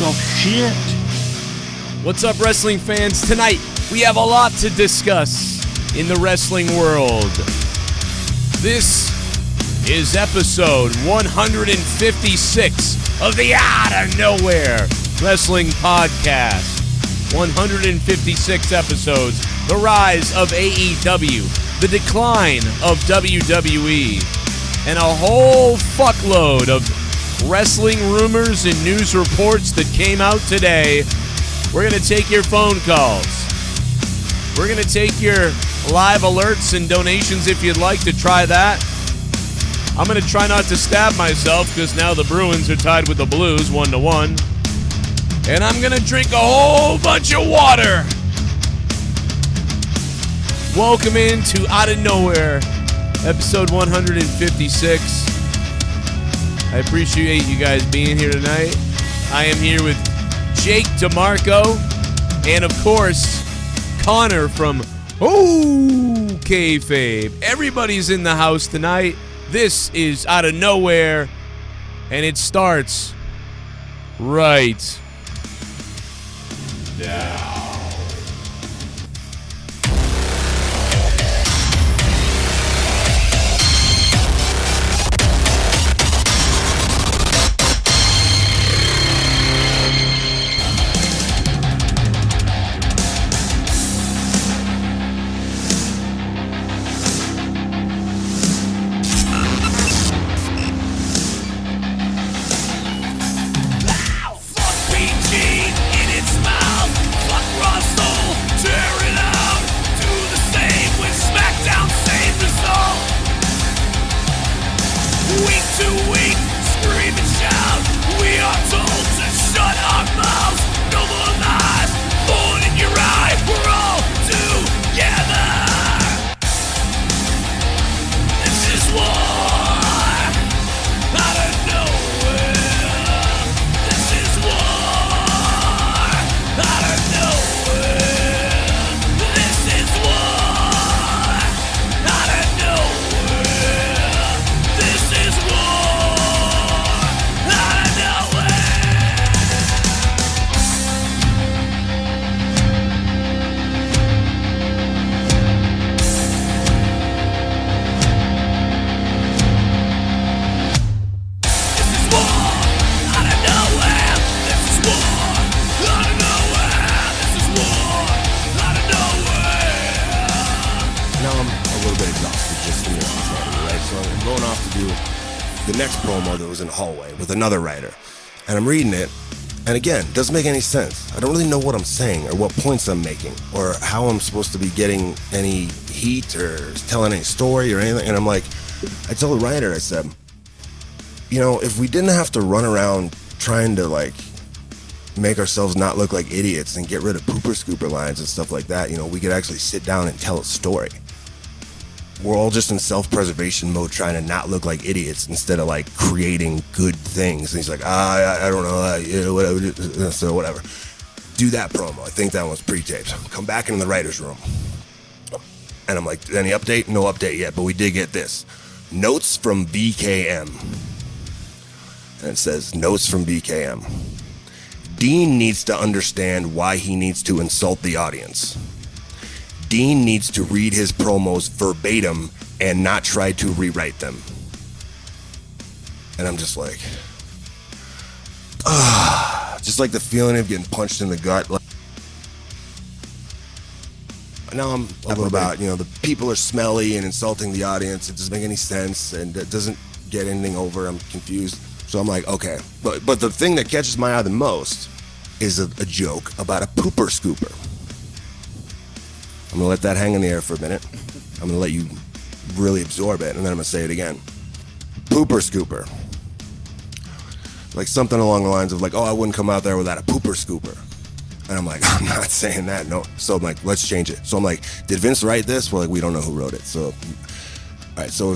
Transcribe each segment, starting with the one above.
soft shit. What's up, wrestling fans? Tonight, we have a lot to discuss in the wrestling world. This is episode 156 of the Outta Nowhere Wrestling Podcast. 156 episodes, the rise of AEW, the decline of WWE, and a whole fuckload of wrestling rumors and news reports that came out today. We're going to take your phone calls. We're going to take your live alerts and donations if you'd like to try that. I'm going to try not to stab myself because now the Bruins are tied with the Blues 1-1. And I'm going to drink a whole bunch of water. Welcome into Outta Nowhere, episode 156. I appreciate you guys being here tonight. I am here with Jake DeMarco and, of course, Connor from Kayfabe. Everybody's in the house tonight. This is Outta Nowhere, and it starts right now. Another writer, and I'm reading it, and again, doesn't make any sense. I don't really know what I'm saying or what points I'm making or how I'm supposed to be getting any heat or telling any story or anything. And I'm like, I told the writer, I said, you know, if we didn't have to run around trying to like make ourselves not look like idiots and get rid of pooper scooper lines and stuff like that, you know, we could actually sit down and tell a story. We're all just in self-preservation mode trying to not look like idiots instead of like creating good things. And he's like, I don't know, whatever. So whatever. Do that promo. I think that one's pre-taped. Come back into the writer's room. And I'm like, any update? No update yet, but we did get this. Notes from BKM. And it says, notes from BKM. Dean needs to understand why he needs to insult the audience. Dean needs to read his promos verbatim and not try to rewrite them. And I'm just like, just like the feeling of getting punched in the gut. Now I'm about, you know, the people are smelly and insulting the audience. It doesn't make any sense and it doesn't get anything over. I'm confused. So I'm like, okay. But the thing that catches my eye the most is a joke about a pooper scooper. I'm going to let that hang in the air for a minute. I'm going to let you really absorb it, and then I'm going to say it again. Pooper scooper. Like something along the lines of like, oh, I wouldn't come out there without a pooper scooper. And I'm like, I'm not saying that, no. So I'm like, let's change it. So I'm like, did Vince write this? We're like, we don't know who wrote it. So, all right, so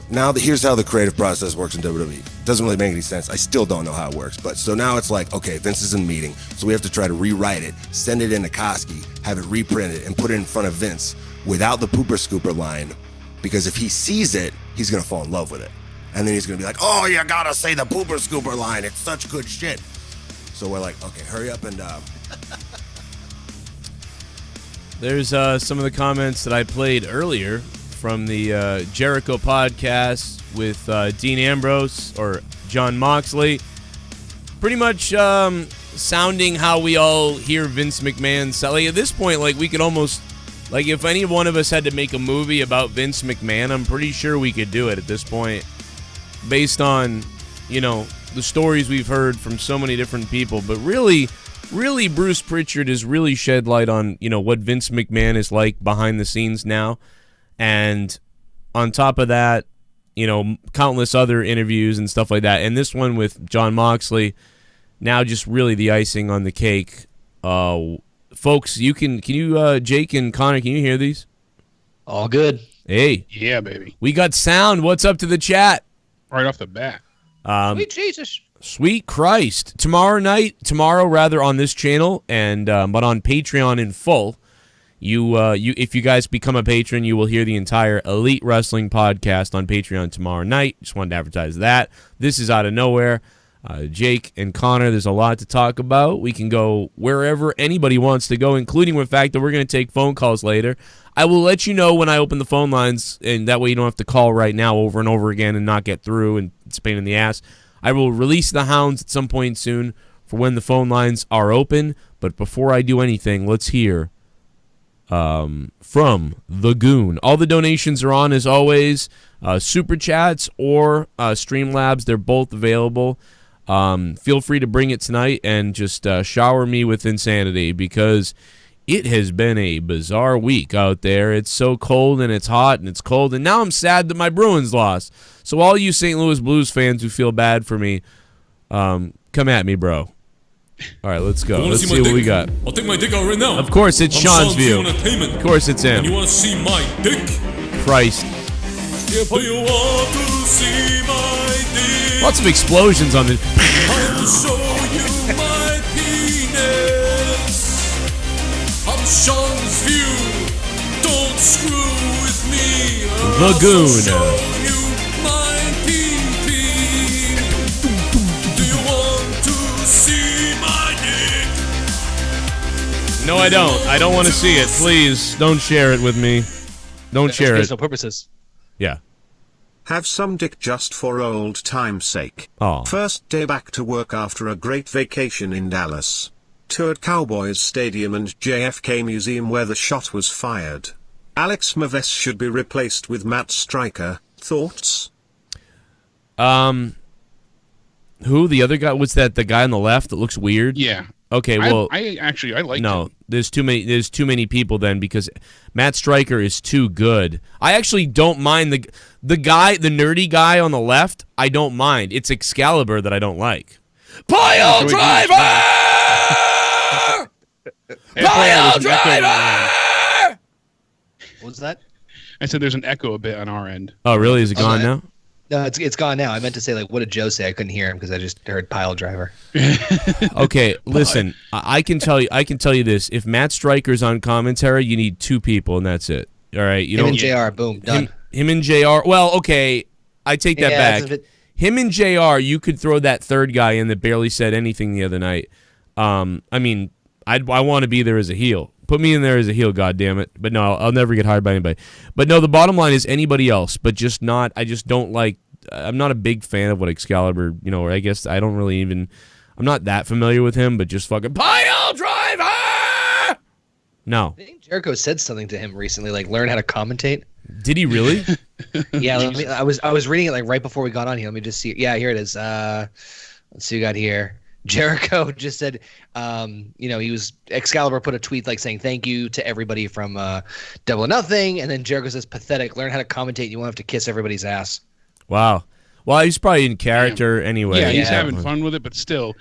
now here's how the creative process works in WWE. Doesn't really make any sense. I still don't know how it works. But so now it's like, okay, Vince is in a meeting, so we have to try to rewrite it, send it into Koski, have it reprinted, and put it in front of Vince without the pooper scooper line, because if he sees it, he's going to fall in love with it. And then he's going to be like, oh, you got to say the pooper scooper line. It's such good shit. So we're like, okay, hurry up and. There's some of the comments that I played earlier from the Jericho podcast with Dean Ambrose or Jon Moxley. Pretty much sounding how we all hear Vince McMahon say. Like, at this point, like, we could almost, like, if any one of us had to make a movie about Vince McMahon, I'm pretty sure we could do it at this point, based on, you know, the stories we've heard from so many different people. But really, Bruce Pritchard has really shed light on, you know, what Vince McMahon is like behind the scenes now. And on top of that, you know, countless other interviews and stuff like that. And this one with Jon Moxley, now just really the icing on the cake. Folks, can you, Jake and Connor, can you hear these? All good. Hey. Yeah, baby. We got sound. What's up to the chat? Right off the bat. Sweet Jesus. Sweet Christ. Tomorrow on this channel, and but on Patreon in full, you if you guys become a patron, you will hear the entire Elite Wrestling podcast on Patreon tomorrow night. Just wanted to advertise that. This is out of nowhere. Jake and Connor, there's a lot to talk about. We can go wherever anybody wants to go, including the fact that we're going to take phone calls later. I will let you know when I open the phone lines, and that way you don't have to call right now over and over again and not get through, and it's a pain in the ass. I will release the hounds at some point soon for when the phone lines are open. But before I do anything, let's hear from the Goon. All the donations are on, as always. Super Chats or Streamlabs, they're both available. Feel free to bring it tonight and just shower me with insanity, because it has been a bizarre week out there. It's so cold, and it's hot, and it's cold, and now I'm sad that my Bruins lost. So all you St. Louis Blues fans who feel bad for me, come at me, bro. All right, let's go. Let's see what we got. I'll take my dick out right now. Of course, it's Sean's view. Of course, it's him. And you want to see my dick? Christ. If you want to see my dick, lots of explosions on this. I'll show you my penis. I'm Sean's view. Don't screw with me. The Goon. Show you my pee-pee. Do you want to see my dick? No, I don't. I don't want to see it. Please, don't share it with me. Don't share it. No purposes. Yeah. Have some dick just for old time's sake. Oh. First day back to work after a great vacation in Dallas. Toured Cowboys Stadium and JFK Museum where the shot was fired. Alex Maves should be replaced with Matt Striker. Thoughts? Who? The other guy? What's that? The guy on the left that looks weird? Yeah. Okay, well, I like no. him. There's too many people then, because Matt Striker is too good. I actually don't mind the guy, the nerdy guy on the left. I don't mind. It's Excalibur that I don't like. Pile driver! Pile driver! What was that? I said there's an echo a bit on our end. Oh, really? Is it gone now? No, it's gone now. I meant to say, like, what did Joe say? I couldn't hear him because I just heard pile driver. Okay, listen. I can tell you this. If Matt Striker's on commentary, you need two people, and that's it. All right, you him don't. and JR, boom, done. Him and JR. Well, okay, I take that back. Him and JR, you could throw that third guy in that barely said anything the other night. I mean, I want to be there as a heel. Put me in there as a heel, goddammit. But no, I'll never get hired by anybody. But no, the bottom line is anybody else, but just not. I just don't like. I'm not a big fan of what Excalibur. You know, or I guess I don't really even. I'm not that familiar with him, but just fucking pile driver. No. I think Jericho said something to him recently, like learn how to commentate. Did he really? Yeah, I was reading it like right before we got on here. Let me just see. Yeah, here it is. Let's see what we got here. Jericho just said, Excalibur put a tweet like saying thank you to everybody from Double or Nothing, and then Jericho says pathetic. Learn how to commentate. You won't have to kiss everybody's ass. Wow. Well, he's probably in character anyway. Yeah, he's having fun with it, but still,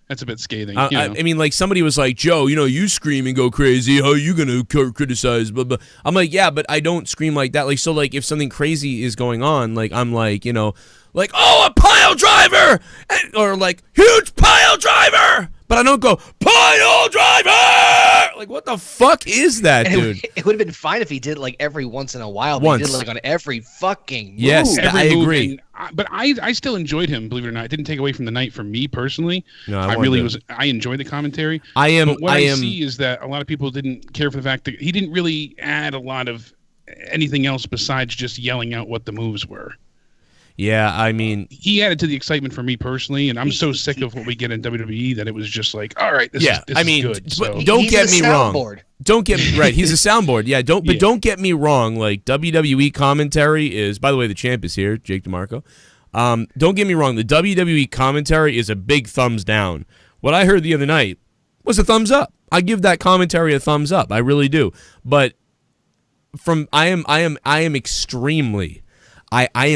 that's a bit scathing. I mean, like somebody was like, Joe, you scream and go crazy. How are you gonna criticize? Blah, blah. I'm like, yeah, but I don't scream like that. Like, so, like, if something crazy is going on, like, I'm like, like, oh, a pile driver, or like huge pile driver, but I don't go pile driver. Like, what the fuck is that, dude? It would have been fine if he did it like every once in a while. But he did it like on every fucking move. Yes, I agree. But I still enjoyed him, believe it or not. It didn't take away from the night for me personally. No, I enjoyed the commentary. But what I see is that a lot of people didn't care for the fact that he didn't really add a lot of anything else besides just yelling out what the moves were. Yeah, I mean, he added to the excitement for me personally, and I'm so sick of what we get in WWE that it was just like, all right, this is good. So. Don't get me wrong. Don't get me right. He's a soundboard. Yeah, don't get me wrong. Like, WWE commentary is, by the way, the champ is here, Jake DeMarco. Don't get me wrong. The WWE commentary is a big thumbs down. What I heard the other night was a thumbs up. I give that commentary a thumbs up. I really do. But I am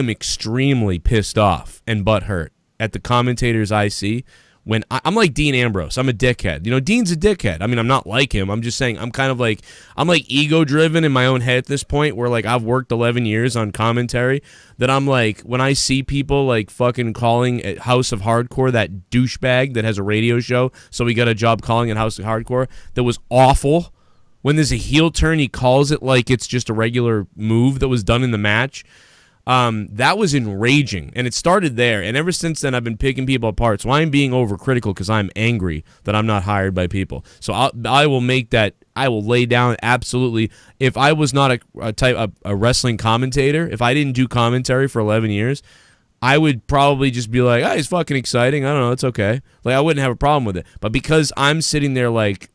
extremely pissed off and butthurt at the commentators I see when I'm like Dean Ambrose. I'm a dickhead. You know, Dean's a dickhead. I mean, I'm not like him. I'm just saying I'm ego driven in my own head at this point where like I've worked 11 years on commentary that I'm like, when I see people like fucking calling at House of Hardcore that douchebag that has a radio show, so we got a job calling at House of Hardcore that was awful. When there's a heel turn, he calls it like it's just a regular move that was done in the match. That was enraging, and it started there, and ever since then I've been picking people apart, so I'm being overcritical because I'm angry that I'm not hired by people. So I will lay down absolutely, if I was not a wrestling commentator, if I didn't do commentary for 11 years, I would probably just be like, it's fucking exciting, I don't know, it's okay. Like, I wouldn't have a problem with it, but because I'm sitting there like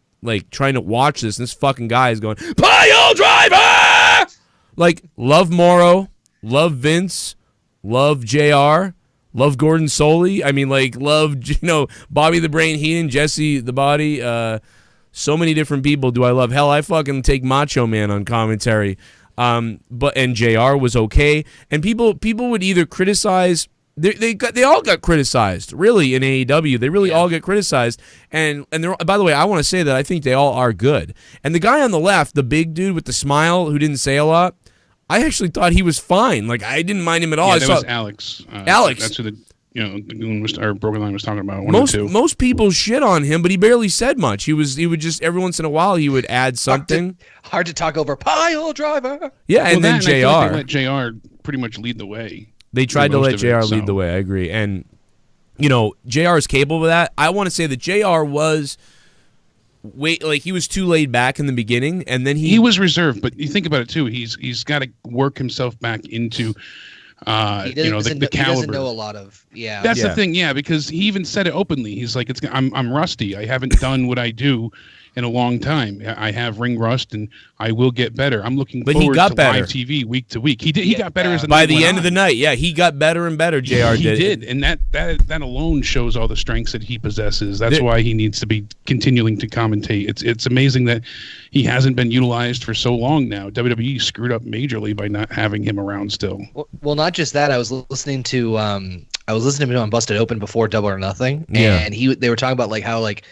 trying to watch this, and this fucking guy is going, pile driver! Like, love Morrow, love Vince, love JR, love Gordon Soley. I mean, like, love, Bobby the Brain Heenan, Jesse the Body. So many different people do I love. Hell, I fucking take Macho Man on commentary. And JR was okay. And people would either criticize. They all got criticized, really, in AEW. They really all get criticized. And by the way, I want to say that I think they all are good. And the guy on the left, the big dude with the smile who didn't say a lot, I actually thought he was fine. Like, I didn't mind him at all. Yeah, that was Alex. Alex. That's who the Goon or Brokenlion was talking about. Most people shit on him, but he barely said much. He would just every once in a while he would add something. Hard to talk over. Pile driver. Yeah, and then JR. They let JR pretty much lead the way. They tried to let JR lead the way. I agree, and JR is capable of that. I want to say that JR was. He was too laid back in the beginning, and then he was reserved. But you think about it too. He's got to work himself back into, the caliber. He doesn't know a lot of. Yeah, that's the thing. Yeah, because he even said it openly. He's like, I'm rusty. I haven't done what I do in a long time. I have ring rust, and I will get better. I'm looking forward to live TV week to week. He got better as the night by the end of the night. Yeah, he got better and better. JR did, and that alone shows all the strengths that he possesses. That's why he needs to be continuing to commentate. It's amazing that he hasn't been utilized for so long now. WWE screwed up majorly by not having him around still. Well, not just that. I was listening to him on Busted Open before Double or Nothing, and they were talking about like how like.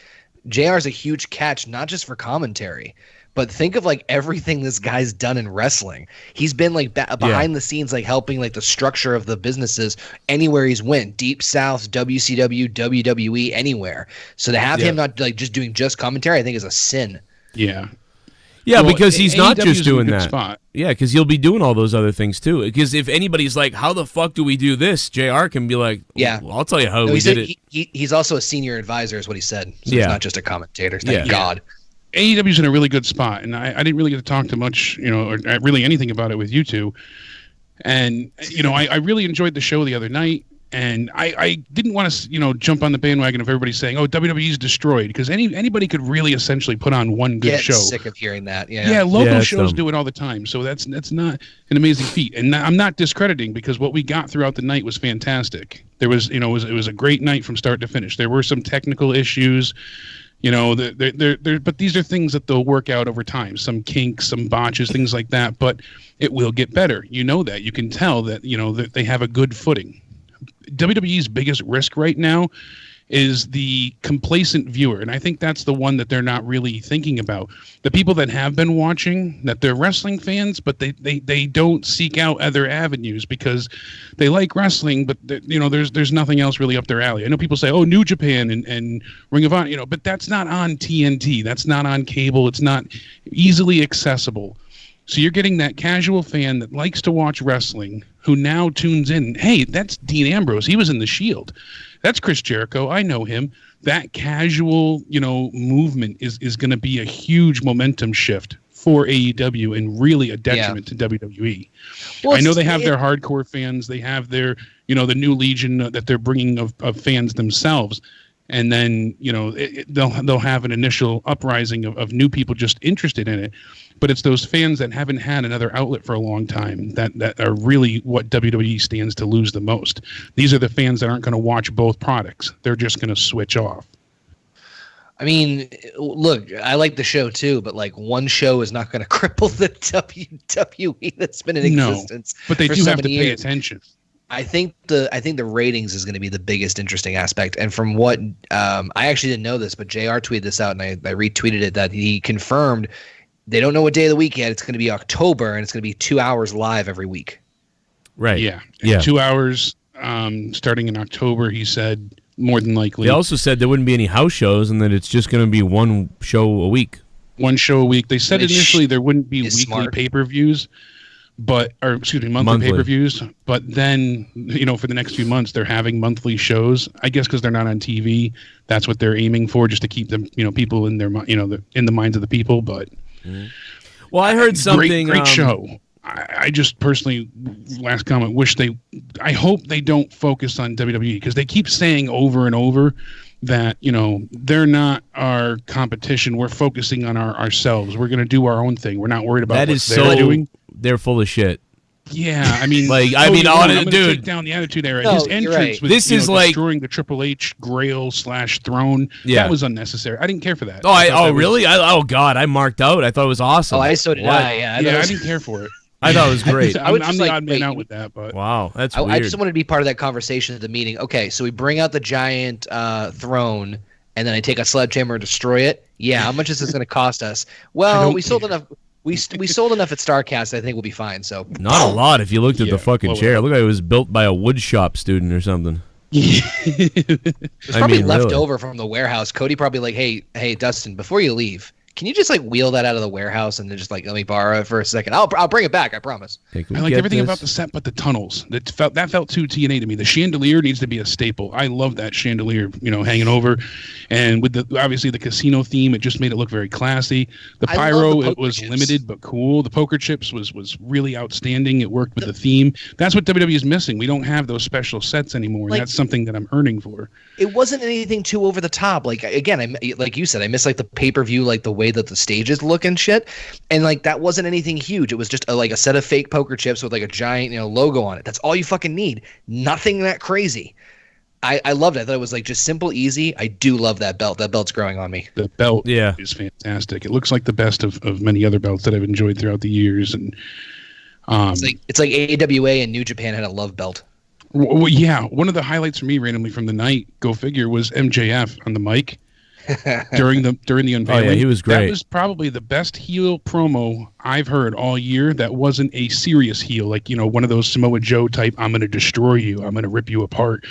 JR is a huge catch, not just for commentary, but think of like everything this guy's done in wrestling. He's been like behind the scenes, like helping like the structure of the businesses anywhere he's went, Deep South, WCW, WWE, anywhere. So to have him not like just doing just commentary, I think is a sin. Yeah. Yeah, well, because he's not just doing that. Spot. Yeah, because he'll be doing all those other things too. Because if anybody's like, how the fuck do we do this? JR can be like, well, I'll tell you how we did it. He's also a senior advisor is what he said. So he's not just a commentator. Thank God. AEW's in a really good spot. And I didn't really get to talk to much, or really anything about it with you two. And, I really enjoyed the show the other night. And I didn't want to, jump on the bandwagon of everybody saying, "Oh, WWE's destroyed," because anybody could really essentially put on one good show. Sick of hearing that. Yeah, local shows do it all the time, so that's not an amazing feat. And I'm not discrediting because what we got throughout the night was fantastic. There was, it was a great night from start to finish. There were some technical issues, but these are things that they'll work out over time. Some kinks, some botches, things like that. But it will get better. You know that. You can tell that that they have a good footing. WWE's biggest risk right now is the complacent viewer. And I think that's the one that they're not really thinking about. The people that have been watching, that they're wrestling fans, but they don't seek out other avenues because they like wrestling, but there's nothing else really up their alley. I know people say, oh, New Japan and Ring of Honor, but that's not on TNT. That's not on cable. It's not easily accessible. So you're getting that casual fan that likes to watch wrestling who now tunes in. Hey, that's Dean Ambrose. He was in The Shield. That's Chris Jericho. I know him. That casual, movement is going to be a huge momentum shift for AEW and really a detriment to WWE. Well, I know they have their hardcore fans. They have their, the new legion that they're bringing of fans themselves. And then, they'll have an initial uprising of new people just interested in it. But it's those fans that haven't had another outlet for a long time that are really what WWE stands to lose the most. These are the fans that aren't going to watch both products. They're just going to switch off. I mean, look, I like the show too, but like one show is not going to cripple the WWE that's been in existence. But they do have to pay years. Attention. I think the ratings is going to be the biggest interesting aspect. And from what I actually didn't know this, but JR tweeted this out and I retweeted it, that he confirmed they don't know what day of the week yet. It's going to be October and it's going to be 2 hours live every week. Right. Yeah. 2 hours starting in October, he said, more than likely. They also said there wouldn't be any house shows and that it's just going to be one show a week. One show a week. They said initially there wouldn't be weekly pay-per-views. Monthly pay-per-views. But then, for the next few months, they're having monthly shows. I guess because they're not on TV, that's what they're aiming for, just to keep them, people in their, in the minds of the people. But well, I heard something. Great show. I just personally, last comment, I hope they don't focus on WWE because they keep saying over and over that, they're not our competition. We're focusing on ourselves. We're going to do our own thing. We're not worried about what they're doing. They're full of shit. Yeah, I mean, dude, take down the attitude era. His entrance was destroying the Triple H Grail / throne. Yeah. That was unnecessary. I didn't care for that. Really? God, I marked out. I thought it was awesome. So did I. Yeah, I didn't care for it. I thought it was great. I'm the odd man out with that, but wow, that's weird. I just wanted to be part of that conversation at the meeting. Okay, so we bring out the giant throne, and then I take a sledgehammer and destroy it. Yeah, how much is this going to cost us? Well, we sold enough. We sold enough at StarCast. I think we'll be fine. So not a lot if you looked at the fucking chair. It looked like it was built by a wood shop student or something. It's probably left over from the warehouse. Cody probably like, hey, Dustin, before you leave, can you just like wheel that out of the warehouse and then just like let me borrow it for a second? I'll bring it back. I promise. Hey, I like everything about the set, but the tunnels. That felt too TNA to me. The chandelier needs to be a staple. I love that chandelier, hanging over, and with obviously the casino theme, it just made it look very classy. The pyro, it was limited but cool. The poker chips was really outstanding. It worked with the theme. That's what WWE is missing. We don't have those special sets anymore. And that's something that I'm earning for. It wasn't anything too over the top. Like again, like you said, I miss like the pay-per-view, like the way that the stages look and shit, and like that wasn't anything huge. It was just like a set of fake poker chips with like a giant logo on it. That's all you fucking need. Nothing that crazy. I loved it. I thought it was like just simple, easy. I do love that belt. That belt's growing on me. The belt is fantastic. It looks like the best of many other belts that I've enjoyed throughout the years. And it's like AWA and New Japan had a love belt. Well, yeah, one of the highlights for me randomly from the night, go figure, was MJF on the mic during the unveiling. Oh yeah, he was great. That was probably the best heel promo I've heard all year. That wasn't a serious heel, like one of those Samoa Joe type. I'm going to destroy you. I'm going to rip you apart.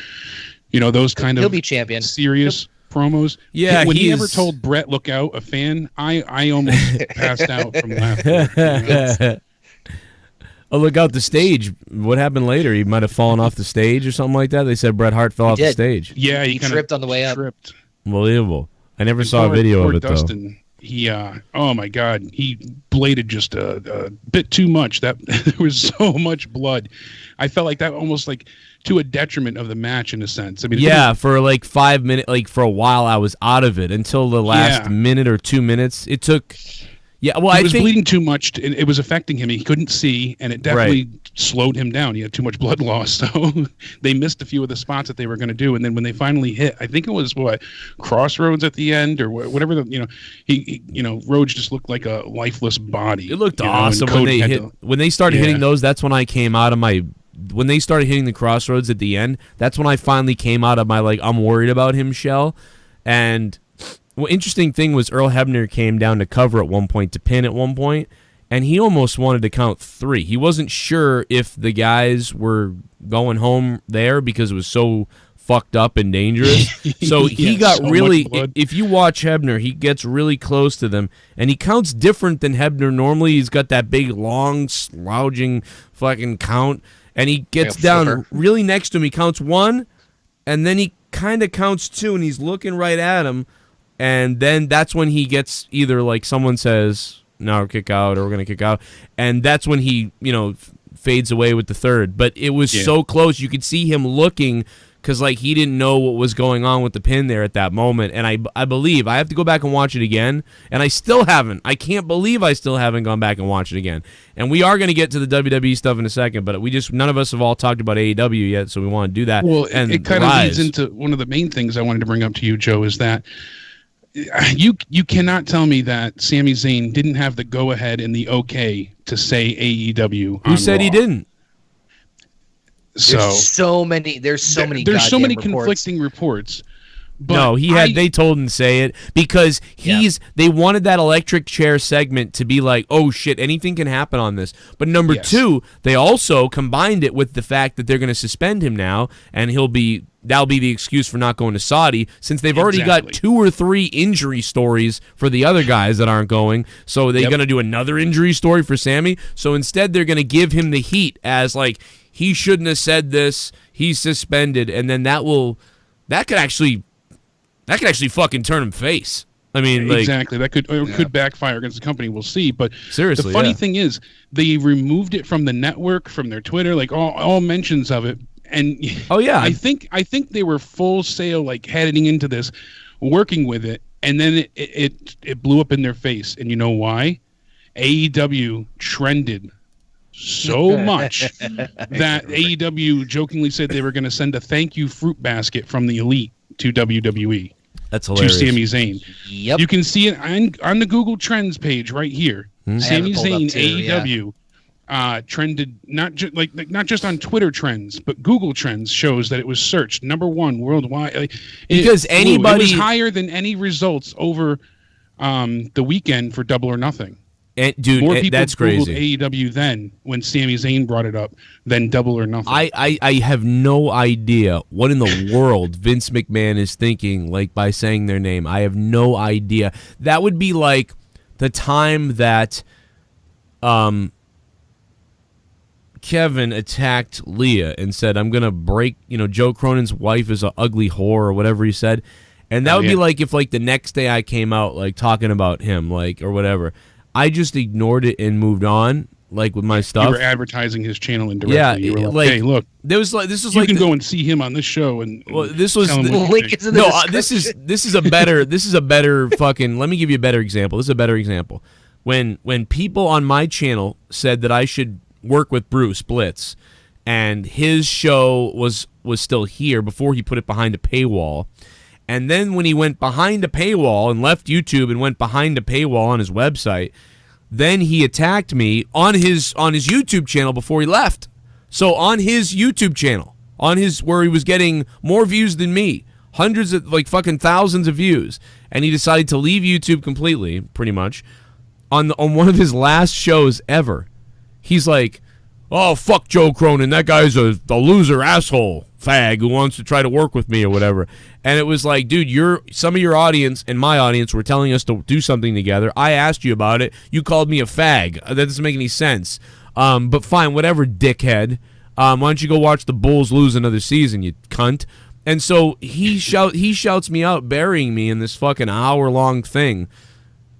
Those kind He'll of be champion. Serious promos. Yeah, when he ever told Brett, "Look out," a fan, I almost passed out from laughter. Oh, look out the stage. What happened later? He might have fallen off the stage or something like that. They said Bret Hart fell off the stage. Yeah, he tripped on the way up. Unbelievable. I never saw a video of it, Dustin, though. He, oh my God, he bladed just a bit too much. There was so much blood. I felt like that almost like to a detriment of the match in a sense. I mean, for like 5 minutes, like for a while, I was out of it until the last minute or 2 minutes. It took. Yeah, well, he was bleeding too much. It was affecting him. He couldn't see, and it definitely slowed him down. He had too much blood loss, so they missed a few of the spots that they were going to do. And then when they finally hit, I think it was Crossroads at the end or whatever. Rhodes just looked like a lifeless body. It looked awesome when they started hitting those. That's when I came out of my when they started hitting the crossroads at the end, that's when I finally came out of my like I'm worried about him shell. And interesting thing was Earl Hebner came down to cover at one point, to pin at one point, and he almost wanted to count 3. He wasn't sure if the guys were going home there because it was so fucked up and dangerous. So he got so really, if you watch Hebner, he gets really close to them, and he counts different than Hebner normally. He's got that big, long, slouching fucking count, and he gets down really next to him. He counts 1, and then he kind of counts 2, and he's looking right at him. And then that's when he gets either like someone says, no, kick out, or we're going to kick out. And that's when he, fades away with the 3rd. But it was so close. You could see him looking because like he didn't know what was going on with the pin there at that moment. And I believe, I have to go back and watch it again. And I still haven't. I can't believe I still haven't gone back and watched it again. And we are going to get to the WWE stuff in a second, but none of us have all talked about AEW yet, so we want to do that. Well, it kind of leads into one of the main things I wanted to bring up to you, Joe, is that you cannot tell me that Sami Zayn didn't have the go-ahead and the okay to say AEW. Who said Raw. He didn't? There's so many conflicting reports. But no, they told him to say it because they wanted that electric chair segment to be like, oh shit, anything can happen on this. But number 2, they also combined it with the fact that they're going to suspend him now, and that'll be the excuse for not going to Saudi, since they've already got 2 or 3 injury stories for the other guys that aren't going. So they're going to do another injury story for Sami. So instead, they're going to give him the heat as like, he shouldn't have said this, he's suspended, and then that could actually fucking turn him face. I mean, like, exactly. That could backfire against the company. We'll see. But seriously, the funny thing is, they removed it from the network, from their Twitter, like all mentions of it. And I think they were full sail, like heading into this, working with it, and then it blew up in their face. And you know why? AEW trended so much that AEW jokingly said they were going to send a thank you fruit basket from the Elite to WWE. That's hilarious. To Sami Zayn. Yep. You can see it on the Google Trends page right here. Sami Zayn AEW trended not just on Twitter Trends, but Google Trends shows that it was searched #1 worldwide. It was higher than any results over the weekend for Double or Nothing. Dude, more people that's Googled crazy. AEW then when Sami Zayn brought it up than Double or Nothing. I have no idea what in the world Vince McMahon is thinking, like, by saying their name. I have no idea. That would be like the time that Kevin attacked Leah and said, I'm going to break, Joe Cronin's wife is an ugly whore, or whatever he said. And that would be like if, like, the next day I came out, like, talking about him, like, or whatever. I just ignored it and moved on, like, with my stuff. You were advertising his channel indirectly. Yeah, you were like, hey, look, this can go and see him on this show. And this was this is a better fucking. Let me give you a better example. This is a better example. When people on my channel said that I should work with Bruce Blitz, and his show was still here before he put it behind a paywall. And then when he went behind a paywall and left YouTube and went behind a paywall on his website, then he attacked me on his YouTube channel before he left. So on his YouTube channel, where he was getting more views than me, hundreds of, like, fucking thousands of views, and he decided to leave YouTube completely, pretty much, on one of his last shows ever. He's like, oh, fuck Joe Cronin, that guy's a loser asshole fag who wants to try to work with me or whatever. And it was like, dude, some of your audience and my audience were telling us to do something together. I asked you about it. You called me a fag. That doesn't make any sense. But fine, whatever, dickhead. Why don't you go watch the Bulls lose another season, you cunt? And so he shouts me out, burying me in this fucking hour-long thing.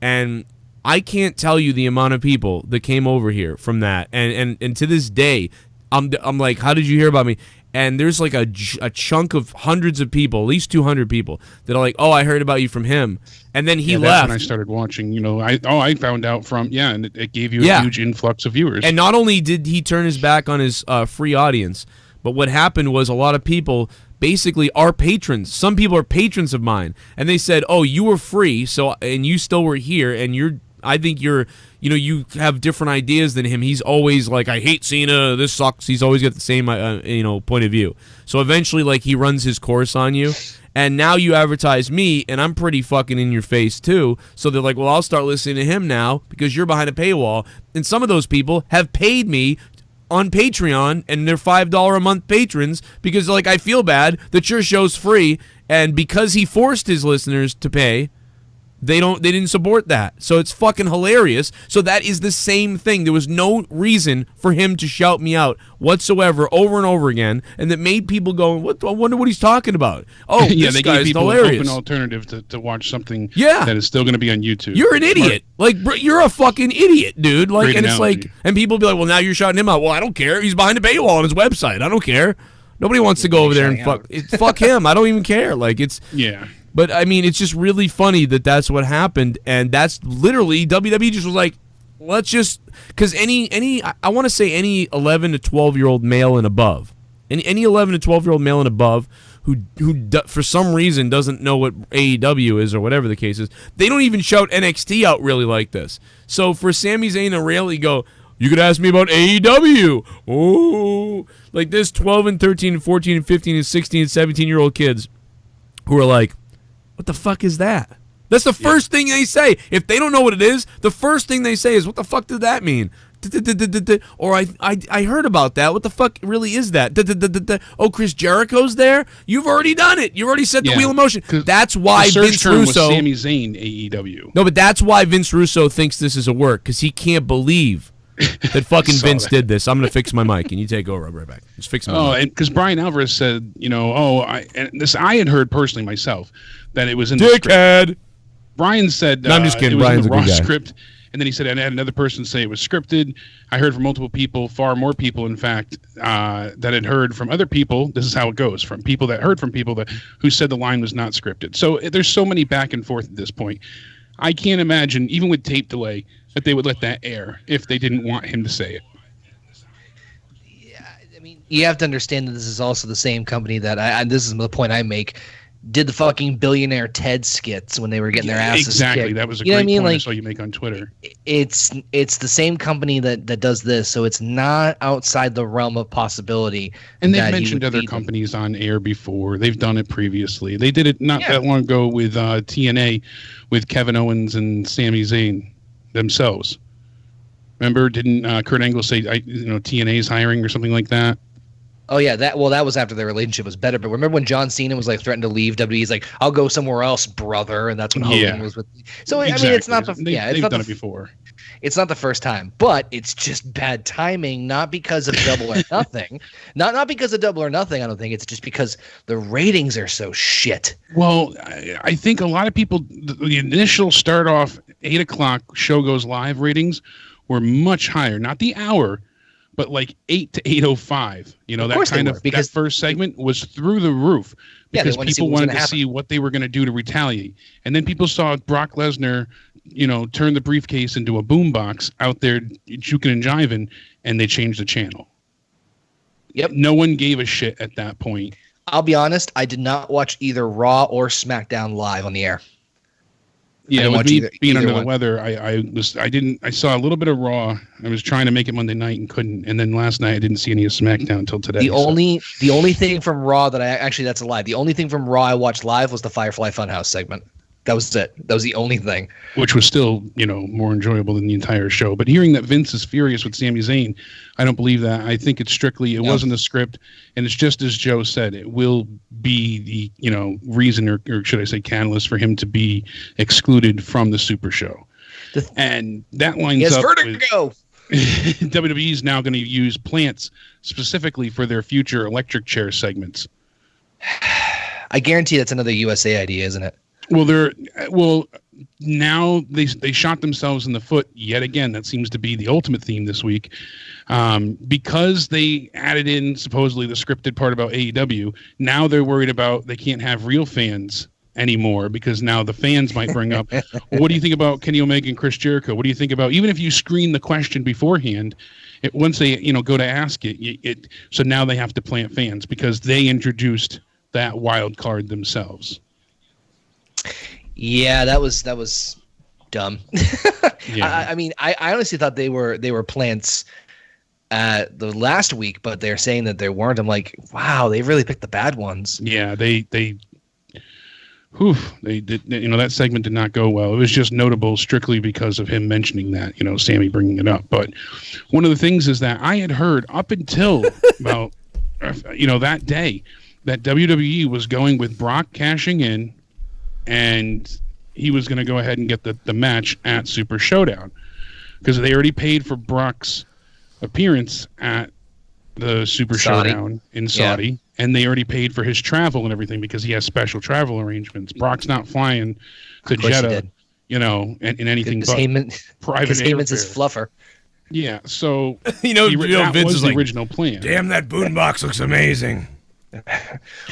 And I can't tell you the amount of people that came over here from that. And to this day, I'm like, how did you hear about me? And there's like a chunk of hundreds of people, at least 200 people, that are like, oh, I heard about you from him. And then he left. That's when I started watching, I found out from, and it gave you a huge influx of viewers. And not only did he turn his back on his free audience, but what happened was a lot of people basically are patrons. Some people are patrons of mine. And they said, oh, you were free, and you still were here, and you're I think you have different ideas than him. He's always like, I hate Cena, this sucks. He's always got the same point of view. So eventually, like, he runs his course on you. And now you advertise me, and I'm pretty fucking in your face too. So they're like, well, I'll start listening to him now because you're behind a paywall. And some of those people have paid me on Patreon, and they're $5 a month patrons because, like, I feel bad that your show's free, and because he forced his listeners to pay, they didn't support that. So it's fucking hilarious. So that is the same thing. There was no reason for him to shout me out whatsoever over and over again, and that made people go, "What? I wonder what he's talking about." Oh, yeah, this they guy's gave people hilarious. an open alternative to watch something that is still going to be on YouTube. You're an idiot. Like, you're a fucking idiot, dude. Like, Great and analogy. it's like, and people be like, "Well, now you're shouting him out." Well, I don't care. He's behind a paywall on his website. I don't care. Nobody wants to go over there and fuck him. I don't even care. Like, it's But I mean, it's just really funny that that's what happened, and that's literally WWE just was like, let's just, because I want to say any 11 to 12-year-old male and above, any 11 to 12-year-old male and above who for some reason doesn't know what AEW is or whatever the case is, they don't even shout NXT out really like this. So for Sami Zayn and Rayleigh go, you could ask me about AEW. Oh, like this 12 and 13 and 14 and 15 and 16 and 17-year-old kids who are like, what the fuck is that? That's the first thing they say. If they don't know what it is, the first thing they say is, what the fuck did that mean? Or I heard about that. What the fuck really is that? Oh, Chris Jericho's there? You've already done it. You've already set the wheel in motion. That's why Vince Russo... was Sami Zayn AEW. No, but that's why Vince Russo thinks this is a work, because he can't believe that fucking Vince did this. I'm going to fix my mic, and you take over. I'll be right back. Just fix my mic. Oh, and because Brian Alvarez said, I had heard personally myself that it was in the script. Brian said no, I'm just kidding. It was Brian's in the a good raw guy. script, and then he said, and I had another person say it was scripted. I heard from multiple people, far more people, in fact, that had heard from other people. This is how it goes, from people that heard from people who said the line was not scripted. So there's so many back and forth at this point. I can't imagine, even with tape delay, that they would let that air if they didn't want him to say it. Yeah, I mean, you have to understand that this is also the same company that this is the point I make, did the fucking billionaire Ted skits when they were getting their asses exactly kicked. That was a great point I saw you make on Twitter. It's the same company that does this, so it's not outside the realm of possibility. And they've mentioned other companies on air before. They've done it previously. They did it not that long ago with TNA, with Kevin Owens and Sami Zayn themselves. Remember, didn't Kurt Angle say TNA's hiring or something like that? Oh yeah, that was after their relationship was better. But remember when John Cena was like threatened to leave WWE? He's like, "I'll go somewhere else, brother," and that's when Hogan was with. So exactly. I mean, it's not the they've done it before. It's not the first time, but it's just bad timing, not because of Double or Nothing, not because of Double or Nothing. I don't think it's just because the ratings are so shit. Well, I think a lot of people, the initial start off 8 o'clock show goes live ratings were much higher, not the hour, but like 8 to 8:05. That kind of because that first segment was through the roof because people wanted to see what they were going to do to retaliate. And then people saw Brock Lesnar, turn the briefcase into a boombox out there juking and jiving, and they changed the channel. Yep. No one gave a shit at that point. I'll be honest, I did not watch either Raw or SmackDown live on the air. Yeah, with me being under the weather, I saw a little bit of Raw. I was trying to make it Monday night and couldn't. And then last night I didn't see any of SmackDown until today. The only thing from Raw that's a lie. The only thing from Raw I watched live was the Firefly Funhouse segment. That was it. That was the only thing. Which was still, more enjoyable than the entire show. But hearing that Vince is furious with Sami Zayn, I don't believe that. I think it's strictly, it wasn't a script. And it's just as Joe said, it will be the, reason or should I say catalyst for him to be excluded from the Super Show. And that lines up vertigo. WWE is now going to use plants specifically for their future electric chair segments. I guarantee that's another USA idea, isn't it? Well, now they shot themselves in the foot yet again. That seems to be the ultimate theme this week, because they added in supposedly the scripted part about AEW. Now they're worried about they can't have real fans anymore because now the fans might bring up, well, what do you think about Kenny Omega and Chris Jericho? What do you think about, even if you screen the question beforehand, once they go to ask it, so now they have to plant fans because they introduced that wild card themselves. Yeah, that was dumb. Yeah. I mean, I honestly thought they were plants the last week, but they're saying that they weren't. I'm like, wow, they really picked the bad ones. Yeah, they did. That segment did not go well. It was just notable strictly because of him mentioning that. Sami bringing it up. But one of the things is that I had heard up until about that day that WWE was going with Brock cashing in, and he was going to go ahead and get the match at Super Showdown because they already paid for Brock's appearance at the Super Showdown in Saudi, and they already paid for his travel and everything because he has special travel arrangements. Brock's not flying to Jeddah, in anything but private. Because Heyman's his fluffer. Yeah, so Vince that was is the like, original plan. Damn, that boombox looks amazing.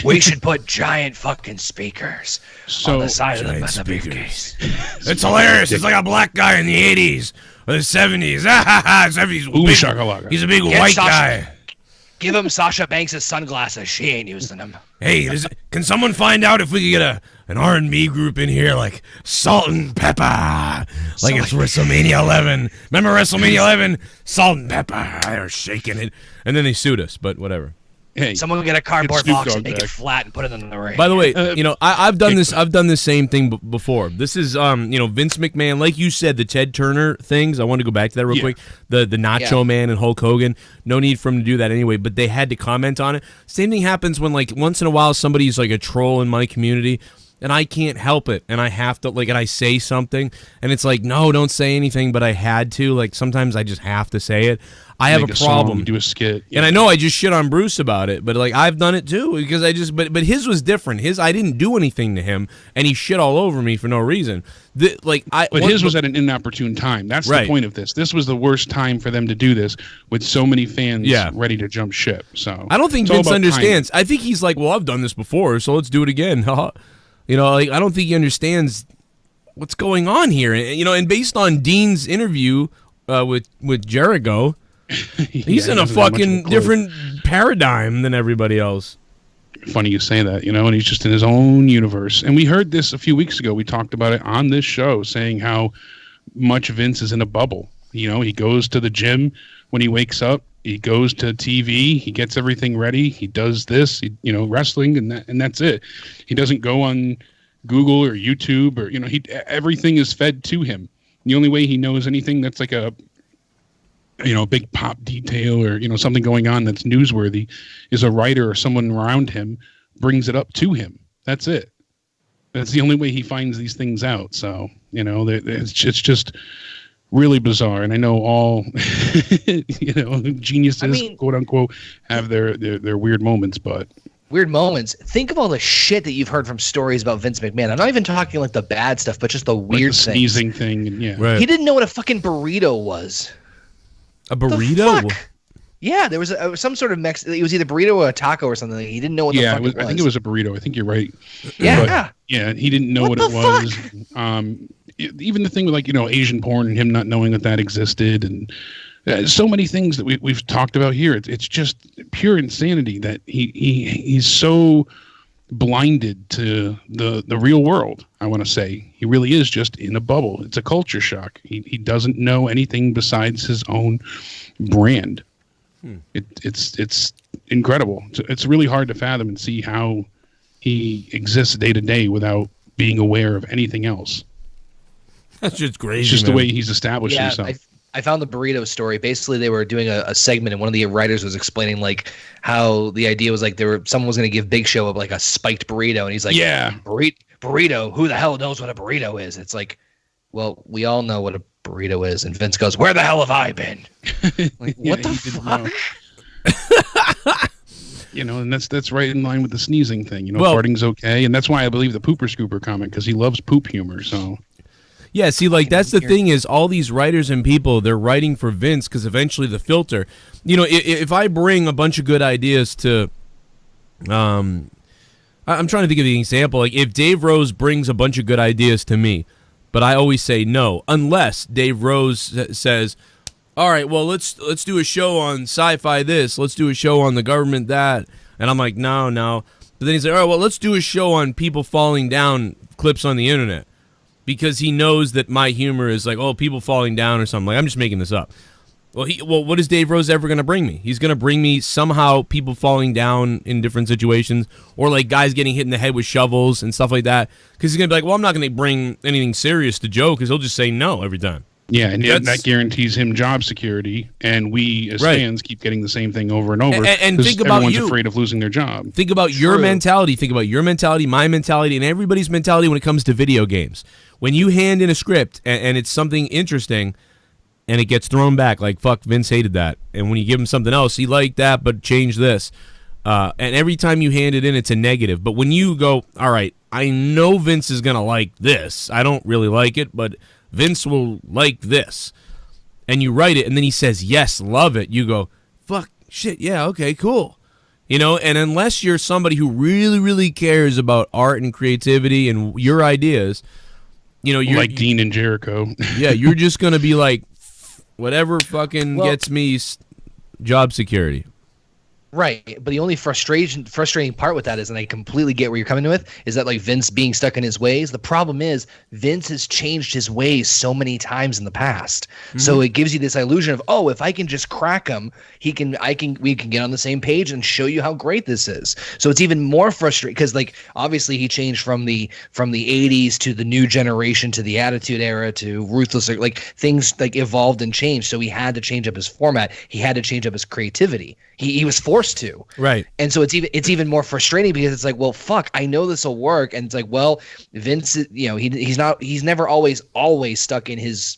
We should put giant fucking speakers on the side of the briefcase. It's hilarious. It's like a black guy in the 80s or the 70s. 70s. He's a big white guy. Give him Sasha Banks' sunglasses. She ain't using them. Hey, can someone find out if we could get an R&B group in here like Salt and Pepper? Like it's WrestleMania 11. Remember WrestleMania 11? Salt and Pepper. They're shaking it. And then they sued us, but whatever. Hey, someone get a cardboard box and make it flat and put it in the ring. By the way, I've done this. I've done the same thing before. This is, Vince McMahon, like you said, the Ted Turner things. I want to go back to that real quick. The Nacho Man and Hulk Hogan. No need for him to do that anyway. But they had to comment on it. Same thing happens when, like, once in a while somebody's like a troll in my community, and I can't help it, and I have to, like, and I say something, and it's like, no, don't say anything, but I had to. Like, sometimes I just have to say it. I have a problem. Do a skit, and I know I just shit on Bruce about it, but like I've done it too because but his was different. I didn't do anything to him, and he shit all over me for no reason. His was at an inopportune time. That's the point of this. This was the worst time for them to do this with so many fans ready to jump ship. So I don't think Vince understands. I think he's like, well, I've done this before, so let's do it again. I don't think he understands what's going on here. And based on Dean's interview with Jericho. He's in a fucking different paradigm than everybody else. Funny you say that, and he's just in his own universe. And we heard this a few weeks ago. We talked about it on this show, saying how much Vince is in a bubble. He goes to the gym when he wakes up. He goes to TV. He gets everything ready. He does this, wrestling, and that's it. He doesn't go on Google or YouTube or everything is fed to him. The only way he knows anything that's like a big pop detail or, something going on that's newsworthy is a writer or someone around him brings it up to him. That's it. That's the only way he finds these things out. So, it's just really bizarre. And I know all, geniuses, quote unquote, have their weird moments, but. Weird moments. Think of all the shit that you've heard from stories about Vince McMahon. I'm not even talking like the bad stuff, but just the weird things. Sneezing thing. And Right. He didn't know what a fucking burrito was. A burrito? Yeah, there was some sort of it was either burrito or a taco or something. He didn't know what the fuck it was. I think it was a burrito. I think you're right. Yeah. But, he didn't know what it was. Even the thing with Asian porn and him not knowing that existed and so many things that we've talked about here. It's just pure insanity that he's so blinded to the real world. I want to say he really is just in a bubble. It's a culture shock. He doesn't know anything besides his own brand. It's incredible. It's really hard to fathom and see how he exists day to day without being aware of anything else. That's just crazy. It's just the way he's established himself. I found the burrito story. Basically, they were doing a segment, and one of the writers was explaining like how the idea was like someone was going to give Big Show like a spiked burrito, and he's like, burrito. Who the hell knows what a burrito is? It's like, well, we all know what a burrito is, and Vince goes, "Where the hell have I been?" Like, what the fuck? And that's right in line with the sneezing thing. Farting's okay, and that's why I believe the pooper scooper comment because he loves poop humor. So. Yeah, see, like, that's the thing is all these writers and people, they're writing for Vince because eventually the filter, if I bring a bunch of good ideas to, I'm trying to think of the example. Like, if Dave Rose brings a bunch of good ideas to me, but I always say no, unless Dave Rose says, all right, well, let's do a show on sci-fi this, let's do a show on the government that, and I'm like, no. But then he's like, all right, well, let's do a show on people falling down clips on the internet. because he knows that my humor is like, oh, people falling down or something. Like, I'm just making this up. Well, what is Dave Rose ever going to bring me? He's going to bring me somehow people falling down in different situations, or like guys getting hit in the head with shovels and stuff like that. Because he's going to be like, well, I'm not going to bring anything serious to Joe, because he'll just say no every time. Yeah, and that guarantees him job security, and we as fans keep getting the same thing over and over. And think about everyone's afraid of losing their job. Think about your mentality. Think about your mentality, my mentality, and everybody's mentality when it comes to video games. When you hand in a script and it's something interesting, and it gets thrown back, like, fuck, Vince hated that. And when you give him something else, he liked that, but change this. And every time you hand it in, it's a negative. But when you go, all right, I know Vince is going to like this. I don't really like it, but Vince will like this. And you write it, and then he says, yes, love it. You go, fuck, shit, yeah, okay, cool. You know, and unless you're somebody who really, really cares about art and creativity and your ideas, you know, you're like Dean and Jericho. Yeah, you're just going to be like, whatever fucking gets me job security. Right, but the only frustrating part with that is, and I completely get where you're coming with, is that like Vince being stuck in his ways. The problem is Vince has changed his ways so many times in the past. Mm-hmm. So it gives you this illusion of, oh, if I can just crack him, we can get on the same page and show you how great this is. So it's even more frustrating because like obviously he changed from the 80s to the new generation to the Attitude Era to Ruthless, like things like evolved and changed. So he had to change up his format. He had to change up his creativity. He was forced to. Right. And so it's even more frustrating because it's like, well, fuck, I know this will work. And it's like, well, Vince, you know, he's never always stuck in his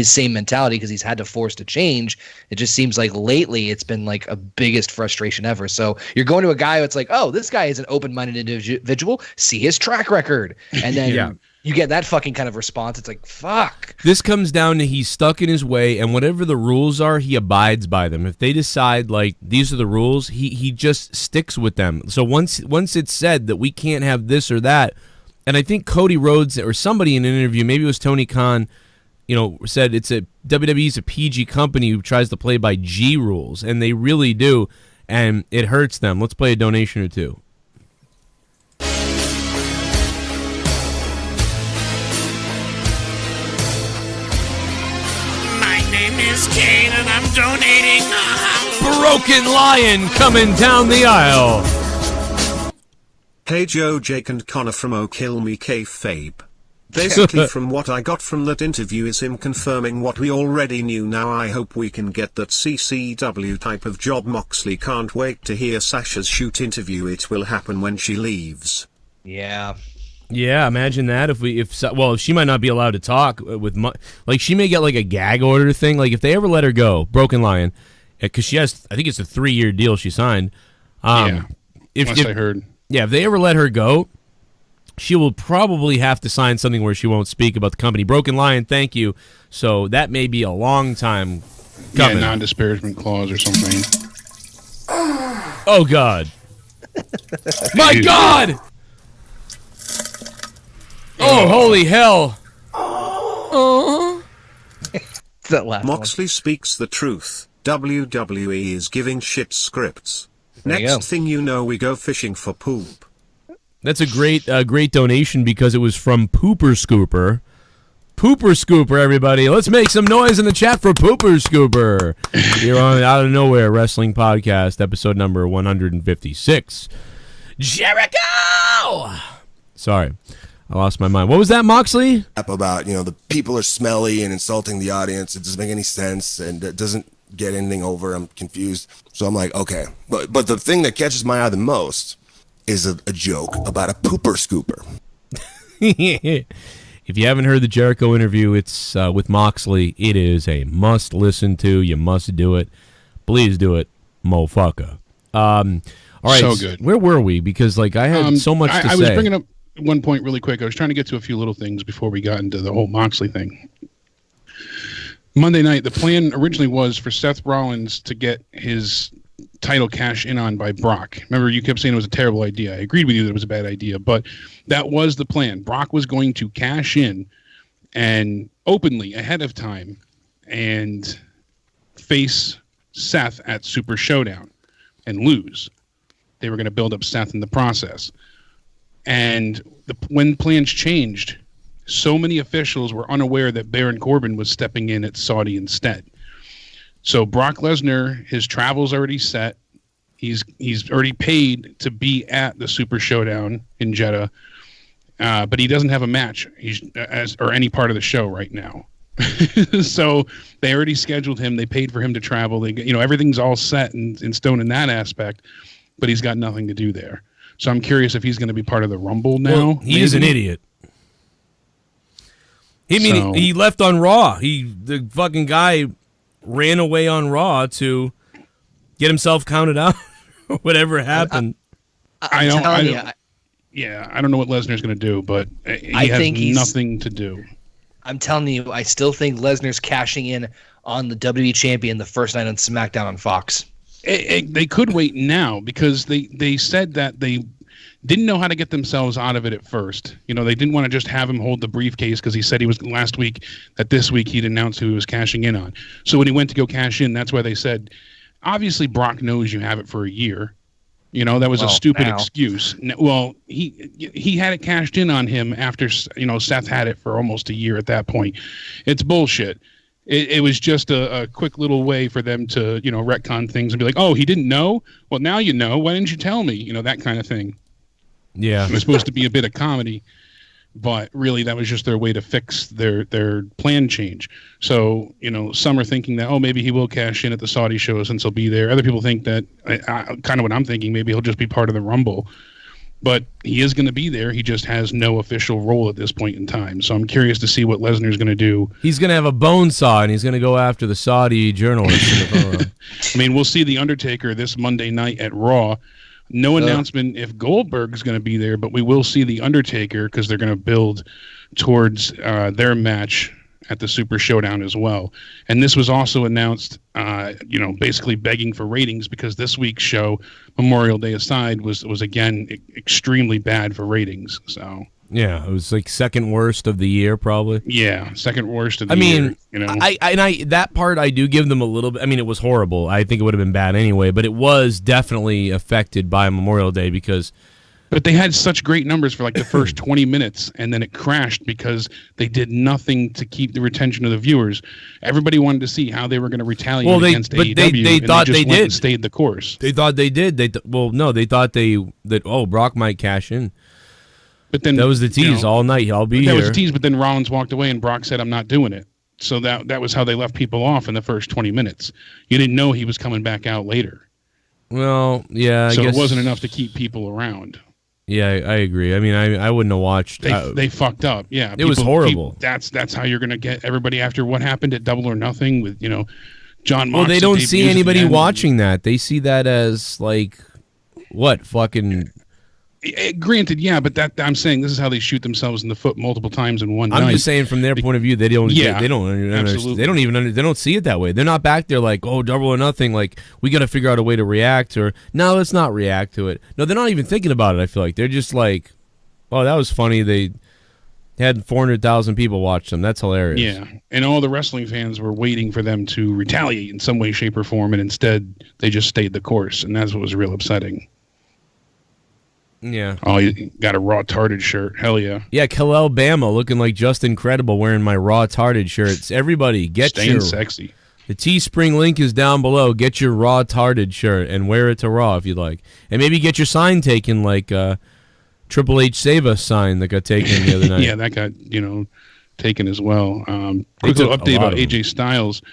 same mentality because he's had to force to change. It just seems like lately it's been like a biggest frustration ever. So you're going to a guy that's like, oh, this guy is an open-minded individual. See his track record. And then you get that fucking kind of response. It's like, fuck. This comes down to he's stuck in his way, and whatever the rules are, he abides by them. If they decide, like, these are the rules, he just sticks with them. So once it's said that we can't have this or that, and I think Cody Rhodes or somebody in an interview, maybe it was Tony Khan, you know, said WWE's a PG company who tries to play by G rules, and they really do, and it hurts them. Let's play a donation or two. Kane and I'm donating. Brokenlion coming down the aisle. Hey Joe, Jake and Connor from Oh Kill Me Kayfabe. Basically from what I got from that interview is him confirming what we already knew. Now I hope we can get that CCW type of job. Moxley can't wait to hear Sasha's shoot interview. It will happen when she leaves. Yeah. Yeah, imagine that if she might not be allowed to talk with like she may get like a gag order thing. Like if they ever let her go, Brokenlion, because she has, I think it's a 3-year deal she signed. I heard. Yeah, if they ever let her go, she will probably have to sign something where she won't speak about the company. Brokenlion, thank you. So that may be a long time coming. Yeah, non-disparagement clause or something. Oh God, my God. Oh, holy hell. That last Moxley speaks the truth. WWE is giving shit scripts. Next thing you know, we go fishing for poop. That's a great donation because it was from Pooper Scooper. Pooper Scooper, everybody. Let's make some noise in the chat for Pooper Scooper. You're on Out of Nowhere Wrestling Podcast, episode number 156. Jericho! Sorry. I lost my mind. What was that, Moxley? About, the people are smelly and insulting the audience. It doesn't make any sense, and it doesn't get anything over. I'm confused. So I'm like, okay. But the thing that catches my eye the most is a joke about a pooper scooper. If you haven't heard the Jericho interview, it's with Moxley. It is a must listen to. You must do it. Please do it, motherfucker. All right. So good. Where were we? Because I had so much to say. I was bringing up one point really quick. I was trying to get to a few little things before we got into the whole Moxley thing. Monday night, the plan originally was for Seth Rollins to get his title cash in on by Brock. Remember, you kept saying it was a terrible idea. I agreed with you that it was a bad idea, but that was the plan. Brock was going to cash in and openly ahead of time and face Seth at Super Showdown and lose. They were going to build up Seth in the process. And when plans changed, so many officials were unaware that Baron Corbin was stepping in at Saudi instead. So Brock Lesnar, his travel's already set. He's already paid to be at the Super Showdown in Jeddah, but he doesn't have a match or any part of the show right now. So they already scheduled him. They paid for him to travel. Everything's all set in stone in that aspect, but he's got nothing to do there. So I'm curious if he's going to be part of the Rumble now. Well, he is an idiot. He left on Raw. The fucking guy ran away on Raw to get himself counted out. Whatever happened. I don't know what Lesnar's going to do, but he has nothing to do. I'm telling you, I still think Lesnar's cashing in on the WWE champion the first night on SmackDown on Fox. They could wait now because they said that they didn't know how to get themselves out of it at first. They didn't want to just have him hold the briefcase because he said he was last week that this week he'd announced who he was cashing in on. So when he went to go cash in, that's why they said, obviously Brock knows you have it for a year. That was a stupid excuse. Well, he had it cashed in on him after, Seth had it for almost a year at that point. It's bullshit. It was just a quick little way for them to, retcon things and be like, oh, he didn't know? Well, now you know. Why didn't you tell me? That kind of thing. Yeah. It was supposed to be a bit of comedy, but really that was just their way to fix their plan change. So, some are thinking that, maybe he will cash in at the Saudi show since he'll be there. Other people think that, kind of what I'm thinking, maybe he'll just be part of the Rumble. But he is going to be there. He just has no official role at this point in time. So I'm curious to see what Lesnar's going to do. He's going to have a bone saw, and he's going to go after the Saudi journalists. We'll see The Undertaker this Monday night at Raw. No announcement if Goldberg's going to be there, but we will see The Undertaker because they're going to build towards their match at the Super Showdown as well. And this was also announced, basically begging for ratings because this week's show, Memorial Day aside, was again extremely bad for ratings. So yeah, it was like second worst of the year, probably. Yeah, second worst of the year. I that part I do give them a little bit. It was horrible. I think it would have been bad anyway, but it was definitely affected by Memorial Day because. But they had such great numbers for like the first 20 minutes, and then it crashed because they did nothing to keep the retention of the viewers. Everybody wanted to see how they were going to retaliate against AEW. They thought they did. Stayed the course. They thought they did. They thought that Brock might cash in. But then that was the tease all night. I'll be here. That was the tease, but then Rollins walked away, and Brock said, "I'm not doing it." So that was how they left people off in the first 20 minutes. You didn't know he was coming back out later. Well, yeah. So it wasn't enough to keep people around. Yeah, I agree. I wouldn't have watched. They fucked up. Yeah, it was horrible. That's how you're going to get everybody after what happened at Double or Nothing with Jon Moxley. Well, they don't see anybody watching that. They see that as like what fucking. Granted, yeah, but I'm saying this is how they shoot themselves in the foot multiple times in one night. I'm just saying from their point of view, they don't. Yeah, they don't see it that way. They're not back there like, oh, Double or Nothing. Like we got to figure out a way to react, or no, let's not react to it. No, they're not even thinking about it. I feel like they're just like, oh, that was funny. They had 400,000 people watch them. That's hilarious. Yeah, and all the wrestling fans were waiting for them to retaliate in some way, shape, or form, and instead they just stayed the course, and that's what was real upsetting. Yeah. Oh, you got a Raw Tarded shirt. Hell yeah. Yeah, Kalel Bama looking like just incredible wearing my Raw Tarded shirts. Everybody, Staying sexy. The Teespring link is down below. Get your Raw Tarded shirt and wear it to Raw if you'd like. And maybe get your sign taken like Triple H Save Us sign that got taken the other night. Yeah, that got, taken as well. Quick little update about AJ Styles.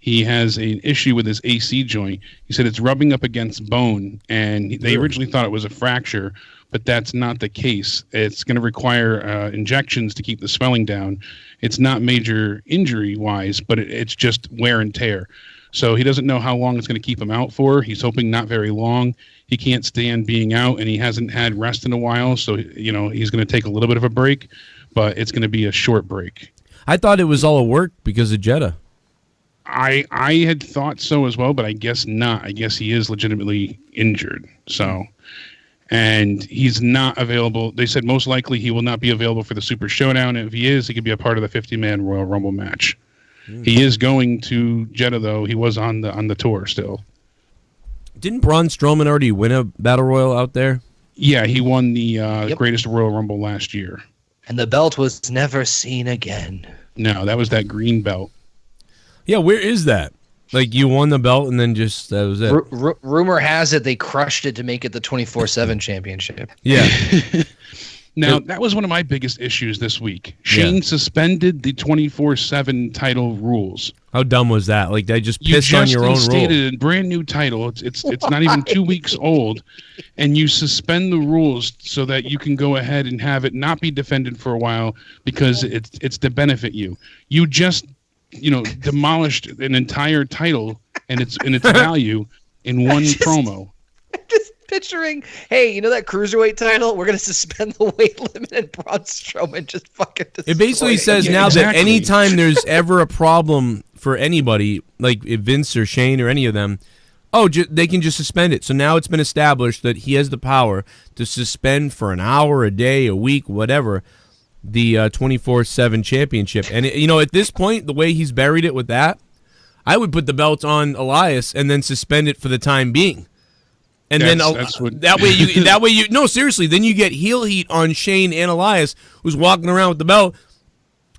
He has an issue with his AC joint. He said it's rubbing up against bone, and they originally thought it was a fracture, but that's not the case. It's going to require injections to keep the swelling down. It's not major injury-wise, but it's just wear and tear. So he doesn't know how long it's going to keep him out for. He's hoping not very long. He can't stand being out, and he hasn't had rest in a while, so he's going to take a little bit of a break, but it's going to be a short break. I thought it was all a work because of Jeddah. I had thought so as well, but I guess not. I guess he is legitimately injured. So, and he's not available. They said most likely he will not be available for the Super Showdown. If he is, he could be a part of the 50-man Royal Rumble match. He is going to Jeddah, though. He was on the tour still. Didn't Braun Strowman already win a Battle Royal out there? Yeah, he won the Greatest Royal Rumble last year. And the belt was never seen again. No, that was that green belt. Yeah, where is that? Like, you won the belt and then just, that was it. Rumor has it they crushed it to make it the 24/7 championship. Yeah. Now, that was one of my biggest issues this week. Shane suspended the 24/7 title rules. How dumb was that? Like, they just pissed on your own rule. You just instated a brand new title. It's not even 2 weeks old, and you suspend the rules so that you can go ahead and have it not be defended for a while because it's to benefit you. You just, demolished an entire title and its value in one promo. Just picturing, hey, you know that cruiserweight title? We're gonna suspend the weight limit, and Braun Strowman just fucking destroy it. Basically says now that anytime there's ever a problem for anybody, like if Vince or Shane or any of them, they can just suspend it. So now it's been established that he has the power to suspend for an hour, a day, a week, whatever, the 24/7 championship. And at this point, the way he's buried it with that, I would put the belt on Elias and then suspend it for the time being. And that way you no, seriously, then you get heel heat on Shane and Elias, who's walking around with the belt,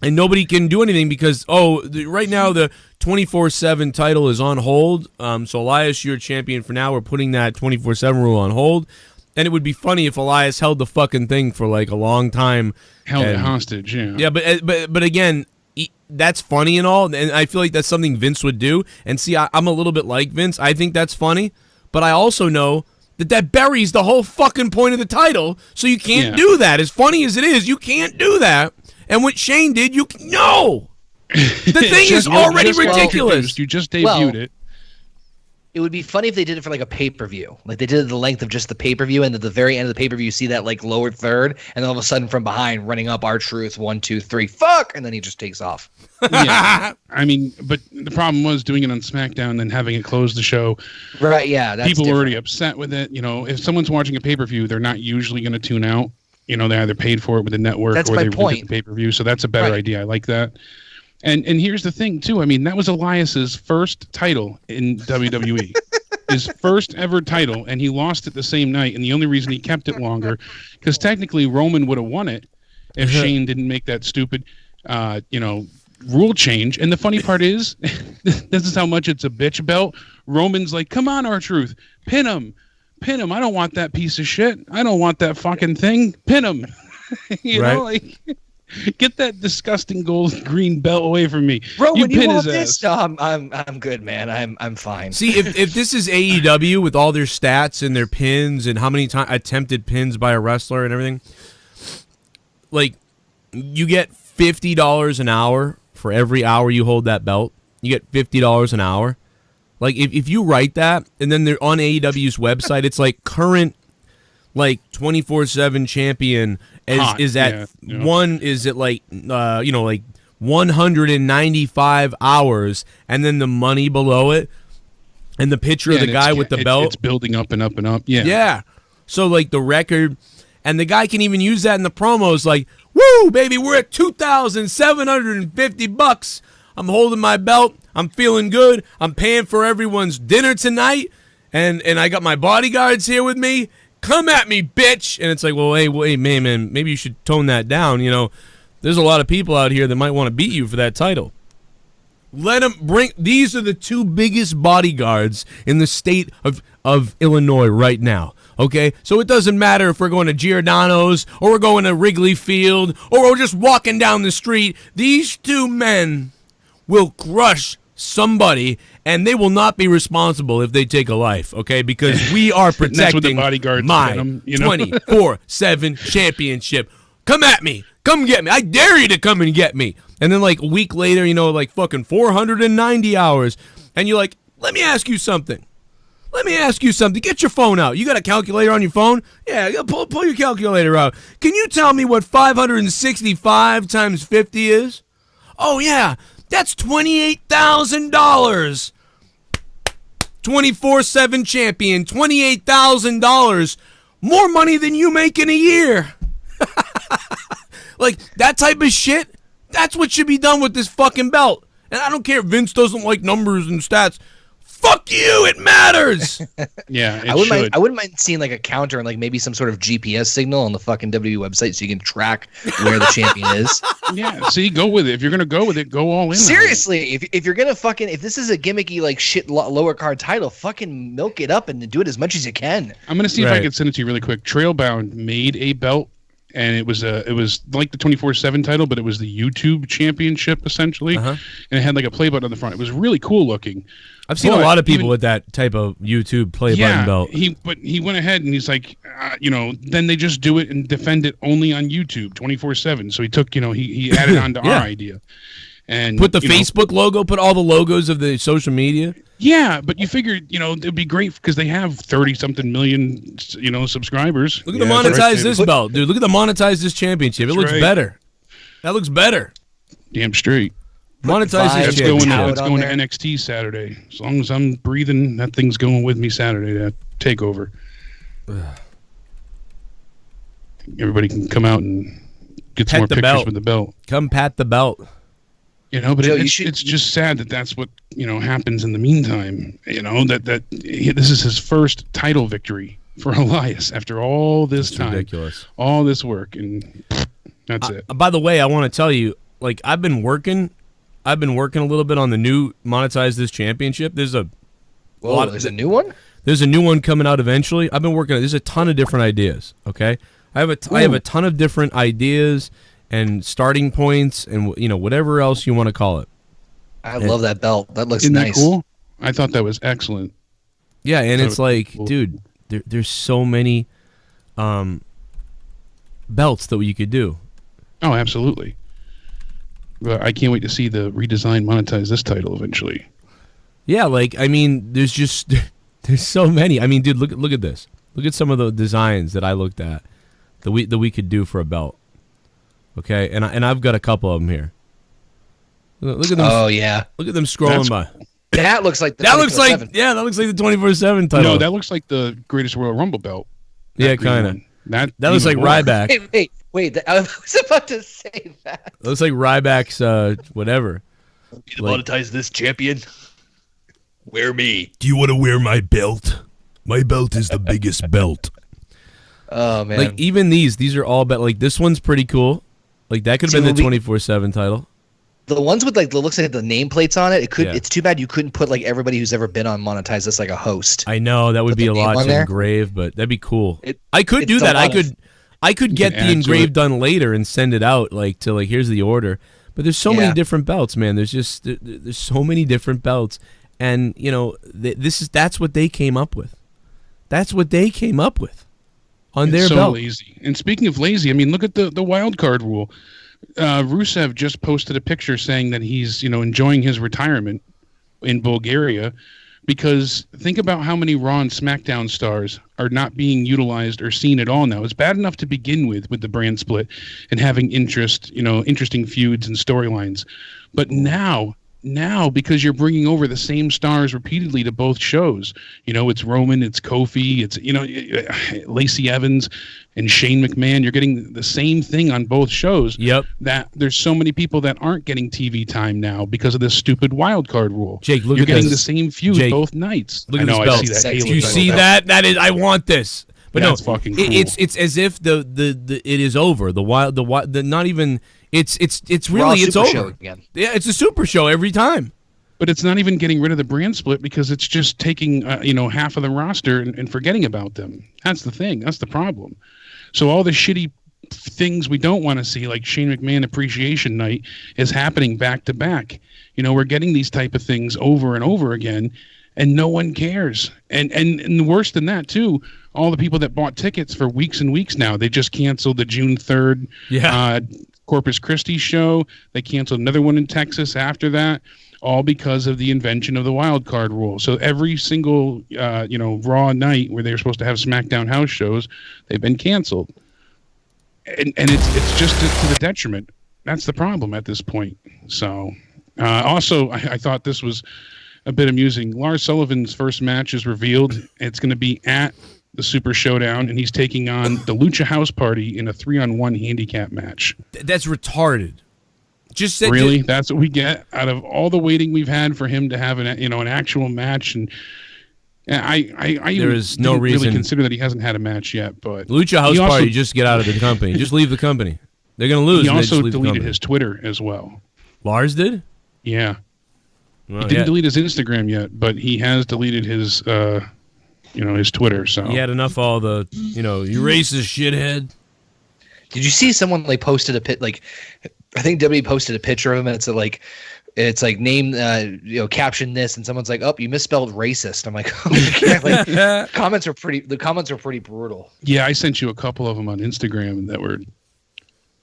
and nobody can do anything because right now the 24/7 title is on hold. So Elias, you're champion for now. We're putting that 24/7 rule on hold. And it would be funny if Elias held the fucking thing for like a long time. Held it hostage, yeah. Yeah, but again, that's funny and all, and I feel like that's something Vince would do. And see, I'm a little bit like Vince. I think that's funny. But I also know that buries the whole fucking point of the title, so you can't do that. As funny as it is, you can't do that. And what Shane did, no! The thing is already ridiculous. You just debuted it. It would be funny if they did it for like a pay-per-view. Like they did it the length of just the pay-per-view, and at the very end of the pay-per-view, you see that like lower third, and then all of a sudden from behind, running up R-Truth, 1, 2, 3, fuck, and then he just takes off. Yeah. I mean, but the problem was doing it on SmackDown and then having it close the show. Right, yeah. That's people were already upset with it. If someone's watching a pay-per-view, they're not usually going to tune out. They either paid for it with the network or they did the pay-per-view, so that's a better idea. I like that. And here's the thing, too. I mean, that was Elias's first title in WWE. His first ever title, and he lost it the same night. And the only reason he kept it longer, because technically Roman would have won it if Shane didn't make that stupid, rule change. And the funny part is, this is how much it's a bitch belt. Roman's like, come on, R-Truth, pin him. I don't want that piece of shit. I don't want that fucking thing. Pin him. Get that disgusting gold green belt away from me. Roman, you want this? No, I'm good, man. I'm fine. See, if this is AEW with all their stats and their pins and how many attempted pins by a wrestler and everything, like you get $50 an hour for every hour you hold that belt. You get $50 an hour. Like if you write that and then they're on AEW's website, it's like current like 24/7 champion is at one is at like like 195 hours, and then the money below it and the picture of the guy with the belt. It's building up and up and up. Yeah. So like the record, and the guy can even use that in the promos like, "Woo, baby, we're at $2,750. I'm holding my belt. I'm feeling good. I'm paying for everyone's dinner tonight, and I got my bodyguards here with me. Come at me, bitch!" And it's like, well, hey, man, maybe you should tone that down. There's a lot of people out here that might want to beat you for that title. Let them bring. These are the two biggest bodyguards in the state of Illinois right now. Okay, so it doesn't matter if we're going to Giordano's or we're going to Wrigley Field or we're just walking down the street. These two men will crush somebody, and they will not be responsible if they take a life, okay? Because we are protecting my 24/7 championship. Come at me. Come get me. I dare you to come and get me. And then like a week later, like fucking 490 hours, and you're like, let me ask you something. Get your phone out. You got a calculator on your phone? Yeah, pull your calculator out. Can you tell me what 565 times 50 is? Oh, yeah. That's $28,000. 24/7 champion, $28,000. More money than you make in a year. Like, that type of shit, that's what should be done with this fucking belt. And I don't care if Vince doesn't like numbers and stats. Fuck you, it matters. Yeah, I wouldn't mind seeing like a counter and like maybe some sort of GPS signal on the fucking WWE website so you can track where the champion is. Yeah, see, go with it. If you're gonna go with it, go all in. Seriously, if you're gonna if this is a gimmicky like shit lower card title, fucking milk it up and do it as much as you can. I'm gonna see if I can send it to you really quick. Trailbound made a belt, and it was like the 24/7 title, but it was the YouTube Championship essentially, and it had like a play button on the front. It was really cool looking. I've seen a lot of people with that type of YouTube play button belt. He went ahead and he's like, then they just do it and defend it only on YouTube 24/7. So he took, he added on to our idea. And put the Facebook logo, put all the logos of the social media. Yeah, but you figured, it'd be great because they have 30-something million, subscribers. Look at the monetize this belt, dude. Look at the monetize this championship. It looks better. That looks better. Damn straight. Monetize this championship. That's going to NXT Saturday. As long as I'm breathing, that thing's going with me Saturday to take over. Everybody can come out and get some more pictures with the belt. Come pat the belt. But Joe, it's just sad that that's what happens in the meantime. That this is his first title victory for Elias after all this time, ridiculous, all this work, and that's it. By the way, I want to tell you, like I've been working a little bit on the new monetize this championship. There's a a new one. There's a new one coming out eventually. I've been working on. There's a ton of different ideas. Okay, I have a ton of different ideas and starting points and whatever else you want to call it. I love that belt. That looks Isn't nice. That cool? I thought that was excellent. Yeah, and it's like, cool. Dude, there's so many belts that you could do. Oh, absolutely. But I can't wait to see the redesigned monetize this title eventually. Yeah, there's so many. I mean, dude, look at this. Look at some of the designs that I looked at that we could do for a belt. Okay, and I've got a couple of them here. Look at them. Oh yeah. Look at them scrolling by. That looks like the that looks like the 24/7 title. No, that looks like the Greatest Royal Rumble belt. Yeah, kind of. That looks like Ryback. Wait! I was about to say that. It looks like Ryback's whatever. Monetize this champion. Wear me. Do you want to wear my belt? My belt is the biggest belt. Oh man! Like even these are all like this one's pretty cool. Like that could have been the 24/7 title. The ones with like the looks like the nameplates on it. It's too bad you couldn't put like everybody who's ever been on monetize this like a host. I know that would be a lot to engrave, but that'd be cool. I could do that. I could get the engrave done later and send it out to here's the order. But there's so many different belts, man. There's so many different belts, and that's what they came up with. That's what they came up with on their belt. Lazy. And speaking of lazy, I mean, look at the wild card rule. Rusev just posted a picture saying that he's enjoying his retirement in Bulgaria, because think about how many Raw and SmackDown stars are not being utilized or seen at all now. It's bad enough to begin with the brand split and having interesting feuds and storylines, but now because you're bringing over the same stars repeatedly to both shows, it's Roman, it's Kofi, it's Lacey Evans and Shane McMahon. You're getting the same thing on both shows. Yep. That there's so many people that aren't getting TV time now because of this stupid wild card rule. Jake, look you're at getting this. the same feud both nights. Look at this belt. I see that. You see that? That is. I want this. But that's fucking cool. It's as if the it is over. The not even. It's really it's over again. Yeah, it's a super show every time. But it's not even getting rid of the brand split because it's just taking half of the roster and forgetting about them. That's the thing. That's the problem. So all the shitty things we don't want to see, like Shane McMahon Appreciation Night, is happening back to back. We're getting these type of things over and over again, and no one cares. And worse than that too, all the people that bought tickets for weeks and weeks now, they just canceled the June 3rd Corpus Christi show. They canceled another one in Texas after that, all because of the invention of the wild card rule. So every single Raw night where they were supposed to have SmackDown house shows, they've been canceled. And it's just to the detriment. That's the problem at this point. So also, I thought this was a bit amusing. Lars Sullivan's first match is revealed. It's going to be at the Super Showdown, and he's taking on the Lucha House Party in a 3-on-1 handicap match. That's retarded. Just said, really? That's what we get out of all the waiting we've had for him to have an actual match, and I there is no reason really consider that he hasn't had a match yet. But Lucha House Party, just get out of the company, just leave the company. They're gonna lose. He also deleted his Twitter as well. Lars did? Yeah. Well, he didn't delete his Instagram yet, but he has deleted his his Twitter. So he had enough of all the you racist shithead. Did you see someone posted a I think WWE posted a picture of him, and it's like name caption this, and someone's like, "Oh, you misspelled racist." I'm like, "Oh, comments are pretty brutal." Yeah, I sent you a couple of them on Instagram that were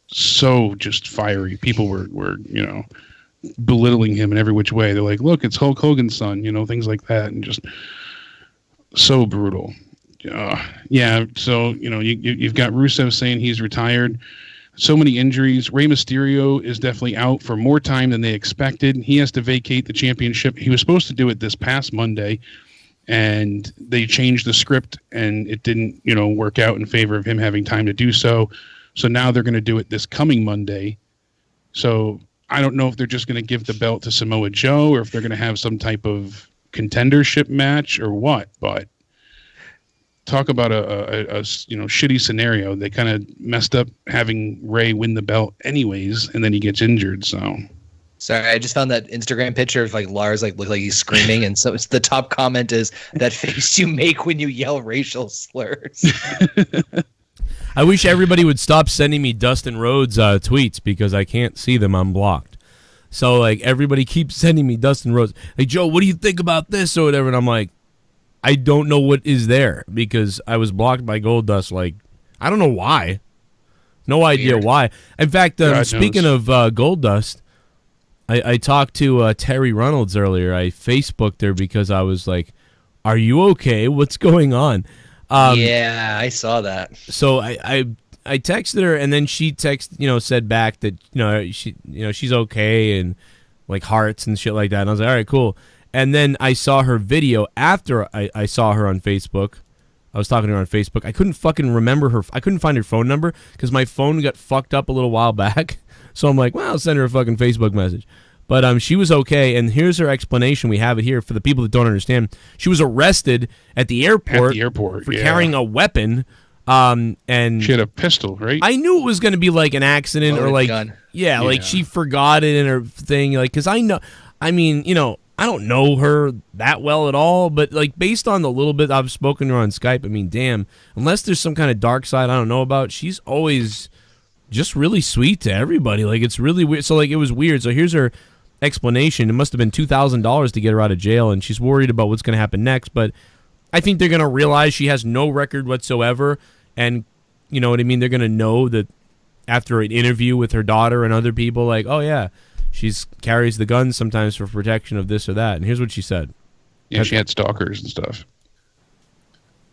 so just fiery. People were belittling him in every which way. They're like, "Look, it's Hulk Hogan's son," things like that, and just so brutal. Yeah. So you've got Rusev saying he's retired. So many injuries. Rey Mysterio is definitely out for more time than they expected. He has to vacate the championship. He was supposed to do it this past Monday, and they changed the script, and it didn't, work out in favor of him having time to do so. So now they're going to do it this coming Monday. So I don't know if they're just going to give the belt to Samoa Joe or if they're going to have some type of contendership match or what, but talk about a shitty scenario. They kind of messed up having Ray win the belt anyways, and then he gets injured. So sorry, I just found that Instagram picture of Lars look like he's screaming, and so it's the top comment is that face you make when you yell racial slurs. I wish everybody would stop sending me Dustin Rhodes tweets because I can't see them. I'm blocked. So everybody keeps sending me Dustin Rhodes. Like, Joe, what do you think about this or whatever? And I'm like, I don't know what is there because I was blocked by Goldust. I don't know why. No idea why. In fact, speaking of Goldust, I talked to Terry Reynolds earlier. I Facebooked her because I was like, "Are you okay? What's going on?" Yeah, I saw that. So I texted her, and then she said back that she's okay and hearts and shit like that. And I was like, all right, cool. And then I saw her video after I saw her on Facebook. I was talking to her on Facebook. I couldn't fucking remember her. I couldn't find her phone number because my phone got fucked up a little while back. So I'm like, well, I'll send her a fucking Facebook message. But she was okay, and here's her explanation. We have it here for the people that don't understand. She was arrested at the airport, for carrying a weapon. And she had a pistol, right? I knew it was going to be an accident or gun. Yeah, she forgot it in her thing. Because I know, I don't know her that well at all, but based on the little bit I've spoken to her on Skype, damn, unless there's some kind of dark side I don't know about, she's always just really sweet to everybody. It's really weird. So it was weird. So here's her explanation. It must have been $2,000 to get her out of jail, and she's worried about what's going to happen next, but I think they're going to realize she has no record whatsoever, and you know what I mean? They're going to know that after an interview with her daughter and other people, oh yeah, she's carries the gun sometimes for protection of this or that. And here's what she said. Yeah, she had stalkers and stuff.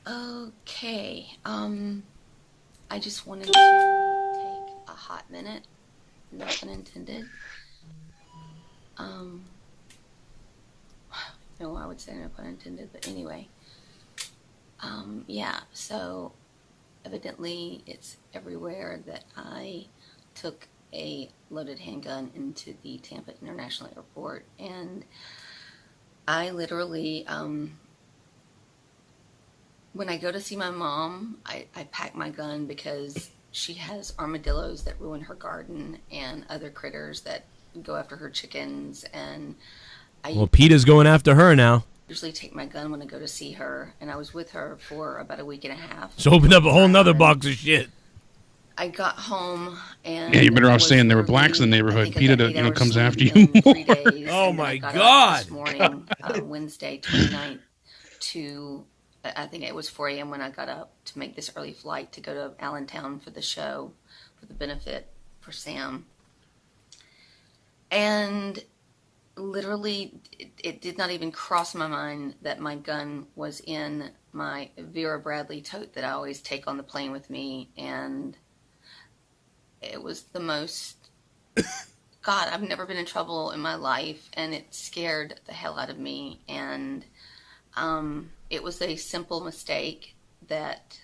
Okay. I just wanted to take a hot minute. No pun intended. No, I would say no pun intended, but anyway. Yeah, so evidently it's everywhere that I took a loaded handgun into the Tampa International Airport, and I literally, when I go to see my mom, I pack my gun because she has armadillos that ruin her garden and other critters that go after her chickens, and well, PETA's going after her now. Usually take my gun when I go to see her, and I was with her for about a week and a half. So opened up a whole nother box of shit. I got home and you're better off saying there were blacks in the neighborhood. PETA, comes after you. 3 days, oh my God! This morning, Wednesday, 29th, to I think it was 4 a.m. when I got up to make this early flight to go to Allentown for the show, for the benefit for Sam. And literally, it did not even cross my mind that my gun was in my Vera Bradley tote that I always take on the plane with me, and it was the most, God, I've never been in trouble in my life, and it scared the hell out of me, and it was a simple mistake that,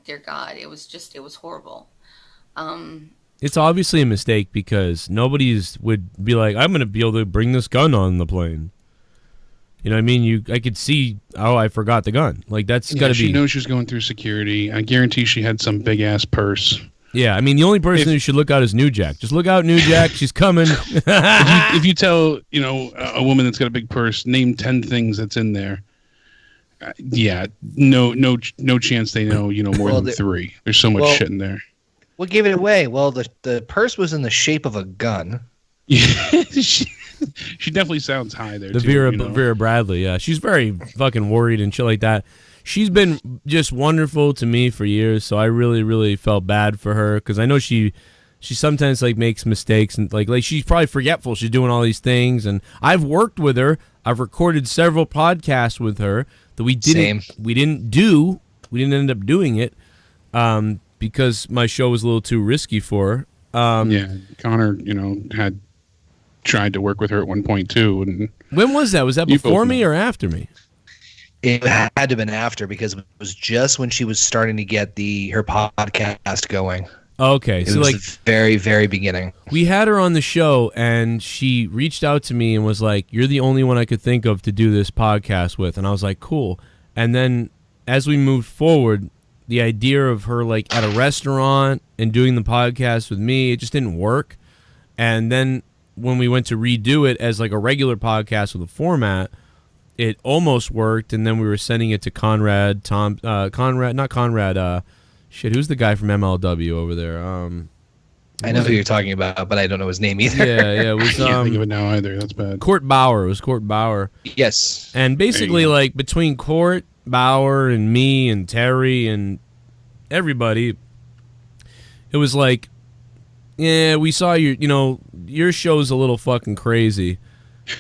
dear God, it was horrible. It's obviously a mistake because nobody's would be like, I'm going to be able to bring this gun on the plane. You know what I mean? I could see, I forgot the gun. Like, that's got to be... She knows she's going through security. I guarantee she had some big-ass purse. Yeah, I mean, the only person who should look out is New Jack. Just look out, New Jack. She's coming. if you tell, a woman that's got a big purse, name 10 things that's in there. No chance they know, more than 3. There's so much shit in there. What gave it away? Well, the purse was in the shape of a gun. Yeah, she definitely sounds high there. Vera Bradley, yeah. She's very fucking worried and shit like that. She's been just wonderful to me for years, so I really, really felt bad for her because I know she sometimes like makes mistakes and like she's probably forgetful. She's doing all these things, and I've worked with her. I've recorded several podcasts with her that we didn't end up doing it because my show was a little too risky for her. Connor, had tried to work with her at one point too. And when was that? Was that before me or after me? It had to have been after because it was just when she was starting to get her podcast going. Okay, it was the very, very beginning. We had her on the show, and she reached out to me and was like, "You're the only one I could think of to do this podcast with," and I was like, "Cool." And then as we moved forward, the idea of her like at a restaurant and doing the podcast with me, it just didn't work. And then when we went to redo it as like a regular podcast with a format, it almost worked, and then we were sending it to Conrad, who's the guy from MLW over there? I know who you're talking about, but I don't know his name either. Yeah, it was. I can't think of it now either. That's bad. Court Bauer. It was Court Bauer. Yes. And basically, like between Court Bauer and me and Terry and everybody, it was like, yeah, we saw your show's a little fucking crazy.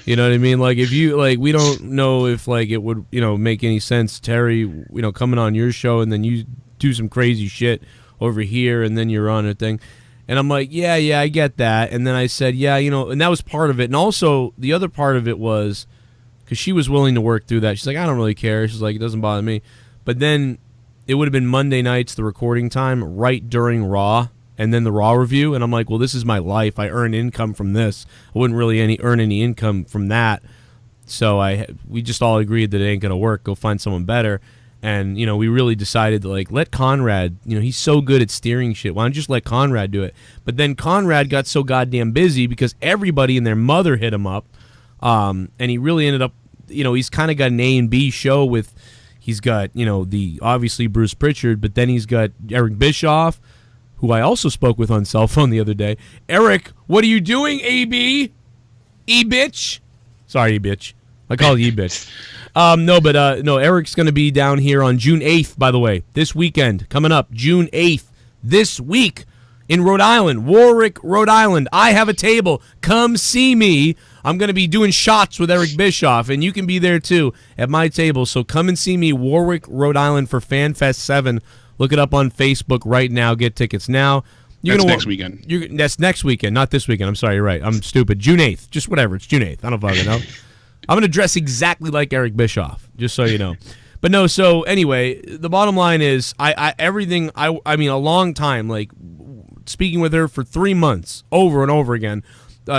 You know what I mean? Like, if you, like, we don't know if, like, it would, make any sense, Terry, coming on your show and then you do some crazy shit over here and then you're on a thing. And I'm like, yeah, I get that. And then I said, yeah, and that was part of it. And also, the other part of it was, because she was willing to work through that. She's like, I don't really care. She's like, it doesn't bother me. But then it would have been Monday nights, the recording time, right during Raw. And then the Raw review, and I'm like, well, this is my life. I earn income from this. I wouldn't really earn any income from that. So we just all agreed that it ain't going to work. Go find someone better. And, we really decided to, like, let Conrad, he's so good at steering shit. Why don't you just let Conrad do it? But then Conrad got so goddamn busy because everybody and their mother hit him up. And he really ended up, he's kind of got an A and B show with, he's got, the obviously Bruce Pritchard, but then he's got Eric Bischoff, who I also spoke with on cell phone the other day. Eric, what are you doing, AB? E-bitch? Sorry, E-bitch. I call you E-bitch. No, Eric's going to be down here on June 8th, by the way. This weekend, coming up, June 8th, this week in Rhode Island, Warwick, Rhode Island. I have a table. Come see me. I'm going to be doing shots with Eric Bischoff, and you can be there, too, at my table. So come and see me, Warwick, Rhode Island, for FanFest 7. Look it up on Facebook right now. Get tickets now. That's next weekend. That's next weekend, not this weekend. I'm sorry, you're right. I'm stupid. June 8th. Just whatever. It's June 8th. I don't fucking know. I'm going to dress exactly like Eric Bischoff, just so you know. But no, so anyway, the bottom line is I mean, a long time, like speaking with her for 3 months over and over again.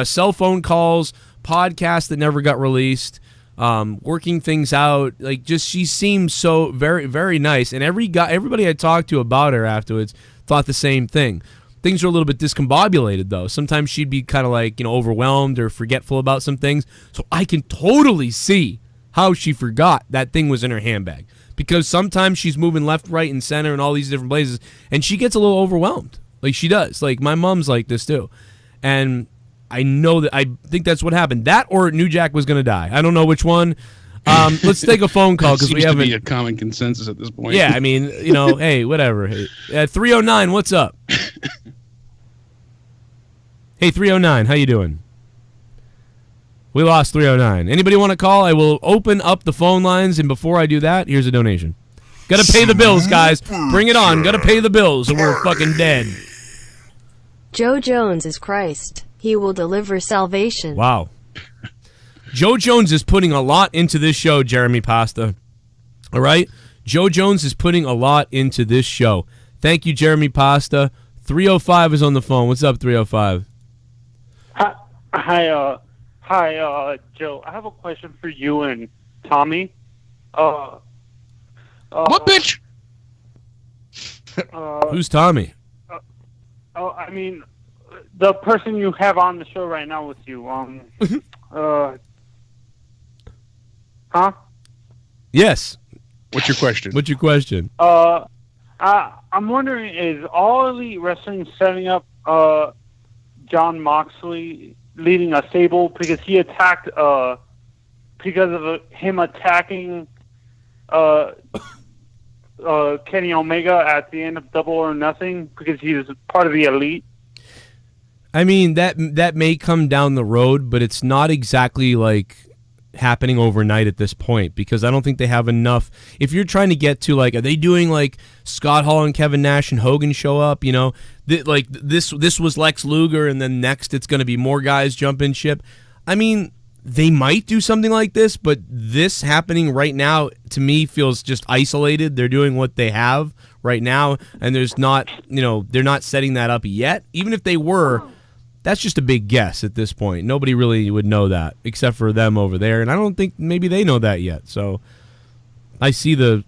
Cell phone calls, podcasts that never got released. Working things out, like just she seemed so very, very nice, and everybody I talked to about her afterwards thought the same thing. Things are a little bit discombobulated though. Sometimes she'd be kind of like overwhelmed or forgetful about some things. So I can totally see how she forgot that thing was in her handbag, because sometimes she's moving left, right, and center in all these different places, and she gets a little overwhelmed. Like she does. Like my mom's like this too, and I know that I think that's what happened. That or New Jack was going to die. I don't know which one. Let's take a phone call because we haven't. Seems to be a common consensus at this point. Yeah, I mean, hey, whatever. Hey, 309, what's up? Hey, 309, how you doing? We lost 309. Anybody want to call? I will open up the phone lines, and before I do that, here's a donation. Got to pay the bills, guys. Bring it on. Got to pay the bills, or we're fucking dead. Joe Jones is Christ. He will deliver salvation. Wow. Joe Jones is putting a lot into this show, Jeremy Pasta. All right? Joe Jones is putting a lot into this show. Thank you, Jeremy Pasta. 305 is on the phone. What's up, 305? Hi, Joe. I have a question for you and Tommy. What bitch? Who's Tommy? I mean, the person you have on the show right now with you. Huh? Yes. What's your question? I'm wondering, is All Elite Wrestling setting up Jon Moxley leading a stable because he attacked because of him attacking Kenny Omega at the end of Double or Nothing because he was part of the Elite? I mean, that may come down the road, but it's not exactly like happening overnight at this point because I don't think they have enough. If you're trying to get to like, are they doing like Scott Hall and Kevin Nash and Hogan show up? You know, like this was Lex Luger, and then next it's going to be more guys jumping ship. I mean, they might do something like this, but this happening right now to me feels just isolated. They're doing what they have right now, and there's not, they're not setting that up yet. Even if they were, that's just a big guess at this point. Nobody really would know that except for them over there, and I don't think maybe they know that yet. So I see the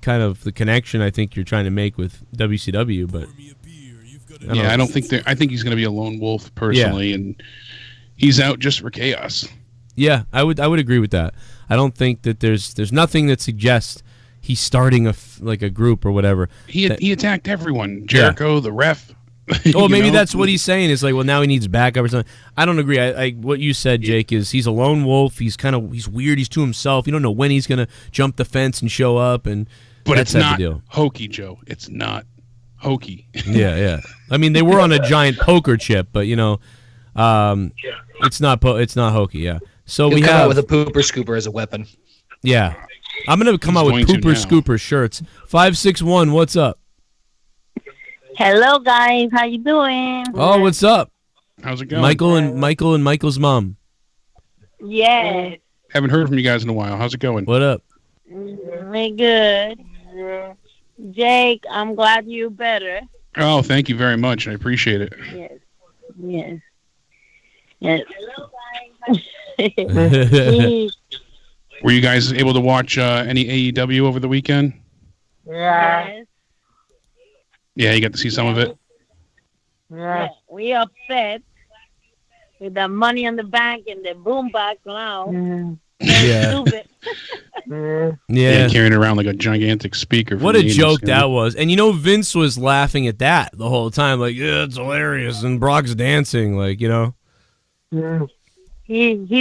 kind of the connection I think you're trying to make with WCW, but I don't think I think he's going to be a lone wolf personally, and he's out just for chaos. Yeah, I would agree with that. I don't think that there's nothing that suggests he's starting a group or whatever. He attacked everyone. Jericho, the ref. Well, maybe that's what he's saying is like, well, now he needs backup or something. I don't agree. I what you said, Jake, is he's a lone wolf. He's weird. He's to himself. You don't know when he's gonna jump the fence and show up, but it's not hokey, Joe. It's not hokey. Yeah. I mean, they were on a giant poker chip, but it's not hokey. Yeah. So we come out with a pooper scooper as a weapon. Yeah, I'm gonna come out with pooper scooper shirts. 561. What's up? Hello, guys. How you doing? Oh, what's up? How's it going? Michael and Michael's mom. Yes. Haven't heard from you guys in a while. How's it going? What up? Very good. Jake, I'm glad you're better. Oh, thank you very much. I appreciate it. Yes. Hello, guys. Were you guys able to watch any AEW over the weekend? Yes. Yeah, you got to see some of it? Yeah. We upset with the Money in the Bank and the boombox now. Yeah. Yeah, carrying it around like a gigantic speaker. What a joke that was. And Vince was laughing at that the whole time. Like, yeah, it's hilarious. And Brock's dancing, like, He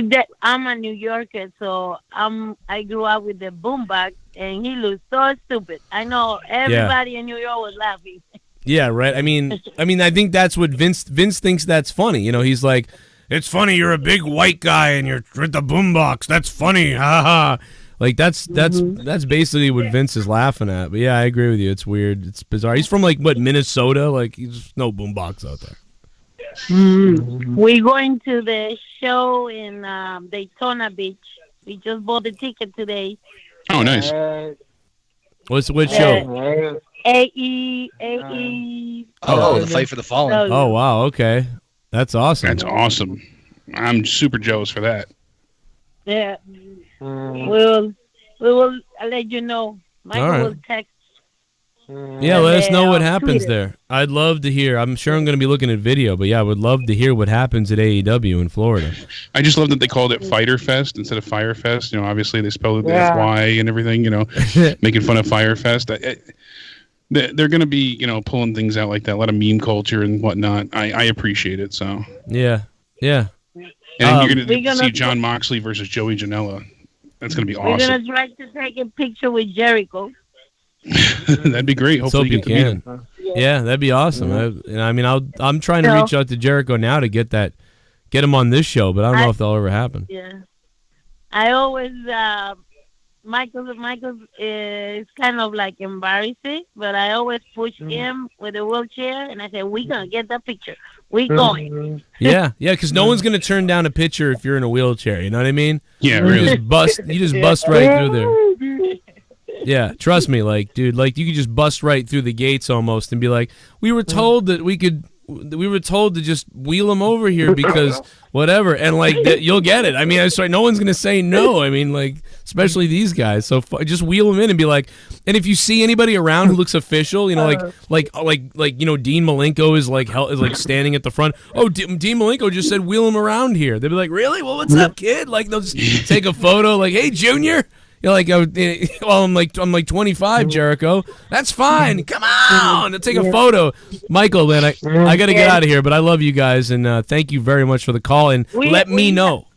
did. I'm a New Yorker, so I grew up with the boombox, and he looked so stupid. I know everybody in New York was laughing. Yeah, right. I mean, I think that's what Vince thinks that's funny. He's like, it's funny you're a big white guy and you're with the boombox. That's funny, ha ha. Like that's basically what Vince is laughing at. But yeah, I agree with you. It's weird. It's bizarre. He's from like Minnesota. Like there's no boombox out there. We're going to the show in Daytona Beach. We just bought the ticket today. Oh, nice. What show? AE. Oh, the Fight for the Fallen. Oh, wow. Okay. That's awesome. That's awesome. I'm super jealous for that. Yeah. We will let you know. Michael will text. Yeah, let us know what happens there. I'd love to hear. I'm sure I'm going to be looking at video, but yeah, I would love to hear what happens at AEW in Florida. I just love that they called it Fighter Fest instead of Fire Fest. Obviously they spelled it the FY and everything, making fun of Fire Fest. They're going to be, pulling things out like that. A lot of meme culture and whatnot. I appreciate it, so. Yeah. And you're going to see Jon Moxley versus Joey Janela. That's going to be awesome. We're going to try to take a picture with Jericho. That'd be great. Hopefully you can. Yeah, that'd be awesome. I'm trying to reach out to Jericho now to get him on this show, but I don't know if that'll ever happen. Yeah, I always Michael is kind of like embarrassing, but I always push him with a wheelchair, and I say, "We're gonna get that picture. We're going." Yeah, because no one's gonna turn down a picture if you're in a wheelchair. You know what I mean? Yeah, really. You just bust right through there. Yeah, trust me, like, dude, like, you could just bust right through the gates almost and be like, we were told that we were told to just wheel him over here because whatever, and like you'll get it. I mean, I'm sorry, no one's gonna say no. I mean, like, especially these guys. So just wheel them in and be like. And if you see anybody around who looks official, you know, like you know, Dean Malenko is like standing at the front. Oh, Dean Malenko just said wheel him around here. They'll be like, really? Well, what's up, kid? Like, they'll just take a photo. Like, hey, Junior. You're like, well, I'm like 25, Jericho. That's fine. Come on, let's take a photo. Michael, man, I got to get out of here, but I love you guys, and thank you very much for the call, and let me know.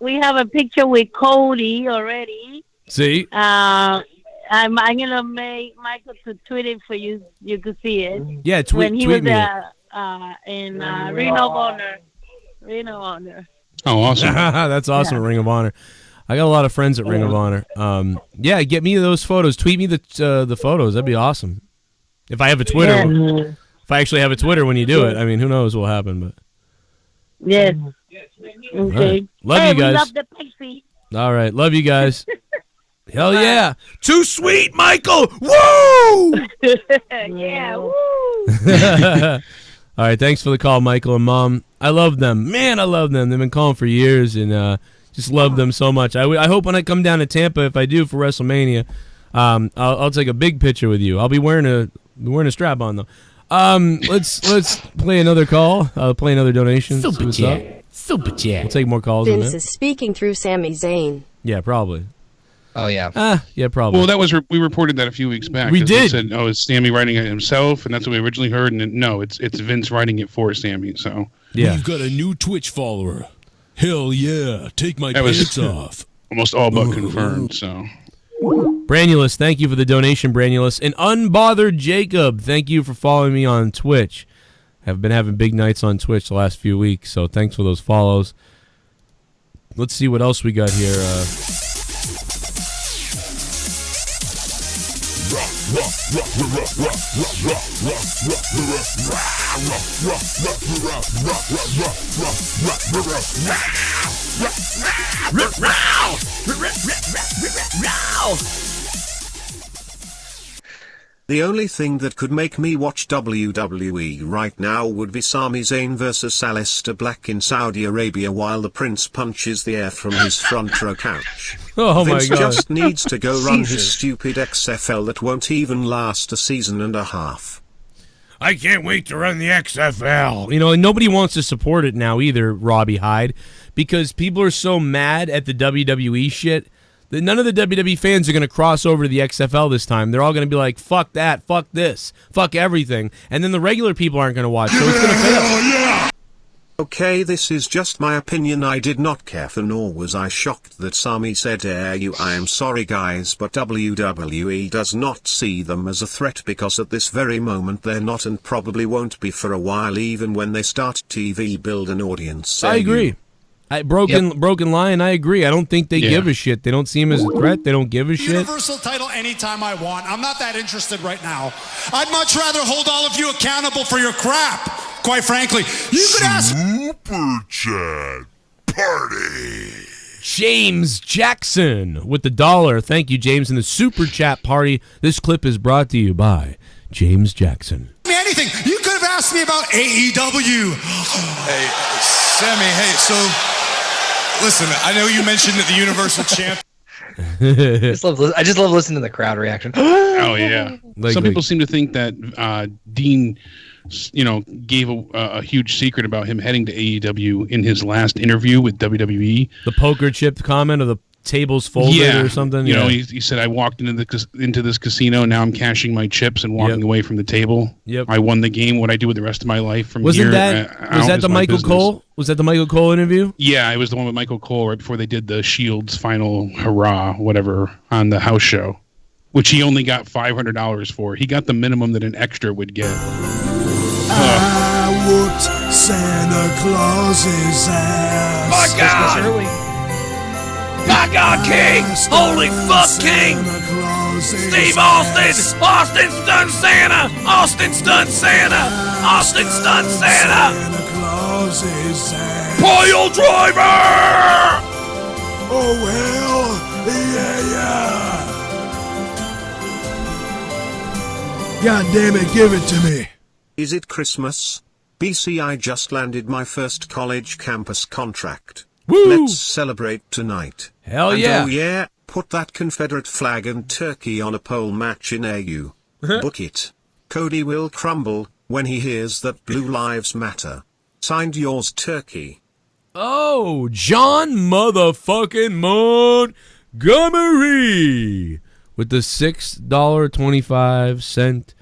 We have a picture with Cody already. See? I'm gonna make Michael to tweet it for you. You could see it. Yeah, when he tweet was me. in Ring of Honor. Ring of Honor. Oh, awesome! That's awesome. At Ring of Honor. I got a lot of friends at Ring of Honor. Yeah, get me those photos. Tweet me the photos. That'd be awesome. If I have a Twitter, if I actually have a Twitter when you do it, I mean, who knows what'll happen? But yes, okay. Right. Love you guys. We love the pixie. All right, love you guys. Hell yeah! Too sweet, Michael. Woo! Yeah, woo! All right, thanks for the call, Michael and Mom. I love them, man. I love them. They've been calling for years, and just love them so much. I hope when I come down to Tampa, if I do for WrestleMania, I'll take a big picture with you. I'll be wearing a strap on though. Let's play another call. Play another donation. Super chat. We'll take more calls. Vince is speaking through Sami Zayn. Yeah, probably. Oh yeah. Yeah, probably. Well, that was we reported that a few weeks back. We did. We said, "Oh, is Sami writing it himself?" And that's what we originally heard. And no, it's Vince writing it for Sami. So yeah, we've got a new Twitch follower. Hell yeah! Take my pants off. Almost all but confirmed. So, Branulus, thank you for the donation, Branulus. And Unbothered Jacob, thank you for following me on Twitch. I've been having big nights on Twitch the last few weeks, so thanks for those follows. Let's see what else we got here. The only thing that could make me watch WWE right now would be Sami Zayn versus Aleister Black in Saudi Arabia while the Prince punches the air from his front row couch. Oh Vince my God. just needs to go run his stupid XFL that won't even last a season and a half. I can't wait to run the XFL. You know, and nobody wants to support it now either, Robbie Hyde, because people are so mad at the WWE shit that none of the WWE fans are going to cross over to the XFL this time. They're all going to be like, fuck that, fuck this, fuck everything. And then the regular people aren't going to watch, so it's going to fail. Okay, this is just my opinion. I did not care for, nor was I shocked that Sami said you. I am sorry guys, but WWE does not see them as a threat because at this very moment they're not and probably won't be for a while, even when they start TV build an audience. I agree. Broken Lion, I agree. I don't think they give a shit. They don't see him as a threat. They don't give a shit. Universal title anytime I want. I'm not that interested right now. I'd much rather hold all of you accountable for your crap, quite frankly. You could ask... Super Chat Party. James Jackson with the $1. Thank you, James, in the Super Chat Party. This clip is brought to you by James Jackson. Me anything. You could have asked me about AEW. Hey, Sami, hey, so... Listen, I know you mentioned that the Universal Champ. I just love listening to the crowd reaction. Oh yeah. Some people seem to think that Dean, gave a huge secret about him heading to AEW in his last interview with WWE. The poker chip comment of the tables folded or something. He said, I walked into this casino. Now I'm cashing my chips and walking away from the table. Yep. I won the game. What I do with the rest of my life from Was here. that the Michael Cole? Was that the Michael Cole interview? Yeah, it was the one with Michael Cole right before they did the Shield's final hurrah, whatever, on the house show, which he only got $500 for. He got the minimum that an extra would get. I whooped Santa Claus's ass. My God! My God, King! Holy fuck, King! Steve Austin! Austin's done Santa! Austin's done Santa! Austin's done Santa! Pile driver! Oh, well, yeah. God damn it, give it to me. Is it Christmas? BC, I just landed my first college campus contract. Woo! Let's celebrate tonight. Hell and yeah. oh yeah, put that Confederate flag and turkey on a pole match in AU. Book it. Cody will crumble when he hears that Blue Lives Matter. Signed, yours, Turkey. Oh, Jon motherfucking Montgomery with the $6.25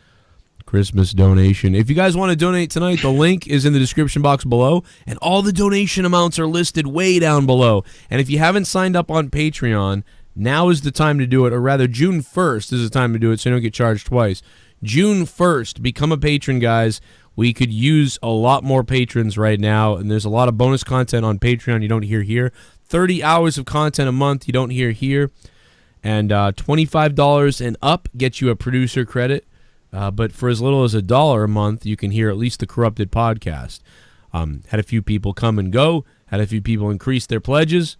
Christmas donation. If you guys want to donate tonight, the link is in the description box below, and all the donation amounts are listed way down below. And if you haven't signed up on Patreon, now is the time to do it, or rather June 1st is the time to do it so you don't get charged twice. June 1st, become a patron, guys. We could use a lot more patrons right now, and there's a lot of bonus content on Patreon you don't hear here. 30 hours of content a month you don't hear here. And $25 and up gets you a producer credit. But for as little as $1 a month, you can hear at least the Corrupted podcast. Had a few people come and go. Had a few people increase their pledges.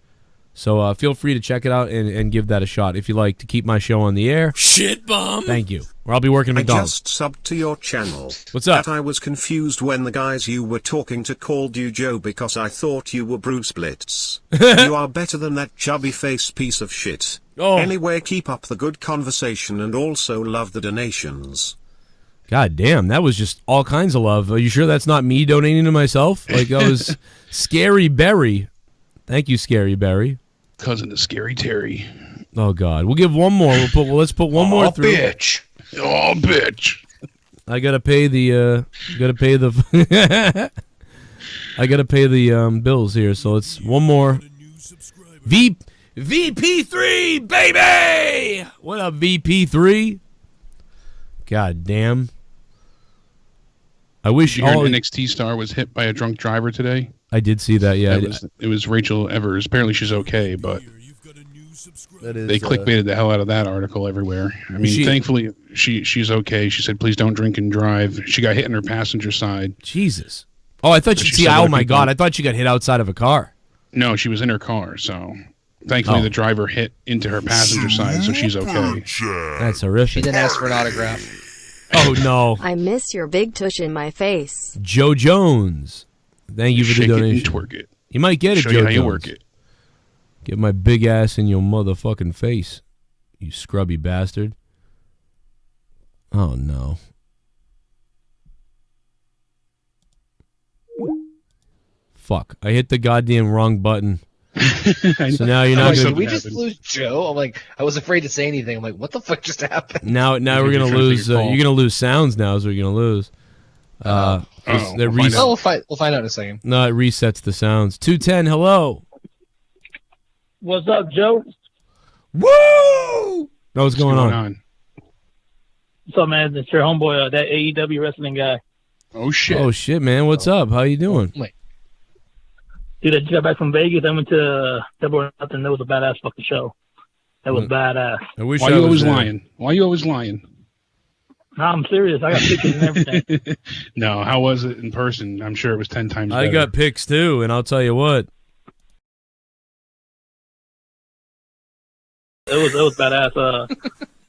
So feel free to check it out and give that a shot if you like to keep my show on the air. Shit bomb. Thank you. Or I'll be working at McDonald's. I just subbed to your channel. What's up? I was confused when the guys you were talking to called you Joe because I thought you were Bruce Blitz. You are better than that chubby face piece of shit. Oh. Anyway, keep up the good conversation and also love the donations. God damn, that was just all kinds of love. Are you sure that's not me donating to myself? Like, that was Scary Berry. Thank you, Scary Berry. Cousin of Scary Terry. Oh God, we'll give one more. Let's put one more through. Bitch. Oh bitch. I gotta pay the. I gotta pay the bills here. So it's one more. VP3 baby. What up, VP3? God damn. I wish Your NXT star was hit by a drunk driver today. I did see that. Yeah, it was Rachel Evers. Apparently, she's okay, but that is, they clickbaited the hell out of that article everywhere. I mean, thankfully, she's okay. She said, "Please don't drink and drive." She got hit in her passenger side. Jesus. Oh, I thought she. Oh my God! I thought she got hit outside of a car. No, she was in her car. So, thankfully, the driver hit into her passenger side, so she's okay. That's horrific. She didn't ask for an autograph. Oh no! I miss your big tush in my face. Joe Jones. Thank you for the donation. It and twerk it. You might get it, Show Joe you how Jones. you work it. Get my big ass in your motherfucking face, you scrubby bastard. Oh no. Fuck! I hit the goddamn wrong button. So now you're not. Did we just lose Joe? I'm like, I was afraid to say anything. I'm like, what the fuck just happened? Now we're gonna lose. You're gonna lose sounds. Now is what you're gonna lose. We'll find out in a second. No, it resets the sounds. 210. Hello. What's up, Joe? Woo! No, what's going on? What's up, man? It's your homeboy, that AEW wrestling guy. Oh shit! Oh shit, man! What's up? How you doing? Wait. Dude, I just got back from Vegas. I went to Double or Nothing. That was a badass fucking show. That was badass. I wish Why I you was always there. lying? Why you always lying? No, I'm serious. I got pictures and everything. No, how was it in person? I'm sure it was 10 times better. I got pics too, and I'll tell you what. It was badass.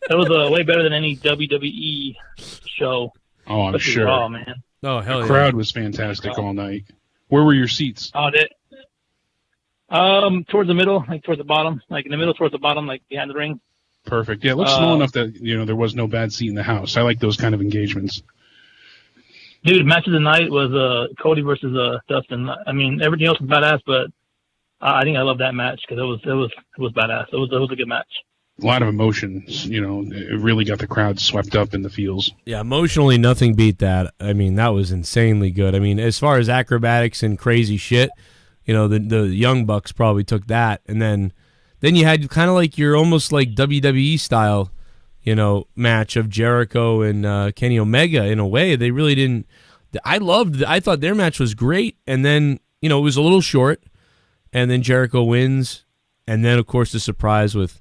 It was way better than any WWE show. Oh, I'm Especially sure. Raw, man. Oh hell The yeah! crowd was fantastic all night. Where were your seats? Oh, towards the middle, like towards the bottom, like in the middle, towards the bottom, like behind the ring. Perfect. Yeah, it looks small enough that there was no bad seat in the house. I like those kind of engagements. Dude, match of the night was Cody versus Dustin. I mean, everything else was badass, but I think I love that match because it was badass. It was a good match. A lot of emotions. It really got the crowd swept up in the feels. Yeah, emotionally, nothing beat that. I mean, that was insanely good. I mean, as far as acrobatics and crazy shit, the Young Bucks probably took that, and then you had kind of like your almost like WWE style, match of Jericho and Kenny Omega. In a way, they really didn't. I thought their match was great, and then it was a little short, and then Jericho wins, and then of course the surprise with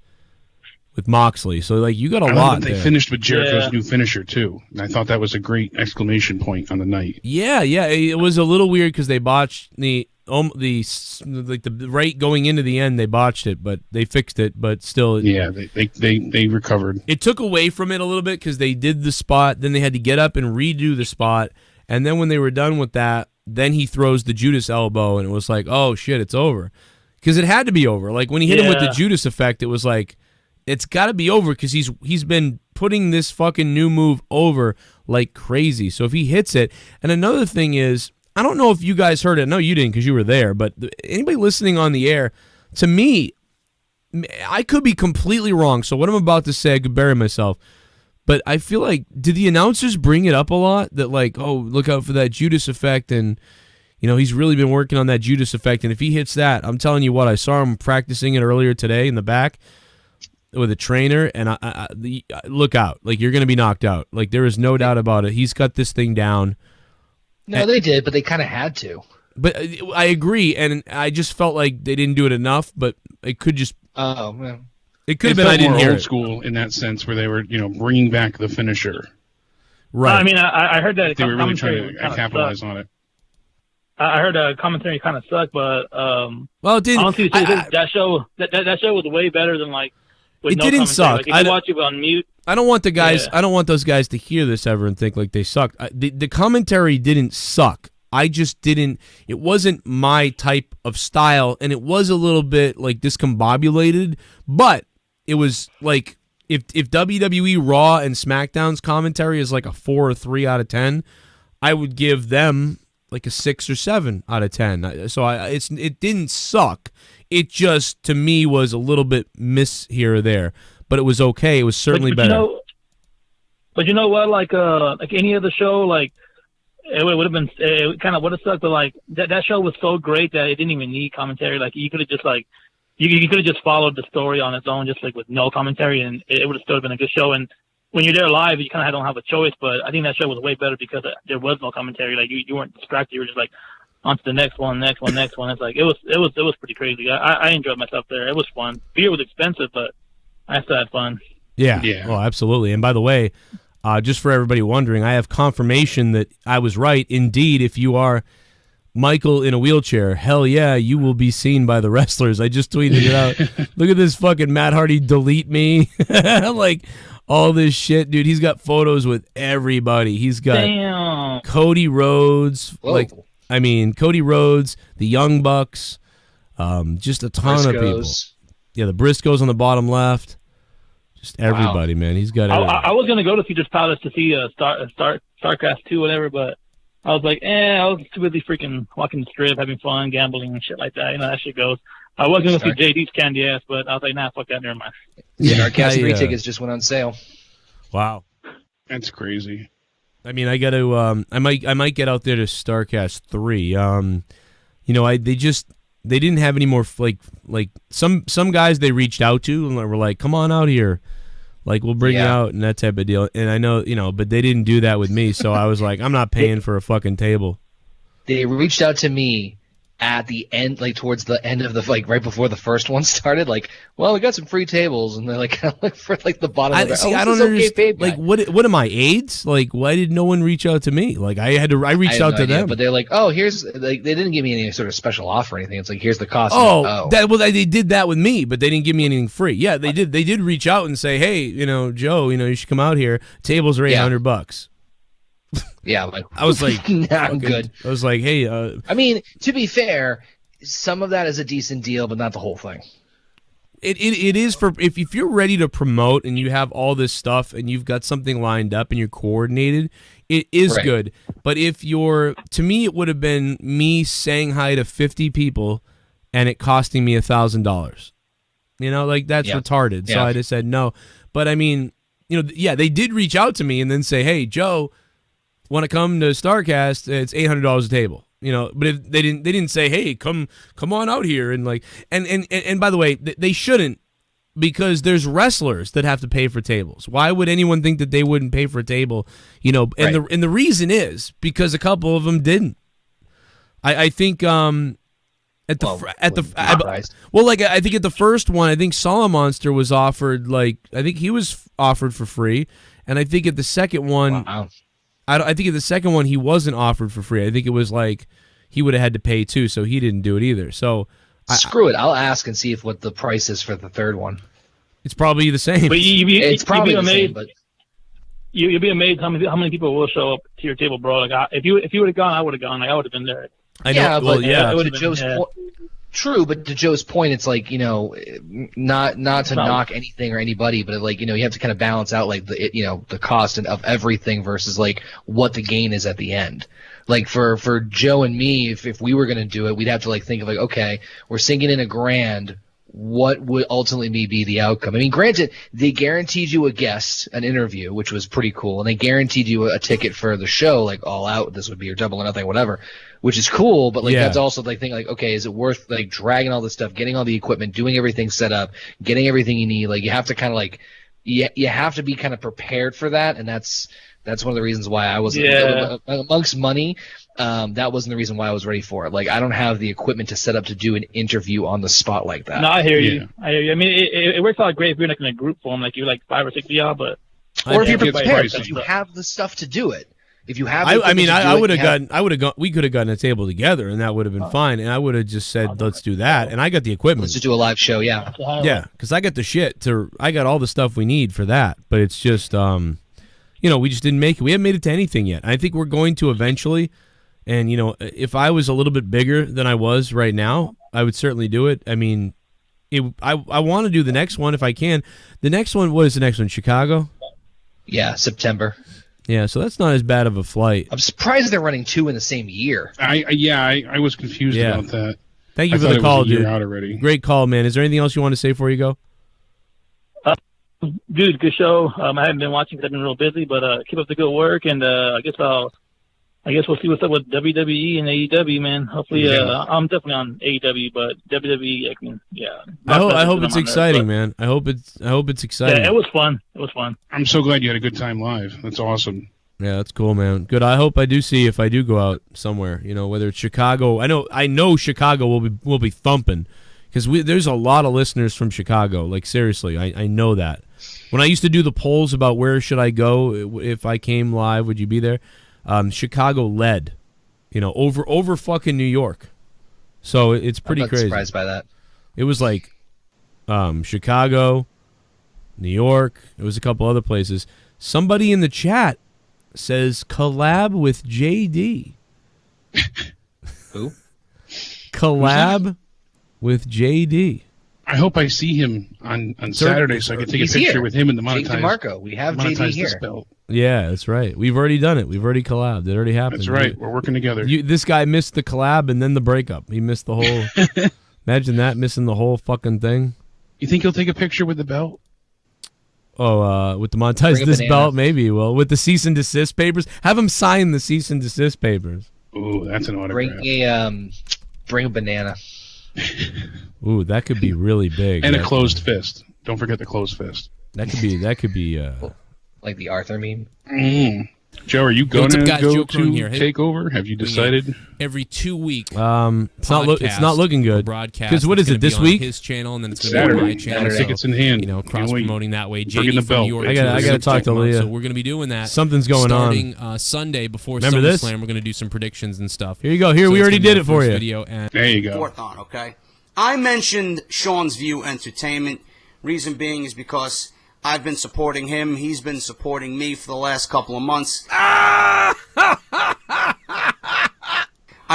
with Moxley. So like you got a I lot love that there. they finished with Jericho's new finisher too. And I thought that was a great exclamation point on the night. Yeah, it was a little weird because they botched the right going into the end. They botched it, but they fixed it. But still, yeah, they recovered. It took away from it a little bit because they did the spot, then they had to get up and redo the spot, and then when they were done with that, then he throws the Judas elbow, and it was like, oh shit, it's over, because it had to be over. Like when he hit him with the Judas effect, it was like, it's got to be over because he's been putting this fucking new move over like crazy. So if he hits it, and another thing is, I don't know if you guys heard it. No, you didn't because you were there. But anybody listening on the air, to me, I could be completely wrong. So what I'm about to say, I could bury myself. But I feel like, did the announcers bring it up a lot? That like, oh, look out for that Judas effect, and he's really been working on that Judas effect. And if he hits that, I'm telling you what, I saw him practicing it earlier today in the back with a trainer, and I look out, like you're going to be knocked out. Like there is no doubt about it. He's got this thing down. No, they did, but they kind of had to. But I agree, and I just felt like they didn't do it enough. But it could just. Oh man. It could have been I didn't hear old it. School in that sense, where they were bringing back the finisher. Right. I mean, I heard that they were really trying to capitalize on it. I heard a commentary kind of sucked, but well, it didn't. Honestly, that show was way better than like. With It no didn't commentary. suck. Like, if you watch it on mute. I don't want the guys. Yeah. I don't want those guys to hear this ever and think like they sucked. The commentary didn't suck. I just didn't. It wasn't my type of style, and it was a little bit like discombobulated. But it was like if WWE Raw and SmackDown's commentary is like a 4 or 3 out of 10, I would give them like a 6 or 7 out of 10. So it didn't suck. It just, to me, was a little bit miss here or there, but it was okay. It was certainly better. But you know what? Like any other show, like it would have been, it kind of would have sucked. But like that show was so great that it didn't even need commentary. Like you could have just like you could have just followed the story on its own, just like with no commentary, and it would have still been a good show. And when you're there live, you kind of don't have a choice. But I think that show was way better because there was no commentary. Like you weren't distracted. You were just like, on to the next one. It's like it was pretty crazy. I enjoyed myself there. It was fun. Beer was expensive, but I still had fun. Yeah. Oh, absolutely. And by the way, just for everybody wondering, I have confirmation that I was right. Indeed, if you are Michael in a wheelchair, hell yeah, you will be seen by the wrestlers. I just tweeted it out. Look at this fucking Matt Hardy delete me. Like all this shit, dude. He's got photos with everybody. He's got Cody Rhodes. Whoa. Cody Rhodes, the Young Bucks, just a ton of people. Yeah, the Briscoes on the bottom left. Just everybody, man. He's got everybody. I was going to go to Caesar's Palace to see StarCast 2, whatever, but I was like, I was too busy freaking walking the strip, having fun, gambling and shit like that. That shit goes. I was going to see JD's candy ass, but I was like, nah, fuck that, never mind. StarCast 3 tickets just went on sale. Wow. That's crazy. I mean, I got to. I might get out there to StarCast 3. They didn't have any more like some guys they reached out to and were like, come on out here, like we'll bring you out and that type of deal. And I know but they didn't do that with me, so I was like, I'm not paying for a fucking table. They reached out to me at the end, like towards the end of the right before the first one started. Like, well, we got some free tables, and they're like for like the bottom. I don't understand. Like, what am I, AIDS? Like, why did no one reach out to me? Like, I reached out to them, but they're like, oh, here's they didn't give me any sort of special offer or anything. It's like, here's the cost. They did that with me, but they didn't give me anything free. Yeah, they did. They did reach out and say, hey, Joe, you should come out here. Tables are $800. Yeah, like, I was like, nah, I'm good. I was like, hey, I mean, to be fair, some of that is a decent deal, but not the whole thing. It is for if you're ready to promote and you have all this stuff and you've got something lined up and you're coordinated, it is good. But to me, it would have been me saying hi to 50 people and it costing me $1,000. Like that's retarded. So I just said no. But I mean, they did reach out to me and then say, hey, Joe, want to come to StarCast? It's $800 a table. But if they didn't say, hey, come on out here and like and by the way, they shouldn't, because there's wrestlers that have to pay for tables. Why would anyone think that they wouldn't pay for a table? And the reason is because a couple of them didn't. I think and I think at the first one, I think Solid Monster was offered I think he was offered for free, and I think at the second one, I think at the second one he wasn't offered for free. I think it was like he would have had to pay too, so he didn't do it either. So screw it. I'll ask and see what the price is for the third one. It's probably the same. But it's probably the same. But you'd be amazed how many people will show up to your table, bro. Like if you would have gone, I would have gone. Like I would have been there. I know. True, but to Joe's point, it's like, not to knock anything or anybody, but like, you have to kind of balance out like the cost of everything versus like what the gain is at the end. Like for Joe and me, if we were going to do it, we'd have to like think of like, okay, we're sinking in $1,000. What would ultimately be the outcome? I mean, granted, they guaranteed you a guest, an interview, which was pretty cool, and they guaranteed you a ticket for the show, like All Out. This would be your Double or Nothing, whatever, which is cool. But like that's also like thinking like, okay, is it worth like dragging all this stuff, getting all the equipment, doing everything set up, getting everything you need? Like you have to kind of like you have to be kind of prepared for that, and that's one of the reasons why I was amongst money. That wasn't the reason why I was ready for it. Like I don't have the equipment to set up to do an interview on the spot like that. No, I hear you. I mean, it works out great if you're like in a group form, like you're like 5 or 6 of y'all, but or if you're prepared, if you have the stuff to do it. If you have, I would have gotten. We could have gotten a table together, and that would have been fine. And I would have just said, "Let's do that." And I got the equipment. Let's just do a live show. Yeah, because I got the shit I got all the stuff we need for that. But it's just, we just didn't make it. We haven't made it to anything yet. I think we're going to eventually. And if I was a little bit bigger than I was right now, I would certainly do it. I mean, I want to do the next one if I can. The next one, what is the next one? Chicago? Yeah, September. Yeah, so that's not as bad of a flight. I'm surprised they're running 2 in the same year. I was confused about that. Thank you for the call, dude. Out already. Great call, man. Is there anything else you want to say before you go? Dude, good show. I haven't been watching because I've been real busy, but keep up the good work, and I guess we'll see what's up with WWE and AEW, man. Hopefully, I'm definitely on AEW, but WWE, I mean, yeah. I hope it's exciting, man. I hope it's exciting. Yeah, it was fun. I'm so glad you had a good time live. That's awesome. Yeah, that's cool, man. Good. I hope I do see if I do go out somewhere. Whether it's Chicago. I know Chicago will be thumping because there's a lot of listeners from Chicago. Like seriously, I know that. When I used to do the polls about where should I go if I came live, would you be there? Chicago led, over fucking New York. So it's pretty crazy. I'm surprised by that. It was like Chicago, New York. It was a couple other places. Somebody in the chat says collab with JD. Who? Collab with JD. I hope I see him on Saturday so I can take a picture with him in the monetized. Jake DeMarco. We have JD here. Belt. Yeah, that's right. We've already done it. We've already collabed. It already happened. That's right. We're working together. This guy missed the collab and then the breakup. He missed the whole... Imagine that, missing the whole fucking thing. You think he'll take a picture with the belt? Oh, with the monetized this belt, maybe. Well, with the cease and desist papers. Have him sign the cease and desist papers. Ooh, that's an autograph. Bring a banana. Ooh, that could be really big. And a closed fist. Don't forget the closed fist. That could be like the Arthur meme. Joe, are you going to go to here. take over? Have you decided? Every 2 week. It's not looking good. Because what is it this week? His channel, and then it's going to be on my channel. Tickets in hand. Cross promoting that way. Bringing the belt. I got to talk to Leah. So we're going to be doing that. Something's going on. Starting Sunday before SummerSlam, we're going to do some predictions and stuff. Here you go. We already did it for you. There you go. Fourth on, okay. I mentioned Sean's View Entertainment. Reason being is because I've been supporting him. He's been supporting me for the last couple of months. I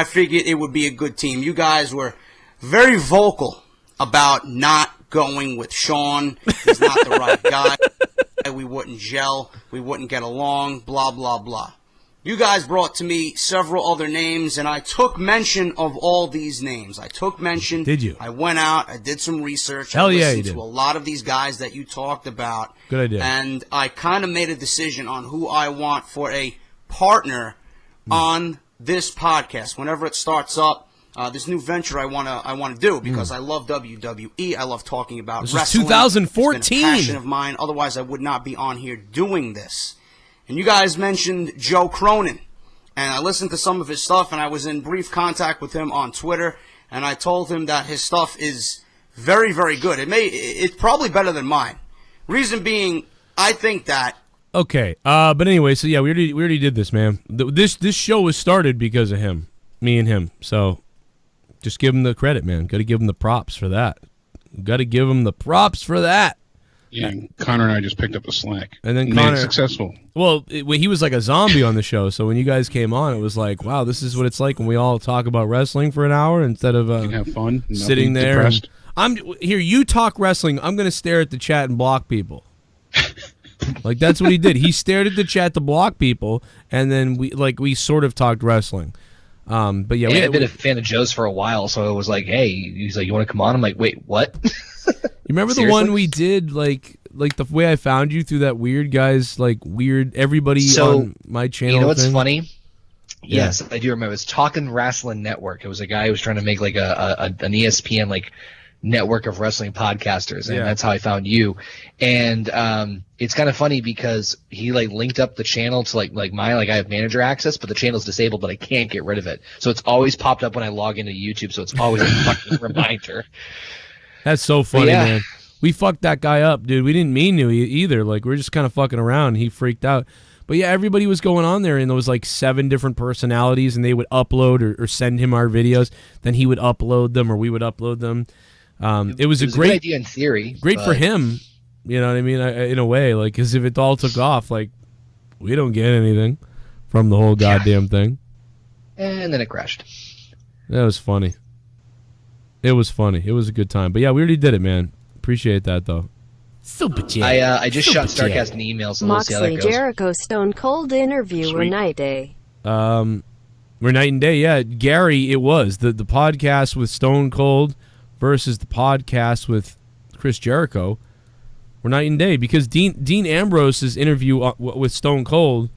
figured it would be a good team. You guys were very vocal about not going with Sean. He's not the right guy. We wouldn't gel. We wouldn't get along. Blah, blah, blah. You guys brought to me several other names, and I took mention of all these names. I took mention. Did you? I went out. I did some research. Hell yeah, you did. I listened to a lot of these guys that you talked about. Good idea. And I kind of made a decision on who I want for a partner on this podcast. Whenever it starts up, this new venture I want to do because I love WWE. I love talking about wrestling. This is 2014. It's been a passion of mine. Otherwise, I would not be on here doing this. And you guys mentioned Joe Cronin, and I listened to some of his stuff, and I was in brief contact with him on Twitter, and I told him that his stuff is very, very good. It's probably better than mine. Reason being, I think that. Okay, but anyway, so yeah, we already did this, man. This show was started because of him, me and him. So just give him the credit, man. Got to give him the props for that. Got to give him the props for that. Yeah, Connor and I just picked up the slack. And then Connor, Connor, made it successful. Well, he was like a zombie on the show. So when you guys came on, it was like, wow, this is what it's like when we all talk about wrestling for an hour instead of have fun, sitting there. Depressed. Here. You talk wrestling. I'm going to stare at the chat and block people. Like that's what he did. He stared at the chat to block people, and then we sort of talked wrestling. But yeah, I've been a fan of Joe's for a while, so it was like, hey, he's like, you want to come on? I'm like, wait, what? You remember the one we did, like the way I found you through that weird guy's weird everybody on my channel? You know what's thing? funny? Yeah. Yes, I do remember. It was Talkin' Wrestling Network. It was a guy who was trying to make like an ESPN network of wrestling podcasters, and that's how I found you. And it's kind of funny because he linked up the channel to mine. I have manager access, but the channel's disabled, but I can't get rid of it. So it's always popped up when I log into YouTube. So it's always a fucking reminder. That's so funny, man. We fucked that guy up, dude. We didn't mean to either. We were just kind of fucking around. And he freaked out. But yeah, everybody was going on there, and there was 7 different personalities, and they would upload or send him our videos. Then he would upload them, or we would upload them. It was a great idea in theory. Great for him. You know what I mean? In a way, because if it all took off, we don't get anything from the whole goddamn thing. And then it crashed. That was funny. It was funny. It was a good time. But yeah, we already did it, man. Appreciate that, though. Super chat. I just shot Starcast an email, so we'll see how that Moxley goes. Jericho Stone Cold interview or night day. We're night and day, yeah. Gary, it was the podcast with Stone Cold versus the podcast with Chris Jericho. We're night and day because Dean Ambrose's interview with Stone Cold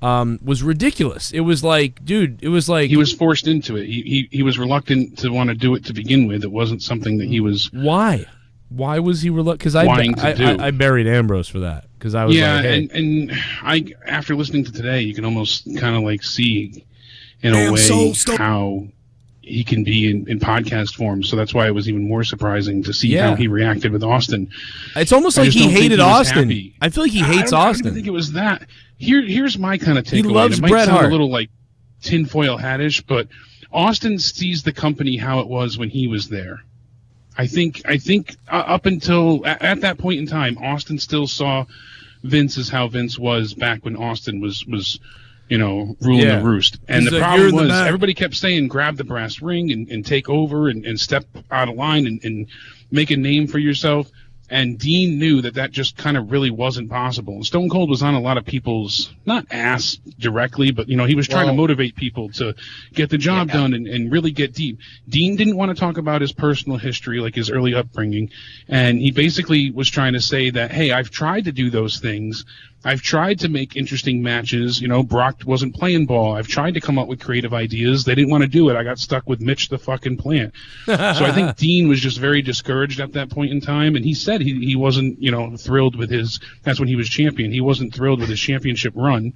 was ridiculous. It was dude, it was he was forced into it. He was reluctant to want to do it to begin with. It wasn't something that he was. Why was he reluctant? Because I buried Ambrose for that. Because I was hey. and I after listening to today, you can almost kind of see in a way how he can be in podcast form. So that's why it was even more surprising to see how he reacted with Austin. It's almost like he hated Austin. I feel like he hates Austin. I don't think it was that. Here's my kind of takeaway. He loves it might Bret sound Hart. a little tinfoil hat-ish, but Austin sees the company how it was when he was there. I think up until at that point in time, Austin still saw Vince as how Vince was back when Austin was ruling the roost. And the problem was everybody kept saying grab the brass ring and take over and step out of line and make a name for yourself. And Dean knew that just kind of really wasn't possible. And Stone Cold was on a lot of people's, not ass directly, but, he was trying to motivate people to get the job done and really get deep. Dean didn't want to talk about his personal history, his early upbringing. And he basically was trying to say that, hey, I've tried to do those things. I've tried to make interesting matches. Brock wasn't playing ball. I've tried to come up with creative ideas. They didn't want to do it. I got stuck with Mitch the fucking Plant. So I think Dean was just very discouraged at that point in time. And he said he wasn't, thrilled with that's when he was champion. He wasn't thrilled with his championship run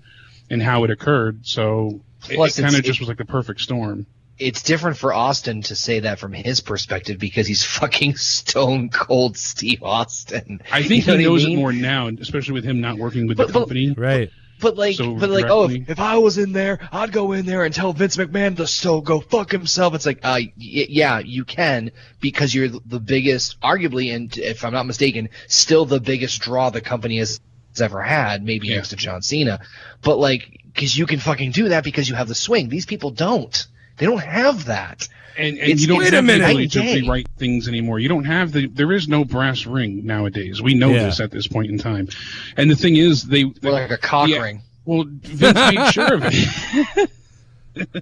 and how it occurred. So it kind of just was the perfect storm. It's different for Austin to say that from his perspective because he's fucking Stone Cold Steve Austin. I think he knows it more now, especially with him not working with the company. Right. But if I was in there, I'd go in there and tell Vince McMahon to go fuck himself. It's yeah, you can because you're the biggest, arguably, and if I'm not mistaken, still the biggest draw the company has ever had, maybe next to John Cena. But because you can fucking do that because you have the swing. These people don't. They don't have that. And you don't have the ability to rewrite things anymore. You don't have there is no brass ring nowadays. We know this at this point in time. And the thing is, they like a cock ring. Well, Vince made sure of it.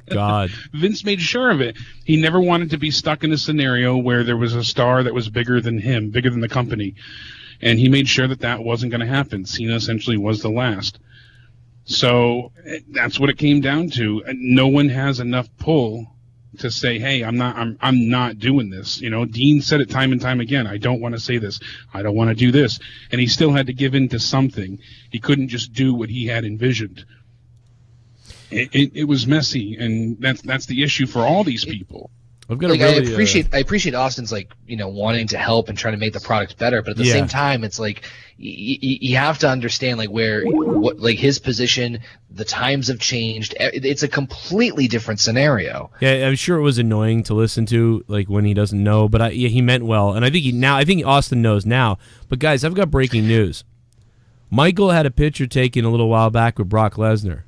God. Vince made sure of it. He never wanted to be stuck in a scenario where there was a star that was bigger than him, bigger than the company. And he made sure that wasn't going to happen. Cena essentially was the last. So that's what it came down to. No one has enough pull to say, "Hey, I'm not doing this." Dean said it time and time again. I don't want to say this. I don't want to do this, and he still had to give in to something. He couldn't just do what he had envisioned. It was messy, and that's the issue for all these people. I've got like, really, I appreciate Austin's like, you know, wanting to help and trying to make the product better, but at the same time, it's like you have to understand like what like his position, the times have changed. It's a completely different scenario. Yeah, I'm sure it was annoying to listen to, like when he doesn't know, but he meant well, and I think Austin knows now. But guys, I've got breaking news. Michael had a picture taken a little while back with Brock Lesnar.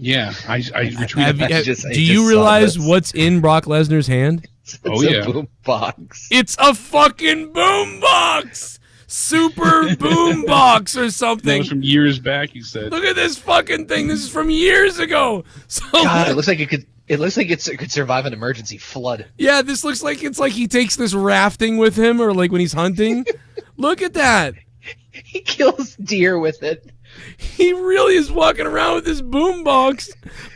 Yeah, I retweeted. Do you realize what's in Brock Lesnar's hand? It's a boom box. It's a fucking boom box. Super boom box or something. That was from years back, he said. Look at this fucking thing. This is from years ago. So, God, it looks like it could survive an emergency flood. Yeah, this looks like it's like he takes this rafting with him, or like when he's hunting. Look at that. He kills deer with it. He really is walking around with this boombox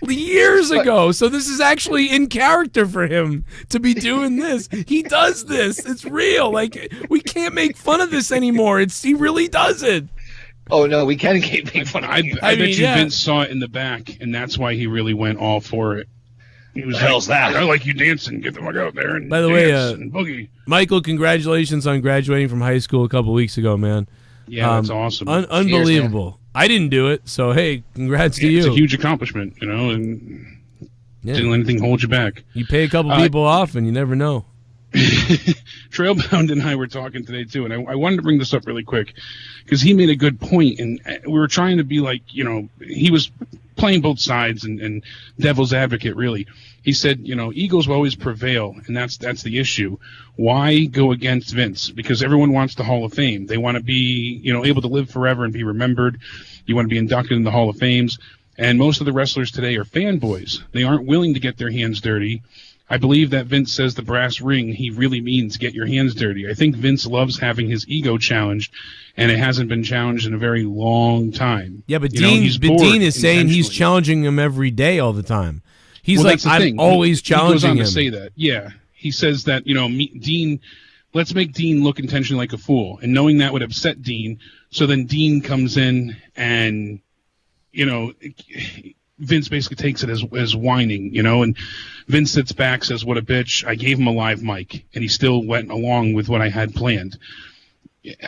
years ago. So this is actually in character for him to be doing this. He does this. It's real. Like, we can't make fun of this anymore. He really does it. Oh no, we can make fun of it. I bet you Vince saw it in the back, and that's why he really went all for it. He was hell's that? I like you dancing. Get the fuck out there and by the and boogie. Michael, congratulations on graduating from high school a couple weeks ago, man. Yeah, that's awesome. Unbelievable. Cheers, I didn't do it, so hey, congrats to you. It's a huge accomplishment, you know, and didn't let anything hold you back. You pay a couple people off, and you never know. Trailbound and I were talking today, too, and I wanted to bring this up really quick because he made a good point, and we were trying to be like, you know, he was playing both sides and devil's advocate, really. He said, you know, egos will always prevail, and that's the issue. Why go against Vince? Because everyone wants the Hall of Fame. They want to be, you know, able to live forever and be remembered. You want to be inducted in the Hall of Fames. And most of the wrestlers today are fanboys. They aren't willing to get their hands dirty. I believe that Vince says the brass ring, he really means get your hands dirty. I think Vince loves having his ego challenged, and it hasn't been challenged in a very long time. Yeah, but Dean is saying he's challenging him every day all the time. He's like, I'm always challenging him. He goes on to say that. Yeah. He says that, you know, Dean, let's make Dean look intentionally like a fool. And knowing that would upset Dean. So then Dean comes in and, you know, Vince basically takes it as whining, you know, and Vince sits back, says, what a bitch. I gave him a live mic, and he still went along with what I had planned.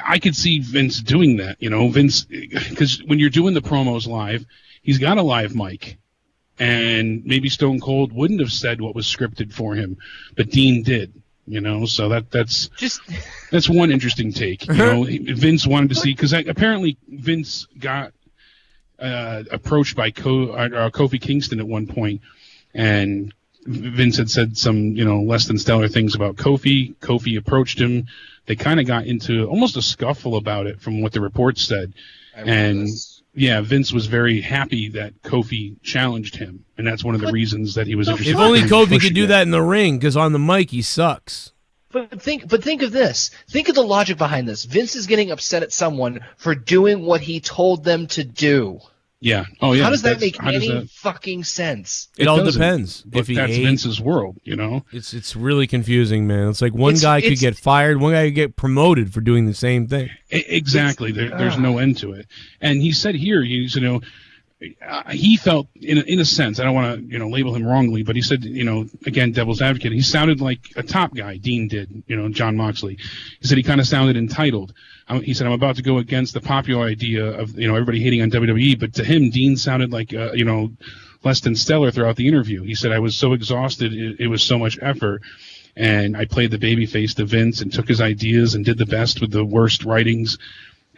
I could see Vince doing that, you know, Vince, because when you're doing the promos live, he's got a live mic. And maybe Stone Cold wouldn't have said what was scripted for him, but Dean did, you know. So that's one interesting take. You know, Vince wanted to see, because apparently Vince got approached by Kofi Kingston at one point, and Vince had said some, you know, less than stellar things about Kofi. Kofi approached him. They kind of got into almost a scuffle about it, from what the reports said, and. Yeah, Vince was very happy that Kofi challenged him, and that's one of the reasons that he was interested. If only Kofi could do that in the ring, because on the mic he sucks. But think of this. Think of the logic behind this. Vince is getting upset at someone for doing what he told them to do. Yeah. Oh, yeah. How does that make any fucking sense? It all depends. But that's Vince's world, you know? It's really confusing, man. It's like one guy could get fired, one guy could get promoted for doing the same thing. Exactly. There's no end to it. And he said here, you know, he felt, in a sense, I don't want to, you know, label him wrongly, but he said, you know, again, devil's advocate, he sounded like a top guy, Dean did, you know, Jon Moxley. He said he kind of sounded entitled. He said, I'm about to go against the popular idea of, you know, everybody hating on WWE, but to him, Dean sounded like, you know, less than stellar throughout the interview. He said, I was so exhausted, it was so much effort, and I played the babyface to Vince and took his ideas and did the best with the worst writings,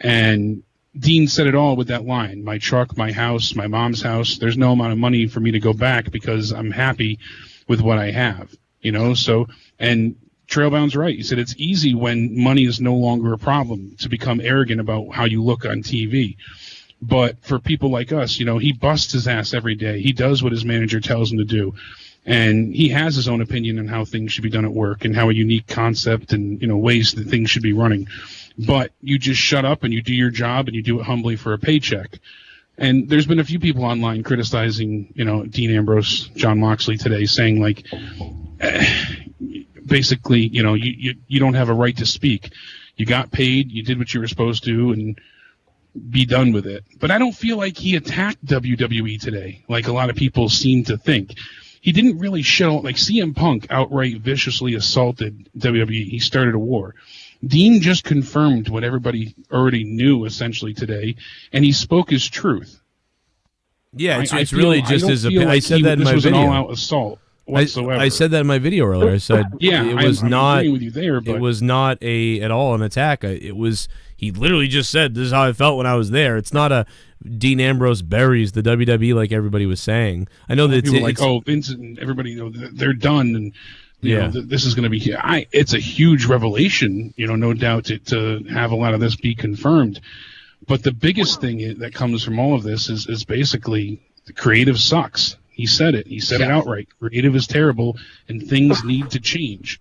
and Dean said it all with that line, my truck, my house, my mom's house, there's no amount of money for me to go back because I'm happy with what I have, you know, so, and Trailbound's right. He said it's easy when money is no longer a problem to become arrogant about how you look on TV. But for people like us, you know, he busts his ass every day. He does what his manager tells him to do. And he has his own opinion on how things should be done at work and how a unique concept and, you know, ways that things should be running. But you just shut up and you do your job and you do it humbly for a paycheck. And there's been a few people online criticizing, you know, Dean Ambrose, Jon Moxley today, saying like, basically, you know, you don't have a right to speak. You got paid, you did what you were supposed to, and be done with it. But I don't feel like he attacked WWE today, like a lot of people seem to think. he didn't really show, like CM Punk outright viciously assaulted WWE. He started a war. Dean just confirmed what everybody already knew essentially today, and he spoke his truth. Yeah, it's really just his opinion. Like I said that in my this was video. an all-out assault whatsoever. I said that in my video earlier. I said yeah, it was not. agreeing with you there, but it was not at all an attack. It was. He literally just said, "This is how I felt when I was there." It's not a Dean Ambrose buries the WWE like everybody was saying. I know that people like, oh, Vince and everybody, they're done, and you know, this is going to be. It's a huge revelation, no doubt, to have a lot of this be confirmed. But the biggest thing that comes from all of this is basically the creative sucks. He said it. He said it outright. Creative is terrible, and things need to change.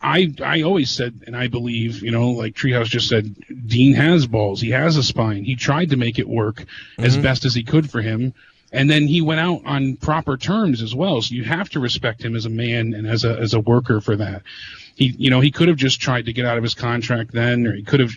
I always said, and I believe, like Treehouse just said, Dean has balls. He has a spine. He tried to make it work as best as he could for him. And then he went out on proper terms as well. So you have to respect him as a man and as a worker for that. He could have just tried to get out of his contract then, or he could have,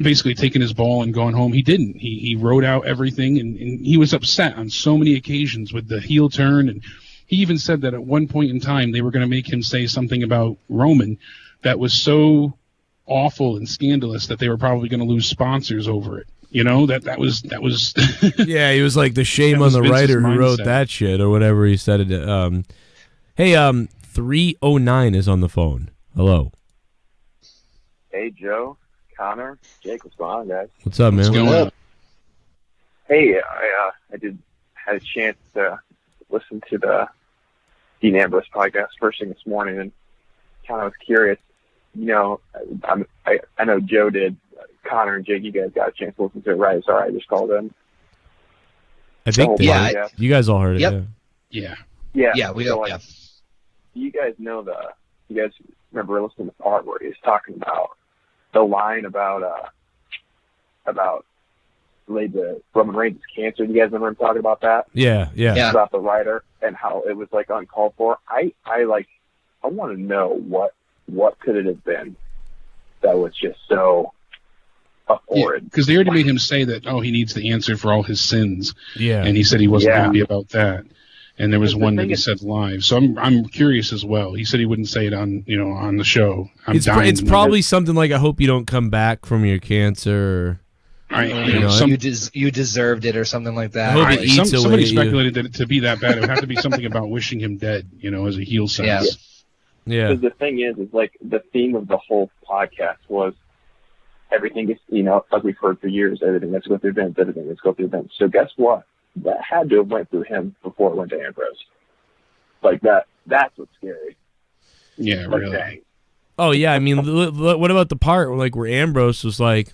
basically taken his ball and gone home. He didn't. He wrote out everything, and he was upset on so many occasions with the heel turn. And he even said that at one point in time they were going to make him say something about Roman that was so awful and scandalous that they were probably going to lose sponsors over it. That was yeah, he was like the shame on the writer who wrote that shit or whatever he said it. Hey, 309 is on the phone. Hello. Hey, Joe, Connor, Jake, what's going on, guys? What's up, man? What's going on? Hey, I had a chance to listen to the Dean Ambrose podcast first thing this morning, and kind of was curious. I know Joe did. Connor and Jake, you guys got a chance to listen to it, right? Sorry, I just called in. I think you guys all heard it. Yep. Yeah. We so, you guys know you guys remember listening to the part where he was talking about the line about the Roman Reigns' cancer. Do you guys remember him talking about that? Yeah. About the writer and how it was like uncalled for. I want to know what could it have been that was just so horrid. Because they already made him say that, he needs to answer for all his sins. Yeah. And he said he wasn't happy about that. And there was one that he said live. So I'm curious as well. He said he wouldn't say it on the show. It's probably something like, I hope you don't come back from your cancer. You deserved it or something like that. Somebody speculated that to be that bad, it would have to be something about wishing him dead, as a heel sense. Yeah. Because the thing is like the theme of the whole podcast was everything is, like we've heard for years, everything that's going through Vince, everything that's going through Vince. So guess what? That had to have went through him before it went to Ambrose. Like that's what's scary. Yeah, like, really. Dang. Oh, yeah. I mean, what about the part where Ambrose was like,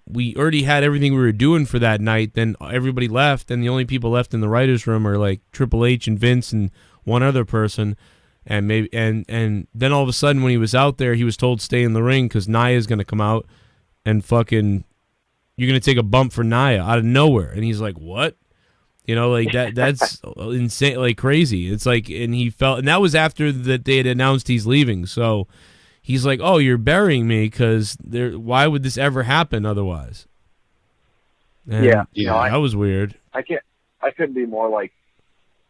we already had everything we were doing for that night, then everybody left, and the only people left in the writer's room are like Triple H and Vince and one other person. And maybe and then all of a sudden when he was out there, he was told stay in the ring because Nia's going to come out and fucking you're going to take a bump for Nia out of nowhere. And he's like, what? That's insane, like crazy. It's like, and he felt, and that was after that they had announced he's leaving. So he's like, oh, you're burying me because why would this ever happen otherwise? And, that was weird. I couldn't be more like,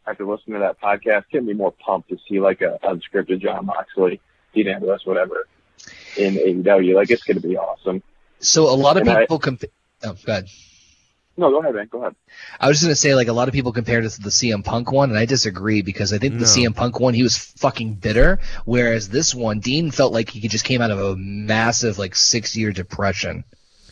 after listening to that podcast, couldn't be more pumped to see like a unscripted Jon Moxley, Dean Ambrose, whatever, in AEW. Like, it's going to be awesome. So a lot of people oh, go ahead. No, go ahead, man. Go ahead. I was just going to say, like, a lot of people compared it to the CM Punk one, and I disagree because I think the CM Punk one, he was fucking bitter, whereas this one, Dean felt like he just came out of a massive, 6-year depression.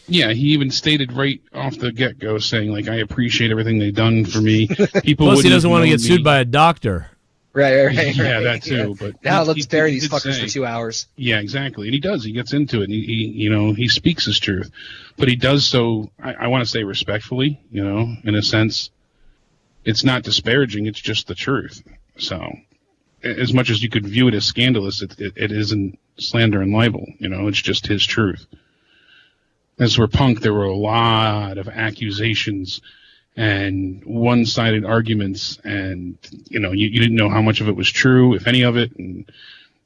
Yeah, he even stated right off the get-go saying, I appreciate everything they've done for me. People Plus, he doesn't want to get sued by a doctor. Right. Yeah, that too. Yeah. But now let's bury these fuckers for 2 hours. Yeah, exactly. And he does. He gets into it. And he speaks his truth. But he does so, I want to say respectfully, in a sense. It's not disparaging. It's just the truth. So as much as you could view it as scandalous, it isn't slander and libel. It's just his truth. As for Punk, there were a lot of accusations and one-sided arguments, and you didn't know how much of it was true, if any of it, and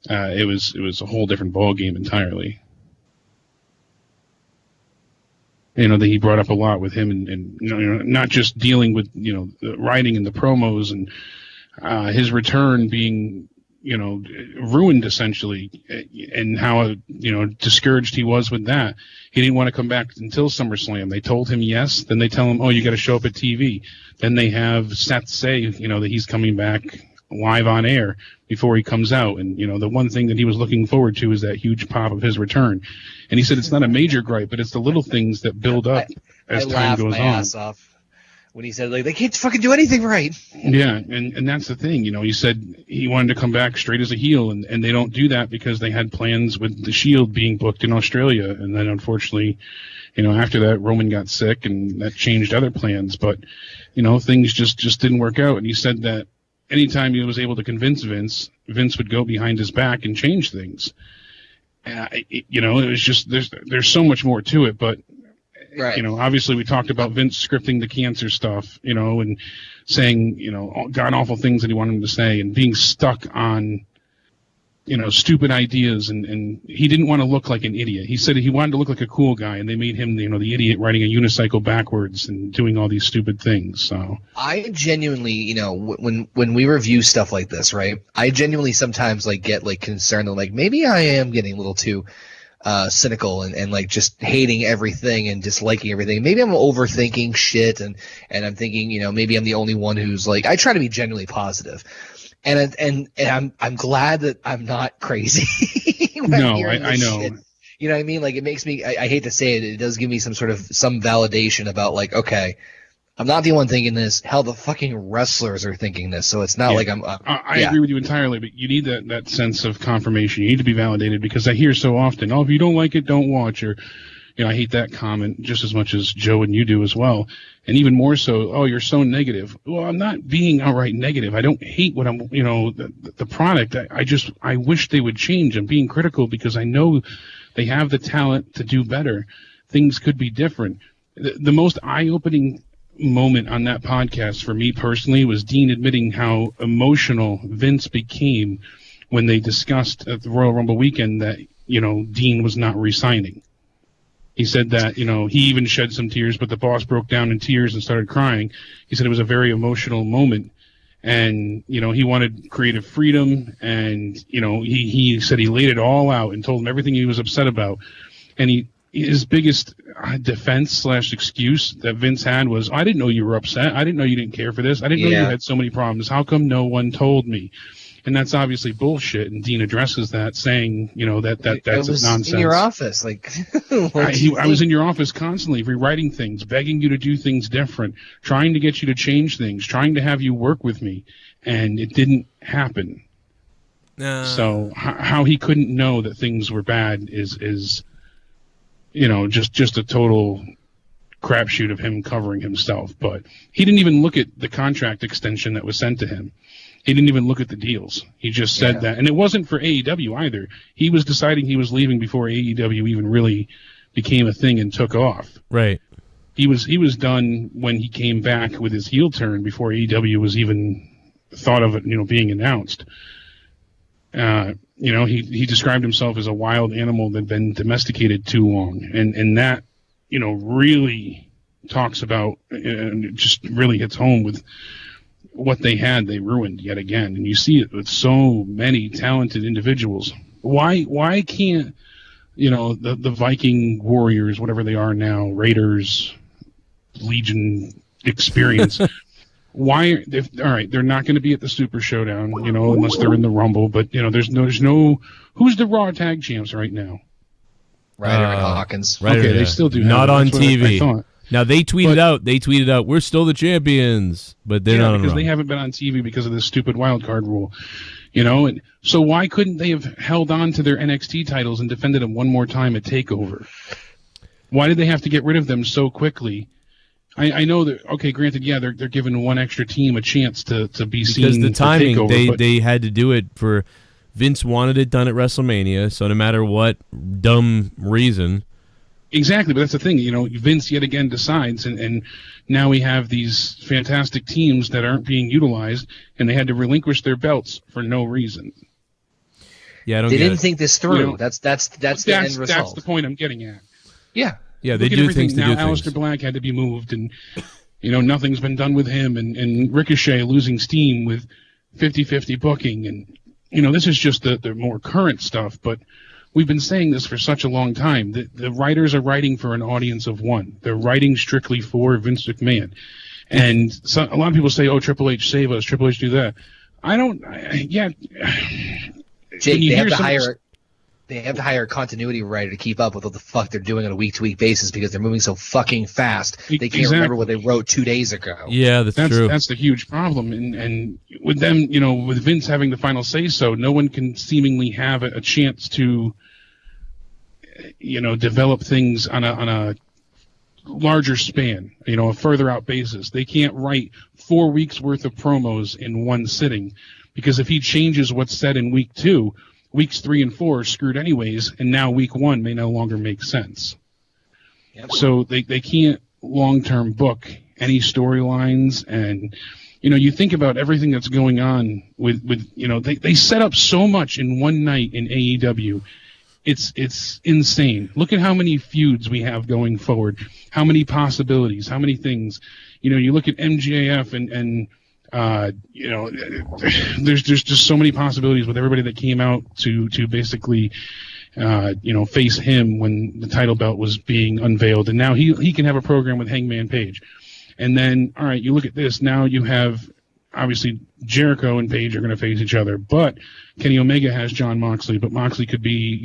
it was a whole different ball game entirely. that he brought up a lot with him, and not just dealing with the writing and the promos and his return being ruined essentially, and how discouraged he was with that. He didn't want to come back until SummerSlam. They told him yes, then they tell him, oh, you got to show up at TV. Then they have Seth say that he's coming back live on air before he comes out, and the one thing that he was looking forward to is that huge pop of his return. And he said it's not a major gripe, but it's the little things that build up as time goes on. I laughed my ass off when he said, they can't fucking do anything right. Yeah, and that's the thing. He said he wanted to come back straight as a heel, and they don't do that because they had plans with the Shield being booked in Australia. And then, unfortunately, after that, Roman got sick, and that changed other plans. But, things just didn't work out. And he said that anytime he was able to convince Vince would go behind his back and change things. It was just, there's so much more to it, but right. Obviously we talked about Vince scripting the cancer stuff, and saying, god awful things that he wanted him to say, and being stuck on, stupid ideas, and he didn't want to look like an idiot. He said he wanted to look like a cool guy, and they made him, the idiot riding a unicycle backwards and doing all these stupid things. So I genuinely, when we review stuff like this, right, I genuinely sometimes get concerned that maybe I am getting a little too cynical and just hating everything and disliking everything. Maybe I'm overthinking shit, and I'm thinking, maybe I'm the only one who's I try to be genuinely positive. And I'm glad that I'm not crazy. No, I know. Shit. You know what I mean? It makes me, I hate to say it, it does give me some validation about okay, I'm not the one thinking this. Hell, the fucking wrestlers are thinking this. So it's not I agree with you entirely, but you need that sense of confirmation. You need to be validated, because I hear so often, if you don't like it, don't watch. Or, I hate that comment just as much as Joe and you do as well. And even more so, you're so negative. Well, I'm not being outright negative. I don't hate what I'm, the product. I wish they would change. I'm being critical because I know they have the talent to do better. Things could be different. The most eye-opening moment on that podcast for me personally was Dean admitting how emotional Vince became when they discussed at the Royal Rumble weekend that, Dean was not re-signing. He said that, he even shed some tears, but the boss broke down in tears and started crying. He said it was a very emotional moment, and, he wanted creative freedom, and, he said he laid it all out and told him everything he was upset about. And his biggest defense / excuse that Vince had was, I didn't know you were upset. I didn't know you didn't care for this. I didn't know you had so many problems. How come no one told me? And that's obviously bullshit. And Dean addresses that, saying, that's nonsense. In your office, I was in your office constantly, rewriting things, begging you to do things different, trying to get you to change things, trying to have you work with me, and it didn't happen. So how he couldn't know that things were bad is just a total crapshoot of him covering himself. But he didn't even look at the contract extension that was sent to him. He didn't even look at the deals. He just said that. And it wasn't for AEW either. He was deciding he was leaving before AEW even really became a thing and took off. Right. He was done when he came back with his heel turn before AEW was even thought of it, being announced. He described himself as a wild animal that had been domesticated too long. And that, really talks about, just really hits home with what they ruined yet again. And you see it with so many talented individuals. Why can't, the Viking Warriors, whatever they are now, Raiders, Legion experience, all right, they're not going to be at the Super Showdown, unless they're in the Rumble, but, there's no, who's the Raw Tag Champs right now? Ryder and Hawkins. Okay, they still do. Not on TV. Now they tweeted out, we're still the champions, but they're not on because they haven't been on TV because of this stupid wild card rule, And so why couldn't they have held on to their NXT titles and defended them one more time at TakeOver? Why did they have to get rid of them so quickly? I know that. Okay, granted, they're giving one extra team a chance to be seen because the timing. TakeOver, they had to do it for. Vince wanted it done at WrestleMania, so no matter what dumb reason. Exactly, but that's the thing. Vince yet again decides, and now we have these fantastic teams that aren't being utilized, and they had to relinquish their belts for no reason. Yeah, I don't. They didn't think this through. That's the end result. That's the point I'm getting at. Yeah. Yeah, they look at do everything things to now. do Aleister things. Black had to be moved, and nothing's been done with him, and Ricochet losing steam with 50-50 booking, and this is just the more current stuff. But we've been saying this for such a long time. The writers are writing for an audience of one. They're writing strictly for Vince McMahon, and a lot of people say, "Oh, Triple H save us, Triple H do that." Jake, they have to hire a continuity writer to keep up with what the fuck they're doing on a week-to-week basis because they're moving so fucking fast. They can't remember what they wrote 2 days ago. Yeah, that's true. That's the huge problem. And with them, with Vince having the final say-so, no one can seemingly have a chance to, develop things on a larger span, a further out basis. They can't write 4 weeks worth of promos in one sitting, because if he changes what's said in week 2, weeks 3 and 4 are screwed anyways, and now week 1 may no longer make sense. Yep. So they can't long-term book any storylines, and you think about everything that's going on with they set up so much in one night in AEW. It's insane. Look at how many feuds we have going forward, how many possibilities, how many things. You look at MJF and there's just so many possibilities with everybody that came out to basically face him when the title belt was being unveiled, and now he can have a program with Hangman Page. And then, all right, you look at this, now you have obviously Jericho and Page are going to face each other, but Kenny Omega has Jon Moxley, but Moxley could be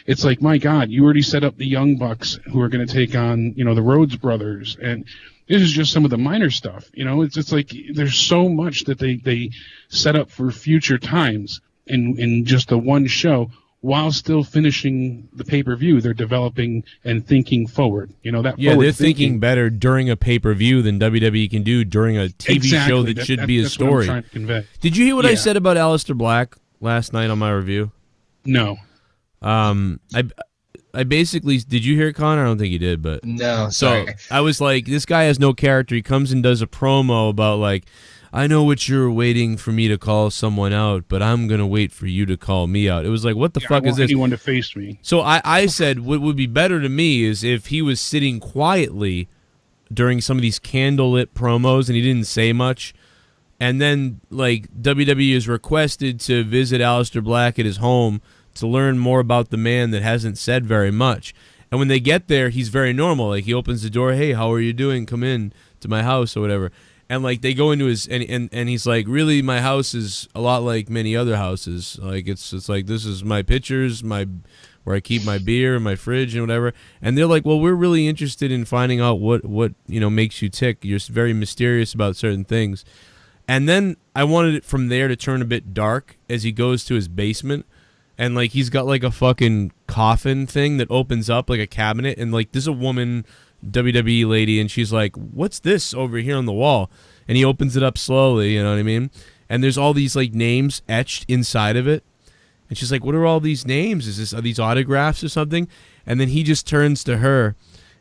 it's like, my God, you already set up the Young Bucks who are going to take on the Rhodes brothers, and this is just some of the minor stuff. It's like there's so much that they set up for future times in just the one show, while still finishing the pay-per-view. They're developing and thinking forward. They're thinking better during a pay-per-view than WWE can do during a TV show that should be a story. That's what I'm trying to convey. Did you hear what I said about Aleister Black last night on my review? No. I basically, did you hear it, Connor? I don't think you did, but no. Sorry. So I was like, this guy has no character. He comes and does a promo about like, I know what you're waiting for me to call someone out, but I'm gonna wait for you to call me out. It was like, what the fuck is this? Anyone to face me? So I said, what would be better to me is if he was sitting quietly during some of these candlelit promos and he didn't say much, and then like WWE is requested to visit Aleister Black at his home to learn more about the man that hasn't said very much. And when they get there, he's very normal. Like, he opens the door, hey, how are you doing? Come in to my house or whatever. And like they go into his and he's like, really, my house is a lot like many other houses. Like it's like, this is my pictures, where I keep my beer, my fridge and whatever. And they're like, well, we're really interested in finding out what makes you tick. You're very mysterious about certain things. And then I wanted it from there to turn a bit dark as he goes to his basement. And, like, he's got, like, a fucking coffin thing that opens up, like a cabinet. And, like, there's a woman, WWE lady, and she's like, what's this over here on the wall? And he opens it up slowly, you know what I mean? And there's all these, like, names etched inside of it. And she's like, what are all these names? Are these autographs or something? And then he just turns to her,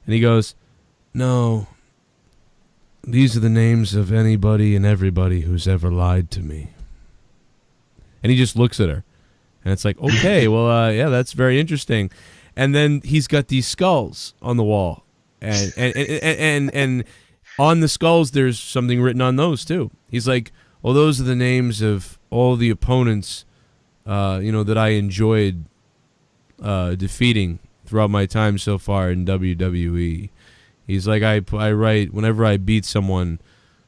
and he goes, no, these are the names of anybody and everybody who's ever lied to me. And he just looks at her. And it's like, okay, well, yeah, that's very interesting. And then he's got these skulls on the wall, and on the skulls there's something written on those too. He's like, well, those are the names of all the opponents, that I enjoyed defeating throughout my time so far in WWE. He's like, I write whenever I beat someone.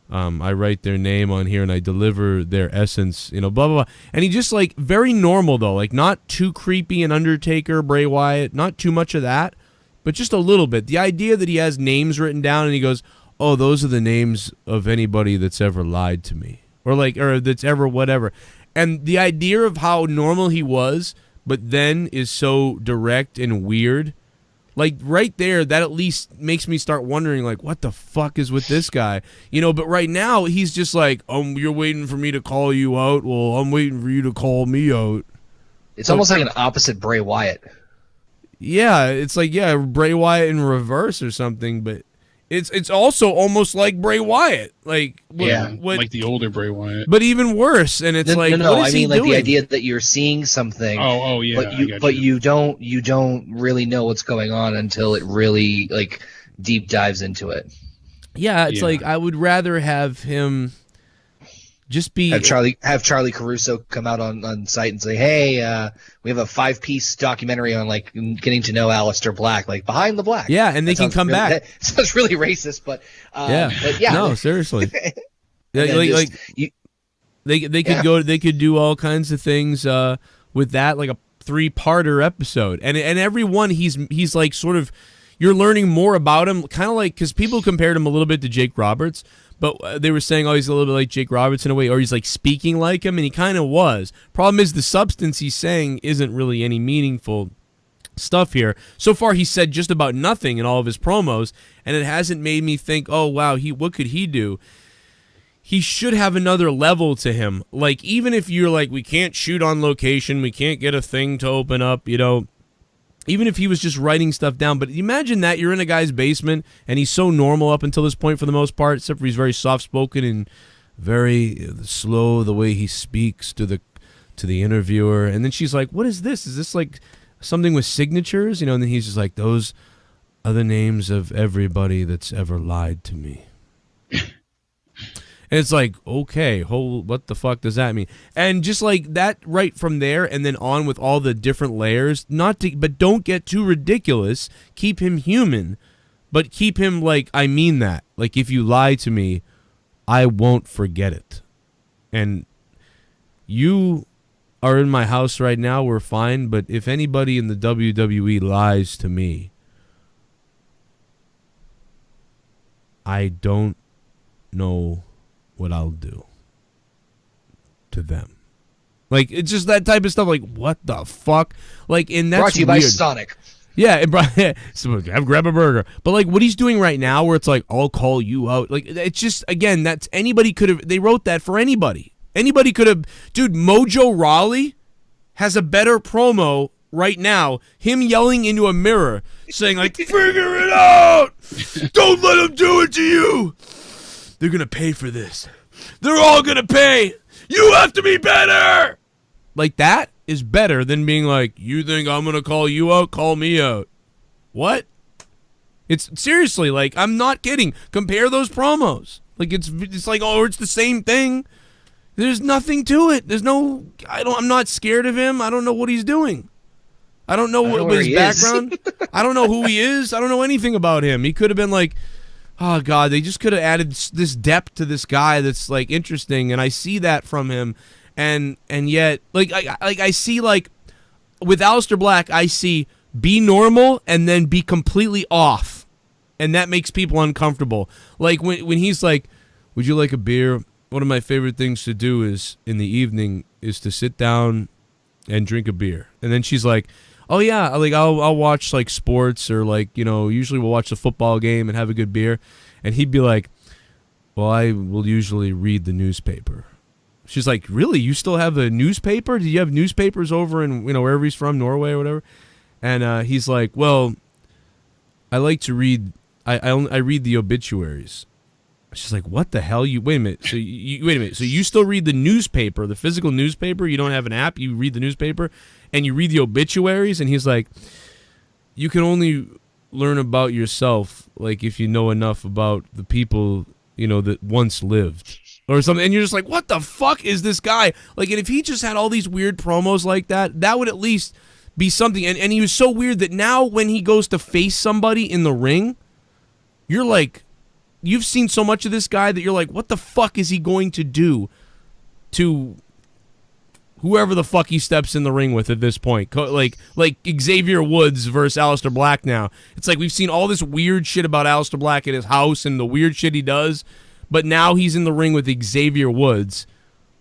I write their name on here and I deliver their essence, blah, blah, blah. And he just, like, very normal, though. Like, not too creepy and Undertaker, Bray Wyatt, not too much of that, but just a little bit. The idea that he has names written down and he goes, oh, those are the names of anybody that's ever lied to me. Or that's ever whatever. And the idea of how normal he was, but then is so direct and weird, like, right there, that at least makes me start wondering, like, what the fuck is with this guy? But right now, he's just like, you're waiting for me to call you out? Well, I'm waiting for you to call me out. It's almost like an opposite Bray Wyatt. Yeah, it's like, Bray Wyatt in reverse or something, but It's also almost like Bray Wyatt, like like the older Bray Wyatt, but even worse. And it's what is I he mean, like doing? the idea that you're seeing something. Oh yeah. But you don't really know what's going on until it really like deep dives into it. Yeah, it's like I would rather have him just be have Charlie Caruso come out on site and say, "Hey, we have a 5-piece documentary on like getting to know Aleister Black, like Behind the Black." Yeah, and they can come back. That sounds really racist, but no, seriously. They could go. They could do all kinds of things with that, like a 3-parter episode, and every one he's like sort of you're learning more about him, kind of like because people compared him a little bit to Jake Roberts. But they were saying, oh, he's a little bit like Jake Roberts in a way, or he's like speaking like him, and he kind of was. Problem is the substance he's saying isn't really any meaningful stuff here. So far, he said just about nothing in all of his promos, and it hasn't made me think, oh, wow, what could he do? He should have another level to him. Like, even if you're like, we can't shoot on location, we can't get a thing to open up, even if he was just writing stuff down. But imagine that you're in a guy's basement and he's so normal up until this point for the most part, except for he's very soft-spoken and very slow the way he speaks to the interviewer. And then she's like, what is this? Is this like something with signatures? And then he's just like, those are the names of everybody that's ever lied to me. And it's like, okay, what the fuck does that mean? And just like that right from there and then on with all the different layers, but don't get too ridiculous. Keep him human, but keep him like, I mean that. Like, if you lie to me, I won't forget it. And you are in my house right now, we're fine, but if anybody in the WWE lies to me, I don't know what I'll do to them. Like, it's just that type of stuff. Like, what the fuck? Like, and that's brought to you weird. by Sonic. Yeah, so grab a burger. But like what he's doing right now, where it's like, I'll call you out. Like, it's just, again, that's anybody could have. They wrote that for anybody. Anybody could have. Dude, Mojo Rawley has a better promo right now. Him yelling into a mirror, saying like, "Figure it out! Don't let him do it to you. They're going to pay for this. They're all going to pay. You have to be better." Like, that is better than being like, you think I'm going to call you out? Call me out. What? It's seriously, like, I'm not kidding. Compare those promos. Like, it's like, oh, it's the same thing. There's nothing to it. There's no, I'm not scared of him. I don't know what he's doing. I don't know what his background. I don't know who he is. I don't know anything about him. He could have been like, oh, God, they just could have added this depth to this guy that's, like, interesting, and I see that from him, and yet, like, I see, like, with Aleister Black, I see be normal and then be completely off, and that makes people uncomfortable. Like, when he's like, would you like a beer? One of my favorite things to do is, in the evening, is to sit down and drink a beer. And then she's like, oh yeah, like I'll watch like sports or like, usually we'll watch the football game and have a good beer. And he'd be like, well, I will usually read the newspaper. She's like, really? You still have a newspaper? Do you have newspapers over in, wherever he's from, Norway or whatever? And he's like, well, I like to read, I read the obituaries. She's like, what the hell? Wait a minute. So you still read the newspaper, the physical newspaper? You don't have an app? You read the newspaper and you read the obituaries? And he's like, you can only learn about yourself, like, if you know enough about the people, that once lived or something. And you're just like, what the fuck is this guy? Like, and if he just had all these weird promos like that, that would at least be something. And he was so weird that now when he goes to face somebody in the ring, you're like, you've seen so much of this guy that you're like, what the fuck is he going to do to whoever the fuck he steps in the ring with at this point? Like Xavier Woods versus Aleister Black now. It's like we've seen all this weird shit about Aleister Black at his house and the weird shit he does, but now he's in the ring with Xavier Woods.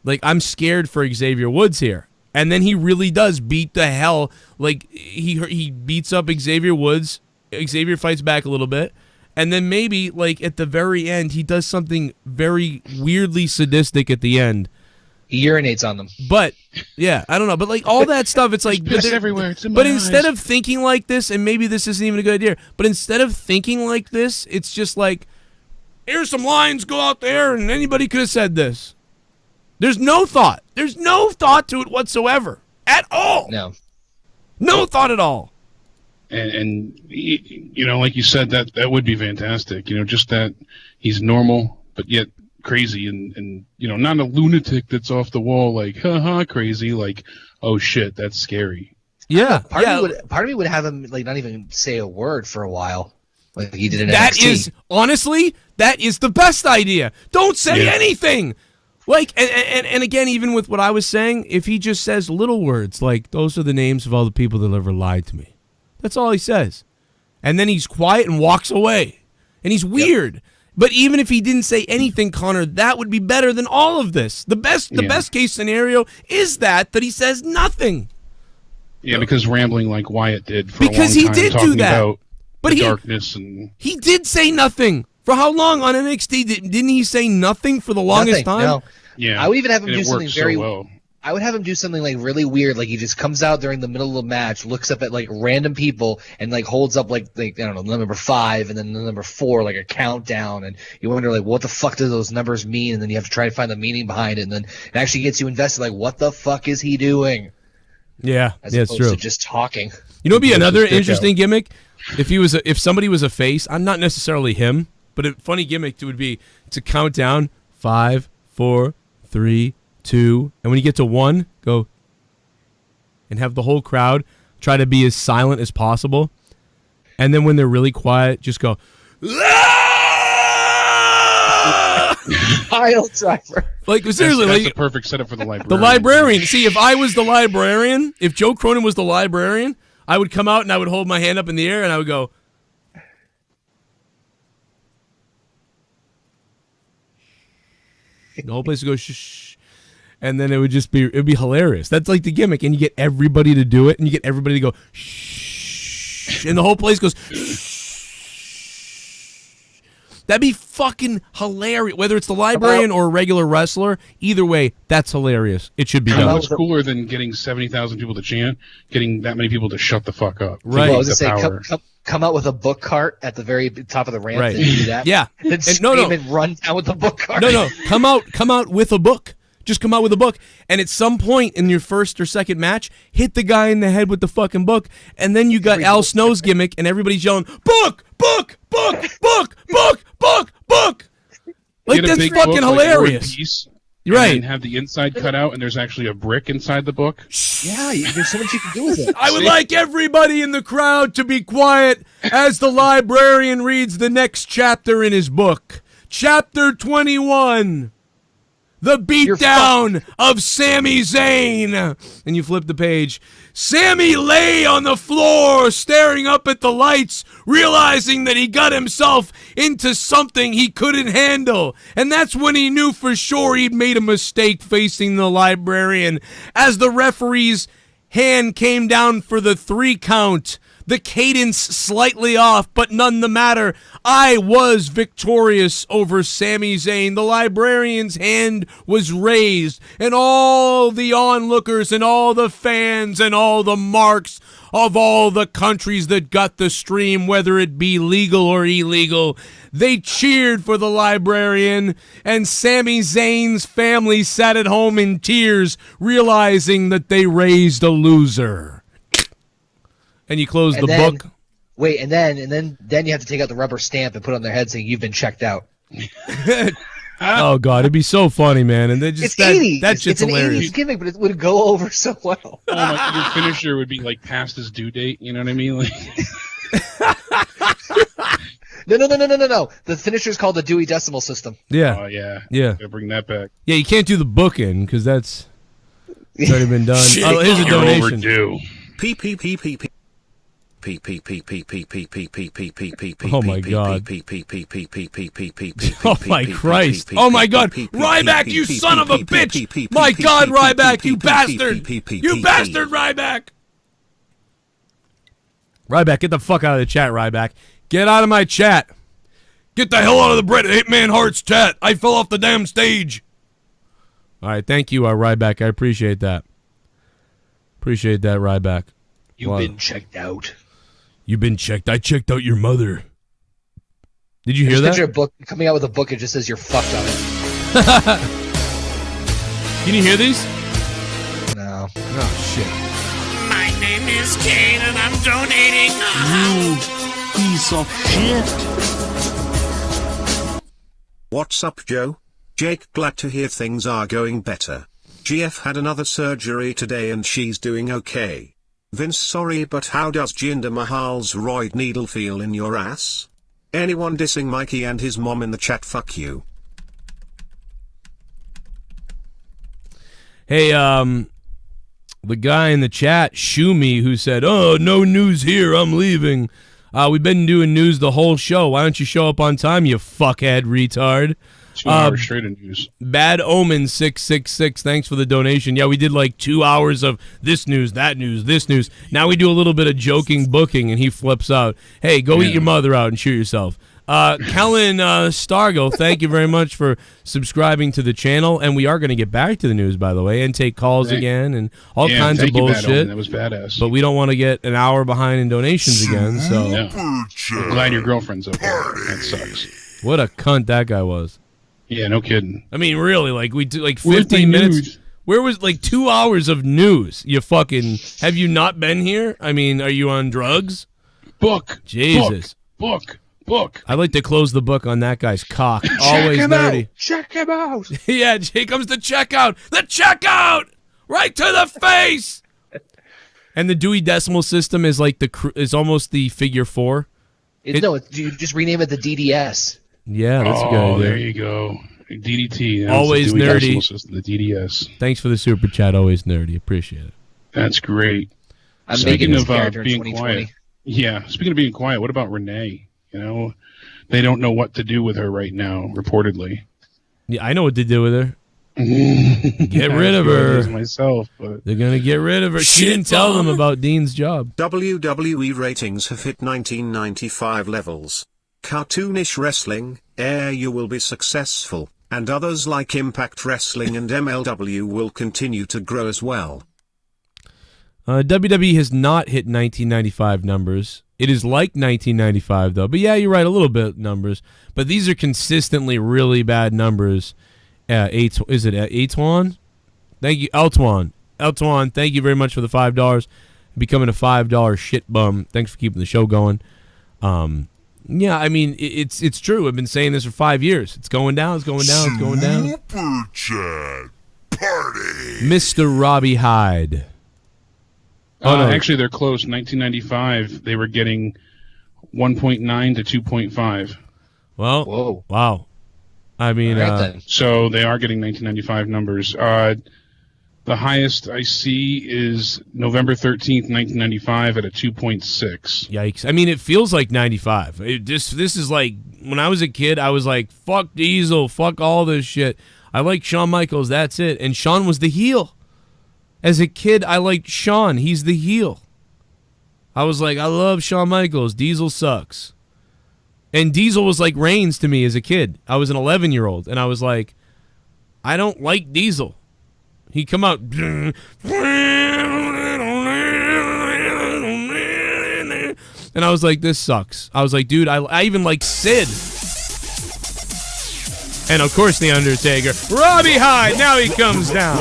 Like, I'm scared for Xavier Woods here. And then he really does beat the hell. Like, he beats up Xavier Woods. Xavier fights back a little bit. And then maybe, like, at the very end, he does something very weirdly sadistic at the end. He urinates on them. But yeah, I don't know. But like all that stuff, it's like piss everywhere. It's in my but instead eyes. of thinking like this, and maybe this isn't even a good idea, but instead of thinking like this, it's just like, here's some lines, go out there, and anybody could have said this. There's no thought. There's no thought to it whatsoever. At all. No thought at all. And you know, like you said, that would be fantastic. You know, just that he's normal, but yet crazy, and you know, not a lunatic that's off the wall, like, haha, crazy, like, oh shit, that's scary. Yeah. Part of me would have him like not even say a word for a while. Like he did in That NXT. is, honestly, that is the best idea. Don't say anything. Like, and again, even with what I was saying, if he just says little words, like, those are the names of all the people that ever lied to me. That's all he says. And then he's quiet and walks away. And he's weird. But even if he didn't say anything, Connor, that would be better than all of this. The best case scenario is that he says nothing. Yeah, because rambling like Wyatt did for a long time. Because he did do that. About the darkness and he did say nothing. For how long on NXT? Didn't he say nothing for the longest time? No. Yeah. I would even have him do something very well. I would have him do something like really weird, like he just comes out during the middle of the match, looks up at like random people, and like holds up like I don't know, the number 5 and then the number 4, like a countdown, and you wonder like what the fuck do those numbers mean, and then you have to try to find the meaning behind it, and then it actually gets you invested. Like what the fuck is he doing? Yeah, As it's opposed true. to just talking. You know, it'd be another interesting gimmick if somebody was a face. I'm not necessarily him, but a funny gimmick would be to count down 5, 4, 3, 2, and when you get to 1, go and have the whole crowd try to be as silent as possible, and then when they're really quiet, just go. Pile driver. Like seriously, that's like the perfect setup for the librarian. The librarian. See, if I was the librarian, if Joe Cronin was the librarian, I would come out and I would hold my hand up in the air and I would go. The whole place would go shh, and then it'd be hilarious. That's like the gimmick, and you get everybody to do it, and you get everybody to go shh, and the whole place goes shh. That'd be fucking hilarious. Whether it's the librarian or a regular wrestler, either way, that's hilarious. It should be done. What's cooler than getting 70,000 people to chant? Getting that many people to shut the fuck up. Right. Well, I was gonna say, come out with a book cart at the very top of the ramp. Right. And do that. Yeah. And scream and run down with the book cart. No. Come out with a book. Just come out with a book, and at some point in your first or second match, hit the guy in the head with the fucking book, and then you got Al Snow's gimmick, and everybody's yelling, "Book, book, book, book, book, book, book!" Like Get a that's big fucking book, like War and hilarious. Peace, You're right. And have the inside cut out, and there's actually a brick inside the book. Yeah, there's so much you can do with it. I would like everybody in the crowd to be quiet as the librarian reads the next chapter in his book. Chapter 21. The beatdown of Sami Zayn. And you flip the page. Sami lay on the floor staring up at the lights, realizing that he got himself into something he couldn't handle. And that's when he knew for sure he'd made a mistake facing the librarian. As the referee's hand came down for the 3 count, the cadence slightly off, but none the matter. I was victorious over Sami Zayn. The librarian's hand was raised, and all the onlookers and all the fans and all the marks of all the countries that got the stream, whether it be legal or illegal, they cheered for the librarian, and Sami Zayn's family sat at home in tears, realizing that they raised a loser. And you close the book. Wait, and then you have to take out the rubber stamp and put it on their head saying you've been checked out. Oh God, it'd be so funny, man. And they just it's 80s. That shit's it's hilarious. It's an 80s gimmick, but it would go over so well. Oh my, your finisher would be like past his due date. You know what I mean? Like, No. The finisher's called the Dewey Decimal System. Yeah. Oh yeah. Yeah. Gotta bring that back. Yeah, you can't do the book in because it's already been done. Oh, here's a donation. Overdue. Oh my God. Oh my Christ. Oh my God. Ryback, you son of a bitch. My God, Ryback, you bastard. You bastard, Ryback. Ryback, get the fuck out of the chat, Ryback. Get out of my chat. Get the hell out of the Bret Hitman Hart's chat. I fell off the damn stage. All right, thank you, Ryback. I appreciate that. Appreciate that, Ryback. You've been checked out. You've been checked. I checked out your mother. Did you hear that? Picture a book coming out with a book. It just says you're fucked on it. Can you hear these? No. Oh shit. My name is Kane and I'm donating. You piece of shit. What's up, Joe? Jake, glad to hear things are going better. GF had another surgery today and she's doing okay. Vince, sorry, but how does Jinder Mahal's roid needle feel in your ass? Anyone dissing Mikey and his mom in the chat, fuck you. Hey, the guy in the chat, Shumi, who said, "Oh, no news here, I'm leaving." We've been doing news the whole show. Why don't you show up on time, you fuckhead retard? 2 hours straight of news. Bad Omen 666, thanks for the donation. Yeah, we did like 2 hours of this news, that news, this news. Now we do a little bit of joking booking, and he flips out. Hey, go eat your mother out and shoot yourself. Kellen Stargo, thank you very much for subscribing to the channel. And we are going to get back to the news, by the way, and take calls again and all kinds of bullshit. That was badass. But we don't want to get an hour behind in donations again. So I'm glad your girlfriend's up there. That sucks. What a cunt that guy was. Yeah, no kidding. I mean, really, like we do like 15 minutes. News? Where was like 2 hours of news? You fucking have you not been here? I mean, are you on drugs? Book. Jesus. Book. I'd like to close the book on that guy's cock. Always nerdy. Check him out. Yeah, here comes the checkout. The checkout right to the face. And the Dewey Decimal System is like is almost the figure 4. You just rename it the DDS. Yeah, that's a good idea. There you go. DDT. Always the nerdy. System, the DDS. Thanks for the super chat. Always nerdy. Appreciate it. That's great. I'm speaking of being quiet. Yeah, speaking of being quiet, what about Renee? You know, they don't know what to do with her right now, reportedly. Yeah, I know what to do with her. Get rid of her. Myself, but they're gonna get rid of her. She didn't tell them about Dean's job. WWE ratings have hit 1995 levels. Cartoonish Wrestling, You Will Be Successful, and others like Impact Wrestling and MLW will continue to grow as well. WWE has not hit 1995 numbers. It is like 1995, though. But yeah, you're right, a little bit numbers. But these are consistently really bad numbers. Is it Antoine? Thank you, Eltwan. Eltwan, thank you very much for the $5. Becoming a $5 shit bum. Thanks for keeping the show going. Yeah, I mean, it's true. I've been saying this for 5 years. It's going down, it's going down, it's going down. Super Chat Party. Mr. Robbie Hyde. Oh, no. Actually, they're close. 1995, they were getting 1.9 to 2.5. Well, whoa. Wow. I mean, so they are getting 1995 numbers. The highest I see is November 13th, 1995 at a 2.6. Yikes. I mean, it feels like 95. This is like, when I was a kid, I was like, fuck Diesel, fuck all this shit. I like Shawn Michaels, that's it. And Shawn was the heel. As a kid, I liked Shawn. He's the heel. I was like, I love Shawn Michaels. Diesel sucks. And Diesel was like Reigns to me as a kid. I was an 11-year-old, and I was like, I don't like Diesel. He'd come out, and I was like, this sucks. I was like, dude, I even like Sid. And of course, The Undertaker. Robbie Hyde, now he comes down.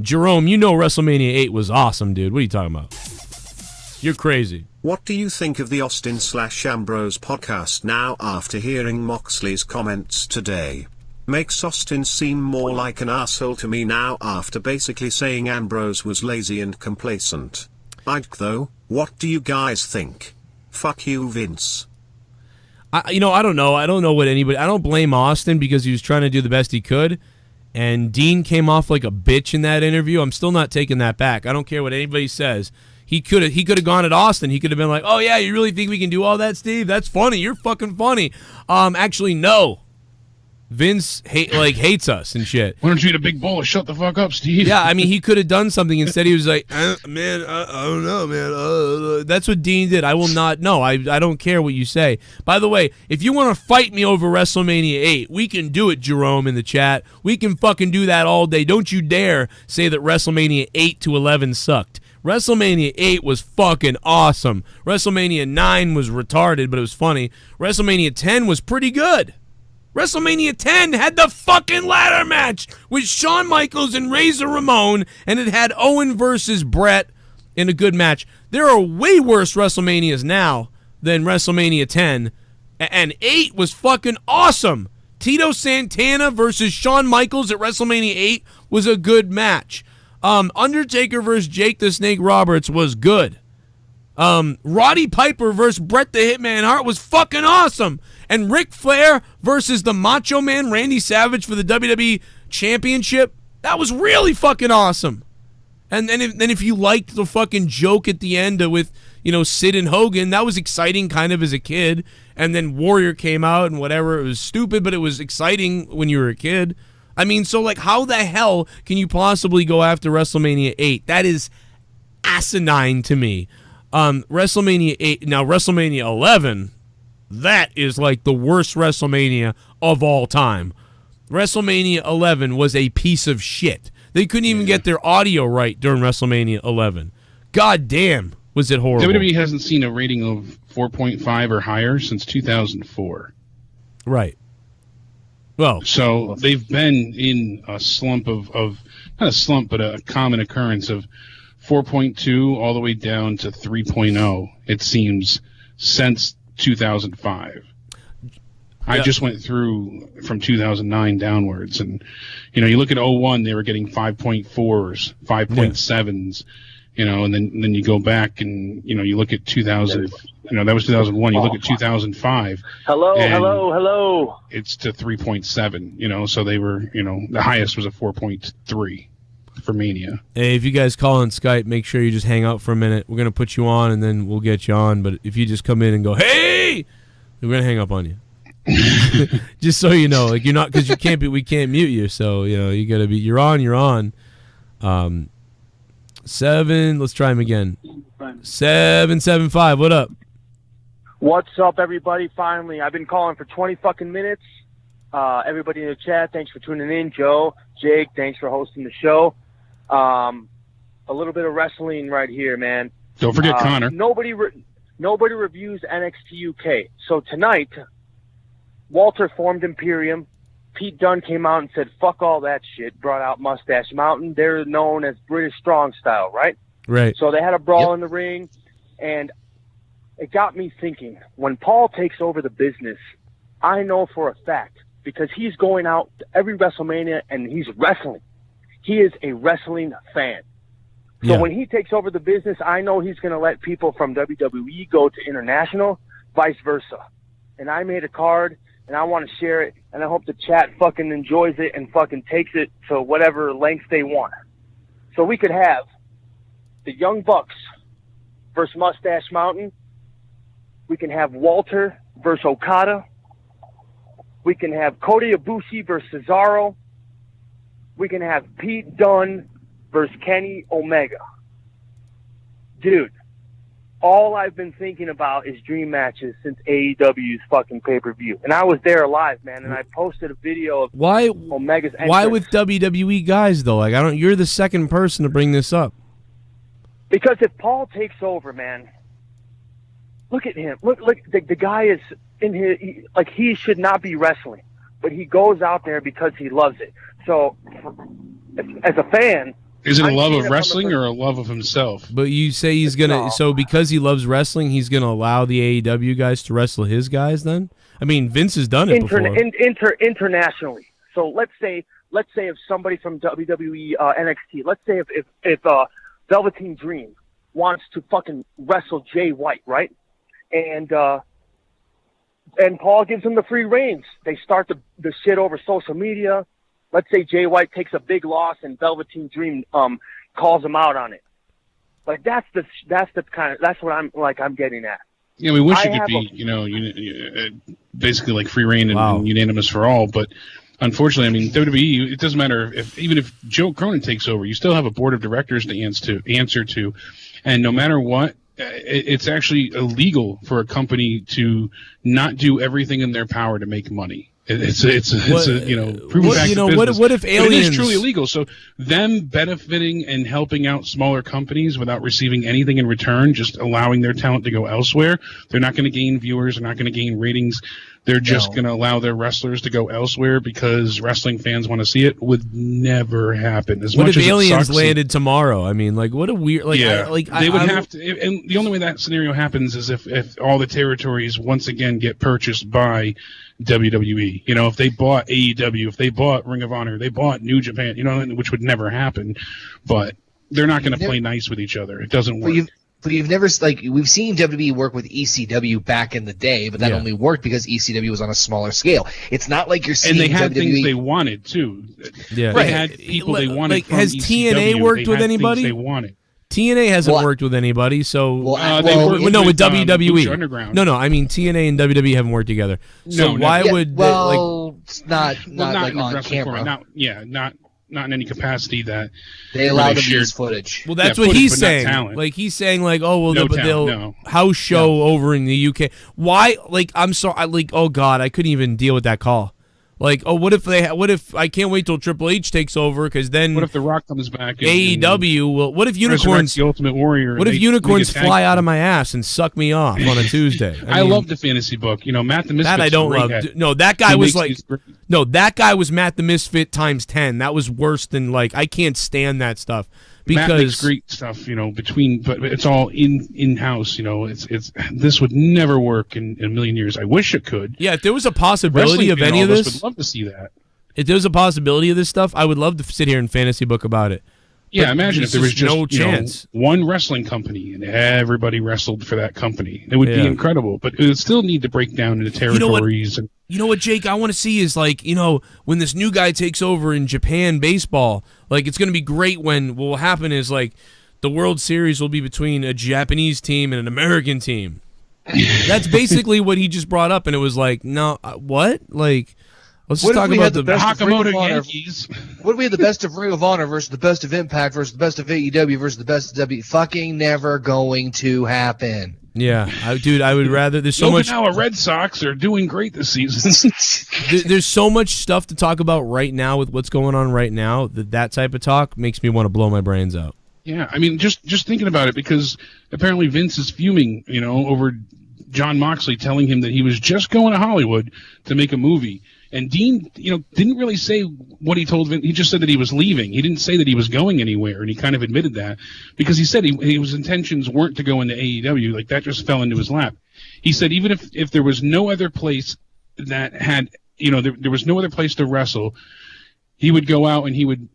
Jerome, you know WrestleMania 8 was awesome, dude. What are you talking about? You're crazy. What do you think of the Austin/Ambrose podcast now after hearing Moxley's comments today? Makes Austin seem more like an asshole to me now after basically saying Ambrose was lazy and complacent. Though, what do you guys think? Fuck you, Vince. I don't know. I don't know what anybody... I don't blame Austin because he was trying to do the best he could. And Dean came off like a bitch in that interview. I'm still not taking that back. I don't care what anybody says. He could have gone at Austin. He could have been like, oh, yeah, you really think we can do all that, Steve? That's funny. You're fucking funny. Actually, no. Vince hates us and shit. Why don't you eat a big bowl of shut the fuck up, Steve? Yeah, I mean, he could have done something. Instead, he was like, man, I don't know, man. That's what Dean did. I will not. No, I don't care what you say. By the way, if you want to fight me over WrestleMania 8, we can do it, Jerome, in the chat. We can fucking do that all day. Don't you dare say that WrestleMania 8 to 11 sucked. WrestleMania 8 was fucking awesome. WrestleMania 9 was retarded, but it was funny. WrestleMania 10 was pretty good. WrestleMania 10 had the fucking ladder match with Shawn Michaels and Razor Ramon, and it had Owen versus Brett in a good match. There are way worse WrestleManias now than WrestleMania 10, and 8 was fucking awesome. Tito Santana versus Shawn Michaels at WrestleMania 8 was a good match. Undertaker versus Jake the Snake Roberts was good. Roddy Piper versus Bret the Hitman Hart was fucking awesome. And Ric Flair versus the Macho Man Randy Savage for the WWE Championship, that was really fucking awesome. And then if you liked the fucking joke at the end with, Sid and Hogan, that was exciting kind of as a kid. And then Warrior came out and whatever, it was stupid, but it was exciting when you were a kid. I mean, so how the hell can you possibly go after WrestleMania 8? That is asinine to me. WrestleMania 8, now WrestleMania 11, that is the worst WrestleMania of all time. WrestleMania 11 was a piece of shit. They couldn't even get their audio right during WrestleMania 11. God damn, was it horrible. WWE hasn't seen a rating of 4.5 or higher since 2004. Right. Well, so they've been in a slump of not a slump, but a common occurrence of 4.2 all the way down to 3.0, it seems, since 2005. I just went through from 2009 downwards, and you look at 01, they were getting 5.4s, 5.7s, and then you go back and you look at 2000, that was 2001. You look at 2005. Hello. It's to 3.7. So they were, the highest was a 4.3 for Mania. Hey, if you guys call on Skype, make sure you just hang out for a minute. We're gonna put you on, and then we'll get you on. But if you just come in and go, "Hey," we're gonna hang up on you. Just so you know, you're not, because we can't mute you. So you gotta be. You're on. 7. Let's try him again. 775. What up? What's up, everybody? Finally, I've been calling for 20 fucking minutes. Everybody in the chat, thanks for tuning in. Joe, Jake, thanks for hosting the show. A little bit of wrestling right here, man. Don't forget Connor. Nobody reviews NXT UK. So tonight, Walter formed Imperium. Pete Dunne came out and said, fuck all that shit, brought out Mustache Mountain. They're known as British Strong Style, right? Right. So they had a brawl in the ring, and it got me thinking, when Paul takes over the business, I know for a fact, because he's going out to every WrestleMania and he's wrestling. He is a wrestling fan. So when he takes over the business, I know he's going to let people from WWE go to international, vice versa. And I made a card, and I want to share it, and I hope the chat fucking enjoys it and fucking takes it to whatever length they want. So we could have the Young Bucks versus Mustache Mountain. We can have Walter versus Okada. We can have Kota Ibushi versus Cesaro. We can have Pete Dunne versus Kenny Omega. Dude, all I've been thinking about is dream matches since AEW's fucking pay-per-view. And I was there live, man, and I posted a video of Omega's entrance. Why with WWE guys, though? You're the second person to bring this up. Because if Paul takes over, man, look at him. Look, the guy is in his, he should not be wrestling, but he goes out there because he loves it. So, as a fan, is it a love of wrestling or a love of himself? But you say he's gonna. So because he loves wrestling, he's gonna allow the AEW guys to wrestle his guys. Then I mean, Vince has done it before. Internationally. So let's say if somebody from WWE NXT, let's say if Velveteen Dream wants to fucking wrestle Jay White, right? And Paul gives him the free reins. They start the shit over social media. Let's say Jay White takes a big loss and Velveteen Dream calls him out on it. That's what I'm getting at. Yeah, we wish it could be, basically like free reign and unanimous for all. But unfortunately, I mean, WWE, it doesn't matter even if Joe Cronin takes over, you still have a board of directors to answer to. And no matter what, it's actually illegal for a company to not do everything in their power to make money. It's a proven fact of business. What if aliens? It is truly illegal. So them benefiting and helping out smaller companies without receiving anything in return, just allowing their talent to go elsewhere, they're not going to gain viewers. They're not going to gain ratings. They're just going to allow their wrestlers to go elsewhere because wrestling fans want to see it. Would never happen. What if aliens landed tomorrow? I mean, like, what a weird. Like, yeah, they would have to. And the only way that scenario happens is if all the territories once again get purchased by WWE. If they bought AEW, if they bought Ring of Honor, they bought New Japan. Which would never happen. But they're not going to play nice with each other. It doesn't work. But you've never, we've seen WWE work with ECW back in the day, but that only worked because ECW was on a smaller scale. It's not like you're seeing WWE. And they had WWE things they wanted, too. Yeah. They had people they wanted. Like, has ECW. TNA worked with anybody? They wanted. TNA hasn't worked with anybody, so they worked with WWE. Underground. No, I mean TNA and WWE haven't worked together. So why would it's not like on camera? Not in any capacity that they allow them to use footage. Well, that's what he's saying. Like he's saying, like, oh well, they'll house show over in the UK. Why? Like, I'm sorry. Oh God, I couldn't even deal with that call. Like, oh, what if I can't wait till Triple H takes over because then what if The Rock comes back? AEW will. What if unicorns? The Ultimate Warrior. What if unicorns fly out of my ass and suck me off on a Tuesday? I love the fantasy book. Matt the Misfit. That I don't love. No, that guy was like. No, that guy was Matt the Misfit times 10. That was worse than I can't stand that stuff. Because Matt makes great stuff, but it's all in-house, it's this would never work in a million years. I wish it could. Yeah, if there was a possibility of any of this, would love to see that. If there was a possibility of this stuff, I would love to sit here and fantasy book about it. Yeah, but imagine if there was just no chance. One wrestling company and everybody wrestled for that company. It would be incredible, but it would still need to break down into territories. You know what, Jake? I want to see is when this new guy takes over in Japan baseball, it's going to be great when what will happen is the World Series will be between a Japanese team and an American team. That's basically what he just brought up, and it was no, what? Let's just talk about the Hakamoto Yankees. What if we had the best of Ring of Honor versus the best of Impact versus the best of AEW versus the best of W? Fucking never going to happen. Yeah, I would rather. There's so much. Okinawa Red Sox are doing great this season. There's so much stuff to talk about right now with what's going on right now. That type of talk makes me want to blow my brains out. Yeah, I mean, just thinking about it, because apparently Vince is fuming, over Jon Moxley telling him that he was just going to Hollywood to make a movie. And Dean, didn't really say what he told Vince. He just said that he was leaving. He didn't say that he was going anywhere, and he kind of admitted that because he said his intentions weren't to go into AEW. That just fell into his lap. He said even if there was no other place that had, there was no other place to wrestle, he would go out and he would,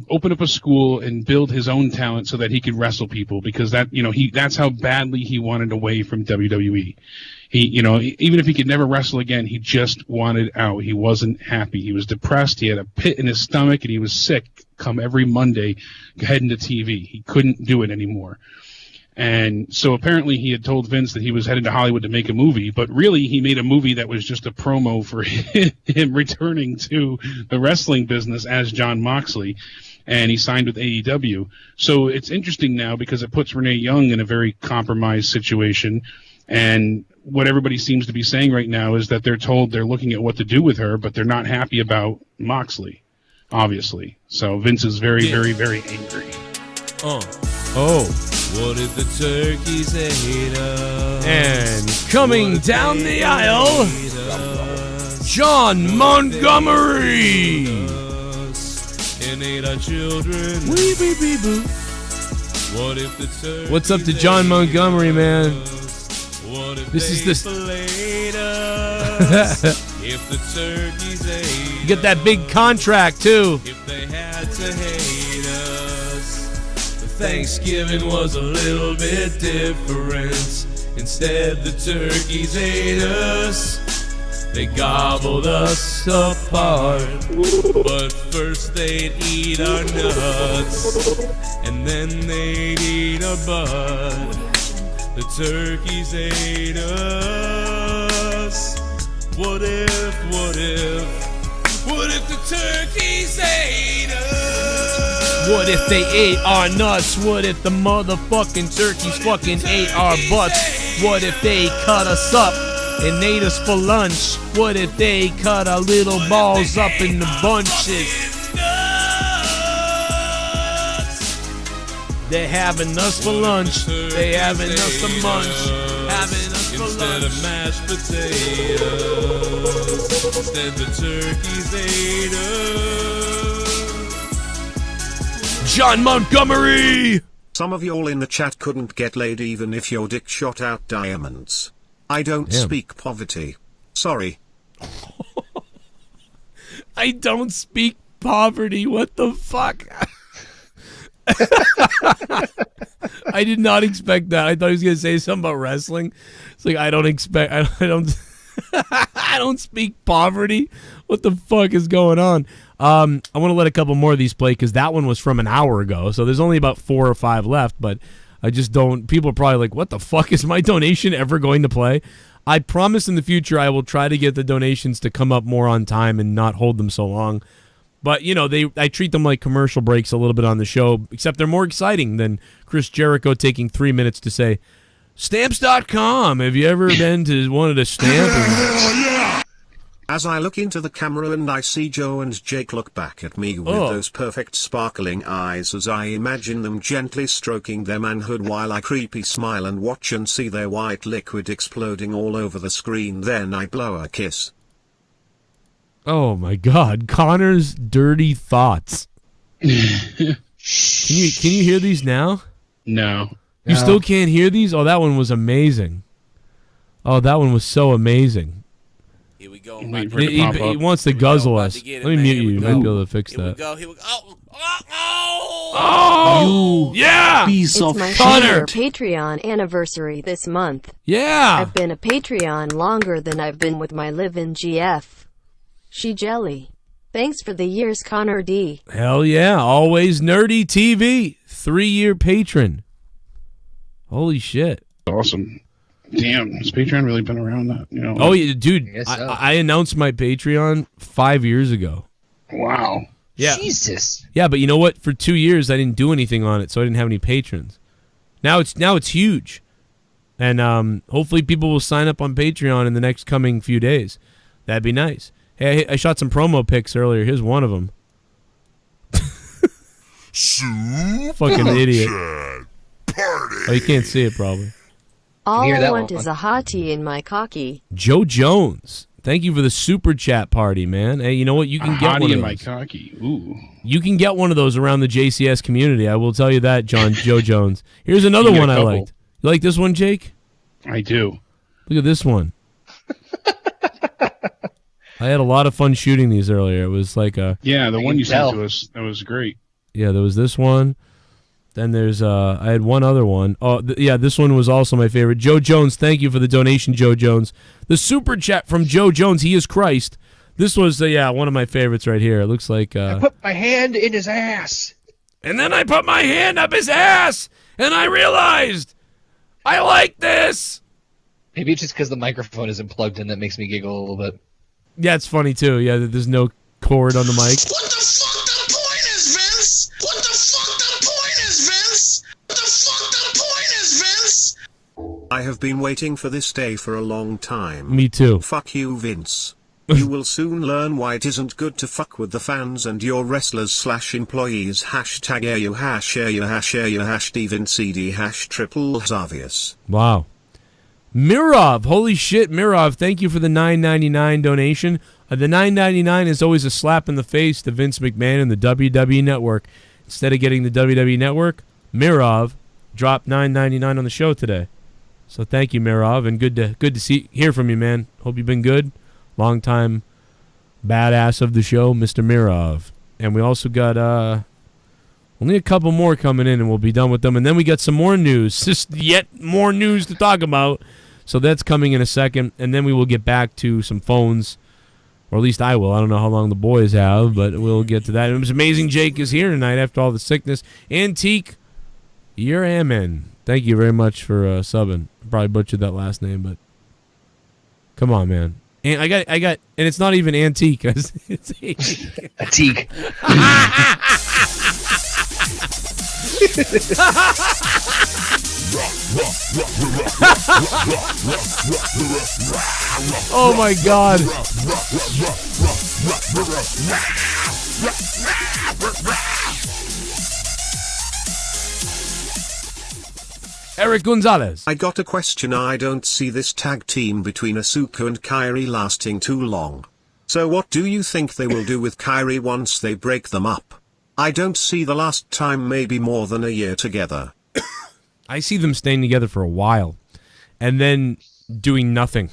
open up a school and build his own talent so that he could wrestle people because that's how badly he wanted away from WWE. He, even if he could never wrestle again, he just wanted out. He wasn't happy. He was depressed. He had a pit in his stomach and he was sick come every Monday heading to TV. He couldn't do it anymore. And so apparently he had told Vince that he was headed to Hollywood to make a movie, but really he made a movie that was just a promo for him returning to the wrestling business as Jon Moxley. And he signed with AEW. So it's interesting now because it puts Renee Young in a very compromised situation. And what everybody seems to be saying right now is that they're told they're looking at what to do with her, but they're not happy about Moxley, obviously. So Vince is very, very, very angry. What if the turkeys ate us? And coming down the aisle, Jon Montgomery. And ate our children. What if the What's up to Jon Montgomery, man? This is this. If the turkeys ate You get that big contract too. If they had to hate us, Thanksgiving was a little bit different. Instead, the turkeys ate us. They gobbled us apart. But first they'd eat our nuts, and then they'd eat our bud. the turkeys ate us? What if the turkeys ate us? What if they ate our nuts? What if the motherfucking turkeys fucking ate our butts? What if they cut us up and ate us for lunch? What if they cut our little balls up into bunches? They're having us for lunch. They having us to munch. Having us for Instead lunch. of mashed potatoes, instead the turkeys ate us. John Montgomery! Some of y'all in the chat couldn't get laid even if your dick shot out diamonds. I don't Damn. speak poverty. Sorry. I don't speak poverty. What the fuck? I did not expect that. I thought he was going to say something about wrestling. It's like, I don't I don't speak poverty. What the fuck is going on? I want to let a couple more of these play because that one was from an hour ago. So there's only about 4 or 5 left, but I just don't. People are probably like, what the fuck is my donation ever going to play? I promise in the future I will try to get the donations to come up more on time and not hold them so long. But, you know, I treat them like commercial breaks a little bit on the show, except they're more exciting than Chris Jericho taking 3 minutes to say, Stamps.com, have you ever wanted a stamp? As I look into the camera and I see Joe and Jake look back at me with those perfect sparkling eyes as I imagine them gently stroking their manhood while I creepy smile and watch and see their white liquid exploding all over the screen, then I blow a kiss. Oh my God, Connor's dirty thoughts. Can you hear these now? No. You still can't hear these? Oh, that one was amazing. Oh, that one was so amazing. Here we go. He wants to guzzle us. Let me mute you. You might be able to fix that. Here we go. Oh, yeah! It's my Connor. Patreon anniversary this month. Yeah! I've been a Patreon longer than I've been with my live-in GF. She jelly. Thanks for the years, Connor D. Hell yeah. Always Nerdy TV. 3-year patron. Holy shit. Awesome. Damn, has Patreon really been around that? You know? Oh, yeah, dude. I announced my Patreon 5 years ago. Wow. Yeah. Jesus. Yeah, but you know what? For 2 years, I didn't do anything on it, so I didn't have any patrons. Now it's huge. And hopefully people will sign up on Patreon in the next coming few days. That'd be nice. Hey, I shot some promo pics earlier. Here's one of them. Fucking idiot. Oh, you can't see it probably. All I want is a hottie in my cocky. Joe Jones, thank you for the super chat party, man. Hey, you know what? You can get one of those. My cocky. Ooh. You can get one of those around the JCS community. I will tell you that, Joe Jones. Here's another one I liked. You like this one, Jake? I do. Look at this one. I had a lot of fun shooting these earlier. It was like a... Yeah, the one you sent to us, that was great. Yeah, there was this one. Then there's... I had one other one. Oh, yeah, this one was also my favorite. Joe Jones, thank you for the donation, Joe Jones. The super chat from Joe Jones, he is Christ. This was, one of my favorites right here. It looks like... I put my hand in his ass. And then I put my hand up his ass, and I realized I like this. Maybe it's just because the microphone isn't plugged in that makes me giggle a little bit. Yeah, it's funny, too. Yeah, that there's no cord on the mic. What the fuck the point is, Vince? What the fuck the point is, Vince? What the fuck the point is, Vince? I have been waiting for this day for a long time. Me too. Fuck you, Vince. You will soon learn why it isn't good to fuck with the fans and your wrestlers/employees. Hashtag air you hash air you hash air you hash DVincD hash triple obvious. Wow. Mirov, holy shit, Mirov, thank you for the $9.99 donation. The $9.99 is always a slap in the face to Vince McMahon and the WWE Network. Instead of getting the WWE Network, Mirov dropped $9.99 on the show today. So thank you, Mirov, and good to hear from you, man. Hope you've been good. Long time badass of the show, Mr. Mirov. And we also got only a couple more coming in, and we'll be done with them. And then we got some more news, just yet more news to talk about. So that's coming in a second, and then we will get back to some phones, or at least I will. I don't know how long the boys have, but we'll get to that. It was amazing Jake is here tonight after all the sickness. Antique, you're amen. Thank you very much for subbing. Probably butchered that last name, but come on, man. And I got, and it's not even antique. It's antique. Oh my God. Eric Gonzalez. I got a question. I don't see this tag team between Asuka and Kairi lasting too long. So what do you think they will do with Kairi once they break them up? I don't see the last time maybe more than a year together. I see them staying together for a while and then doing nothing,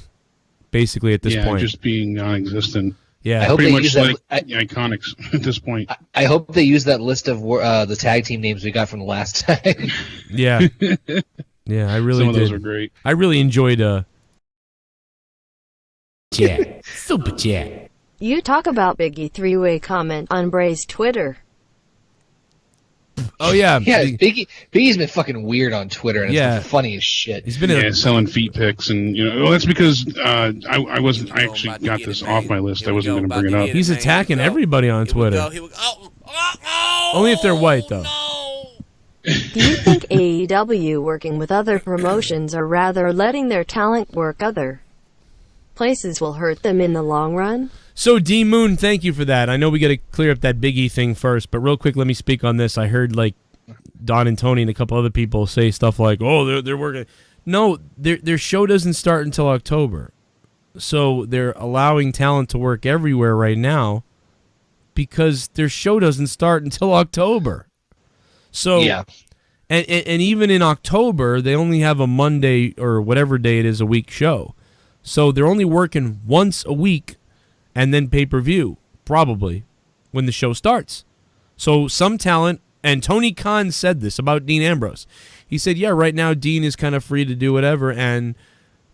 basically, at this point. Yeah, just being non-existent. Yeah, I hope pretty they much use like that. the Iconics at this point. I hope they use that list of the tag team names we got from the last time. Yeah. Yeah, I really did. Some of those are great. I really enjoyed Chat. Super chat. You talk about Biggie three-way comment on Bray's Twitter. Oh yeah, yeah. Biggie's been fucking weird on Twitter, and Yeah. it's been funny as shit. He's been selling feet pics, and well, that's because I actually got this off my list. I wasn't going to bring it up. He's attacking everybody on Twitter. Only if they're white, though. Do you think AEW working with other promotions or rather letting their talent work other places will hurt them in the long run? So, DMOON, thank you for that. I know we got to clear up that Big E thing first, but real quick, let me speak on this. I heard, like, Don and Tony and a couple other people say stuff like, oh, they're working. No, their show doesn't start until October. So they're allowing talent to work everywhere right now because their show doesn't start until October. So, yeah. And even in October, they only have a Monday or whatever day it is a week show. So they're only working once a week and then pay-per-view, probably, when the show starts. So some talent, and Tony Khan said this about Dean Ambrose. He said, yeah, right now Dean is kind of free to do whatever, and,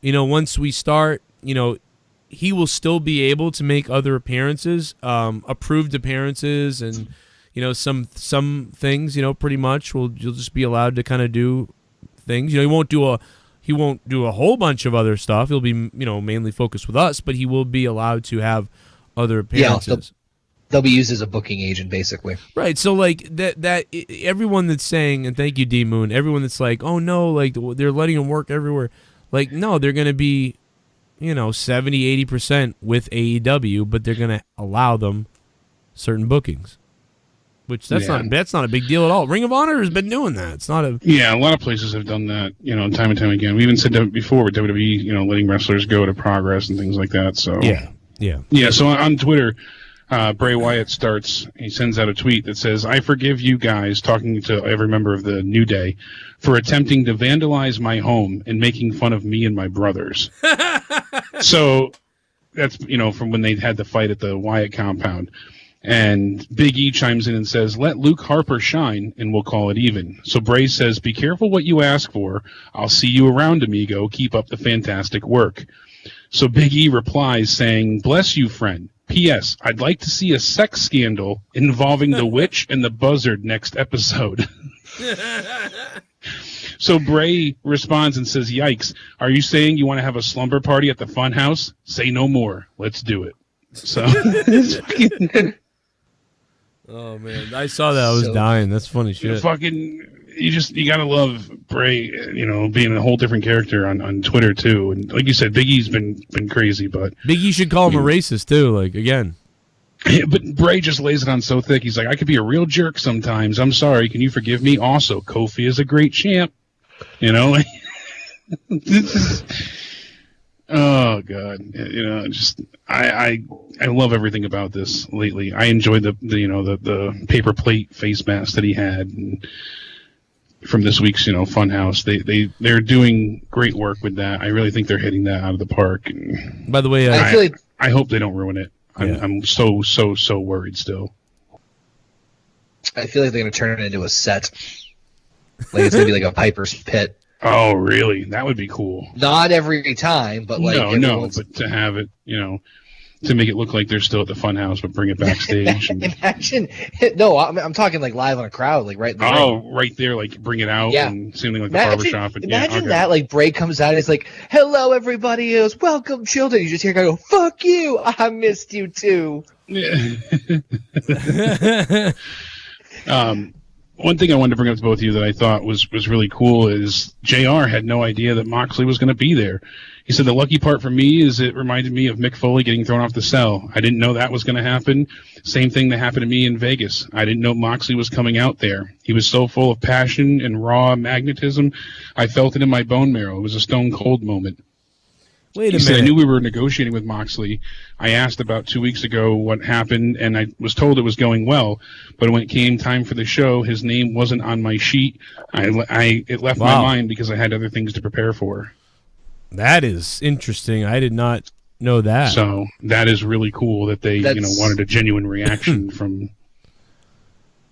once we start, he will still be able to make other appearances, approved appearances, and, some things, pretty much you'll just be allowed to kind of do things. He won't do a whole bunch of other stuff. He'll be, mainly focused with us, but he will be allowed to have other appearances. Yeah, they'll be used as a booking agent, basically. Right. So, like, that everyone that's saying, and thank you, DMOON, everyone that's like, oh, no, like, they're letting him work everywhere. Like, no, they're going to be, 70, 80% with AEW, but they're going to allow them certain bookings. Which that's not a big deal at all. Ring of Honor has been doing that. It's not a a lot of places have done that, time and time again. We even said that before with WWE, letting wrestlers go to Progress and things like that. So yeah. So on Twitter, Bray Wyatt starts. He sends out a tweet that says, "I forgive you guys," talking to every member of the New Day, "for attempting to vandalize my home and making fun of me and my brothers." So that's from when they had the fight at the Wyatt compound. And Big E chimes in and says, "Let Luke Harper shine, and we'll call it even." So Bray says, "Be careful what you ask for. I'll see you around, amigo. Keep up the fantastic work." So Big E replies saying, "Bless you, friend. P.S. I'd like to see a sex scandal involving the witch and the buzzard next episode." So Bray responds and says, "Yikes. Are you saying you want to have a slumber party at the fun house? Say no more. Let's do it." So oh man, I saw that. I was dying. That's funny shit. You gotta love Bray, being a whole different character on Twitter too. And like you said, Big E's been crazy, but Big E should call him a racist too. Like again, but Bray just lays it on so thick. He's like, "I could be a real jerk sometimes. I'm sorry. Can you forgive me?" Also, Kofi is a great champ. Oh God, I love everything about this lately. I enjoyed the paper plate face mask that he had from this week's Funhouse. They're doing great work with that. I really think they're hitting that out of the park. And by the way, I hope they don't ruin it. I'm so worried still. I feel like they're gonna turn it into a set. Like it's gonna be like a Piper's Pit. Oh, really? That would be cool. Not every time, but like no, but to have it, to make it look like they're still at the Funhouse, but bring it backstage. Imagine, no, I'm talking like live on a crowd, like right there. Oh, right there, like bring it out and something like the barbershop. Imagine that, like Bray comes out and it's like, "Hello, everybody, it was welcome, children." You just hear a guy go, "Fuck you, I missed you too." One thing I wanted to bring up to both of you that I thought was really cool is JR had no idea that Moxley was going to be there. He said, the lucky part for me is it reminded me of Mick Foley getting thrown off the cell. I didn't know that was going to happen. Same thing that happened to me in Vegas. I didn't know Moxley was coming out there. He was so full of passion and raw magnetism. I felt it in my bone marrow. It was a stone cold moment. Wait a He said, minute. I knew we were negotiating with Moxley. I asked about 2 weeks ago what happened, and I was told it was going well. But when it came time for the show, his name wasn't on my sheet. It left my mind because I had other things to prepare for. That is interesting. I did not know that. So that is really cool that they wanted a genuine reaction from.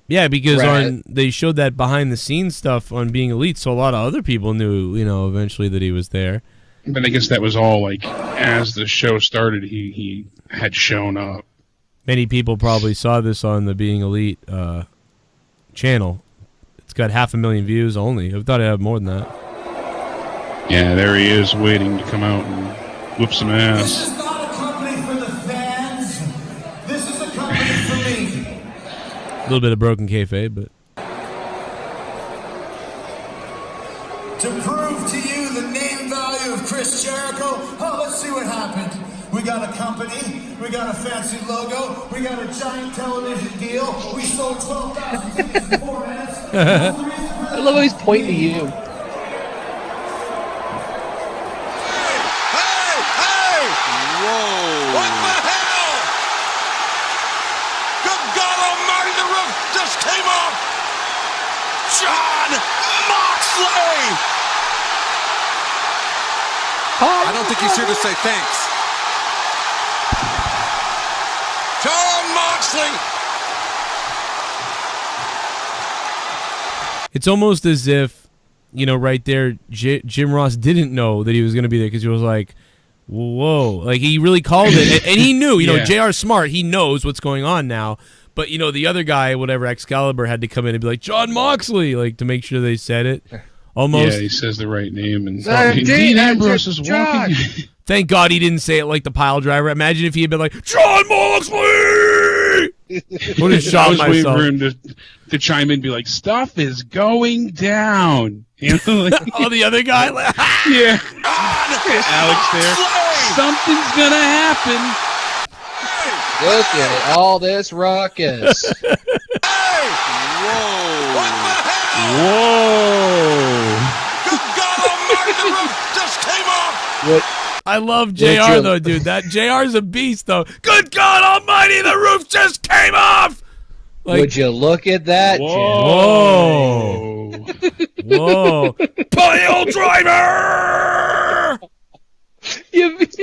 Yeah, because they showed that behind the scenes stuff on Being Elite, so a lot of other people knew, eventually that he was there. But I guess that was all like as the show started, he had shown up. Many people probably saw this on the Being Elite channel. It's got 500,000 views only. I thought it had more than that. Yeah, there he is waiting to come out and whoop some ass. This is not a company for the fans. This is a company for me. A little bit of broken kayfabe, but... To prove to you the name value of Chris Jericho, let's see what happened. We got a company, we got a fancy logo, we got a giant television deal, we sold 12,000 tickets in 4 minutes. I love how he's pointing to you. Whoa! What the hell? Good God Almighty, the roof just came off! Jon Moxley! I don't think he's here to say thanks. Jon Moxley! It's almost as if, right there, Jim Ross didn't know that he was going to be there because he was like, whoa. Like, he really called it. And he knew, JR's smart. He knows what's going on now. But, the other guy, whatever, Excalibur, had to come in and be like, Jon Moxley, like, to make sure they said it. Almost. Yeah, he says the right name. And Dean Ambrose is walking. Thank God he didn't say it like the pile driver. Imagine if he had been like, Jon Moxley! Would have shot I was waiting myself. for him to chime in and be like, stuff is going down. Oh, the other guy? Yeah. Alex there. Something's going to happen. Look at all this ruckus. Whoa. Good God Almighty, the roof just came off! I love JR, though, dude. That JR's a beast, though. Good God Almighty, the roof just came off! Like, would you look at that? Whoa. Whoa. Pile driver!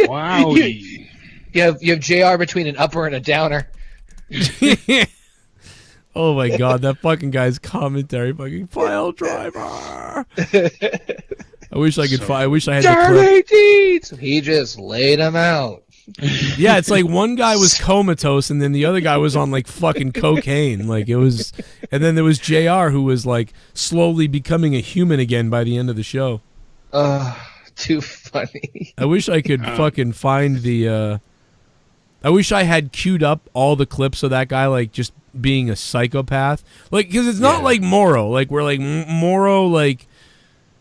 Wow. You have JR between an upper and a downer. Oh my God, that fucking guy's commentary, fucking pile driver. I wish I could find. I wish I had the clip. He just laid him out. Yeah, it's like one guy was comatose and then the other guy was on like fucking cocaine. Like it was, and then there was JR who was like slowly becoming a human again by the end of the show. Too funny. I wish I could fucking find the. I wish I had queued up all the clips of that guy like just being a psychopath. Like, because it's not like Moro. Like we're like Moro like.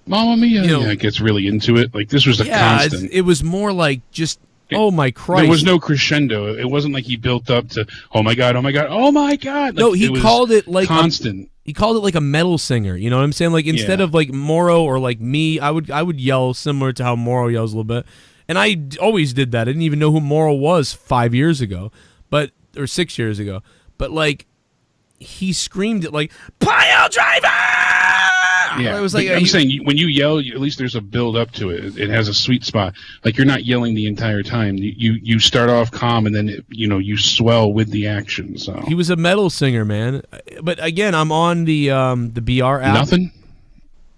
Mamma Mia. It gets really into it. Like this was a constant. It was more like just. Oh my Christ! There was no crescendo. It wasn't like he built up to oh my God, oh my God, oh my God. Like, no, he called it like constant. He called it like a metal singer. You know what I'm saying? Like instead of like Moro or like me, I would yell similar to how Moro yells a little bit. And I always did that. I didn't even know who Moro was 5 years ago, or 6 years ago. But like he screamed it like pile driver. Yeah, it was like I'm saying when you yell, at least there's a build up to it. It has a sweet spot. Like you're not yelling the entire time. You start off calm and then you swell with the action. So he was a metal singer, man. But again, I'm on the BR app. Nothing.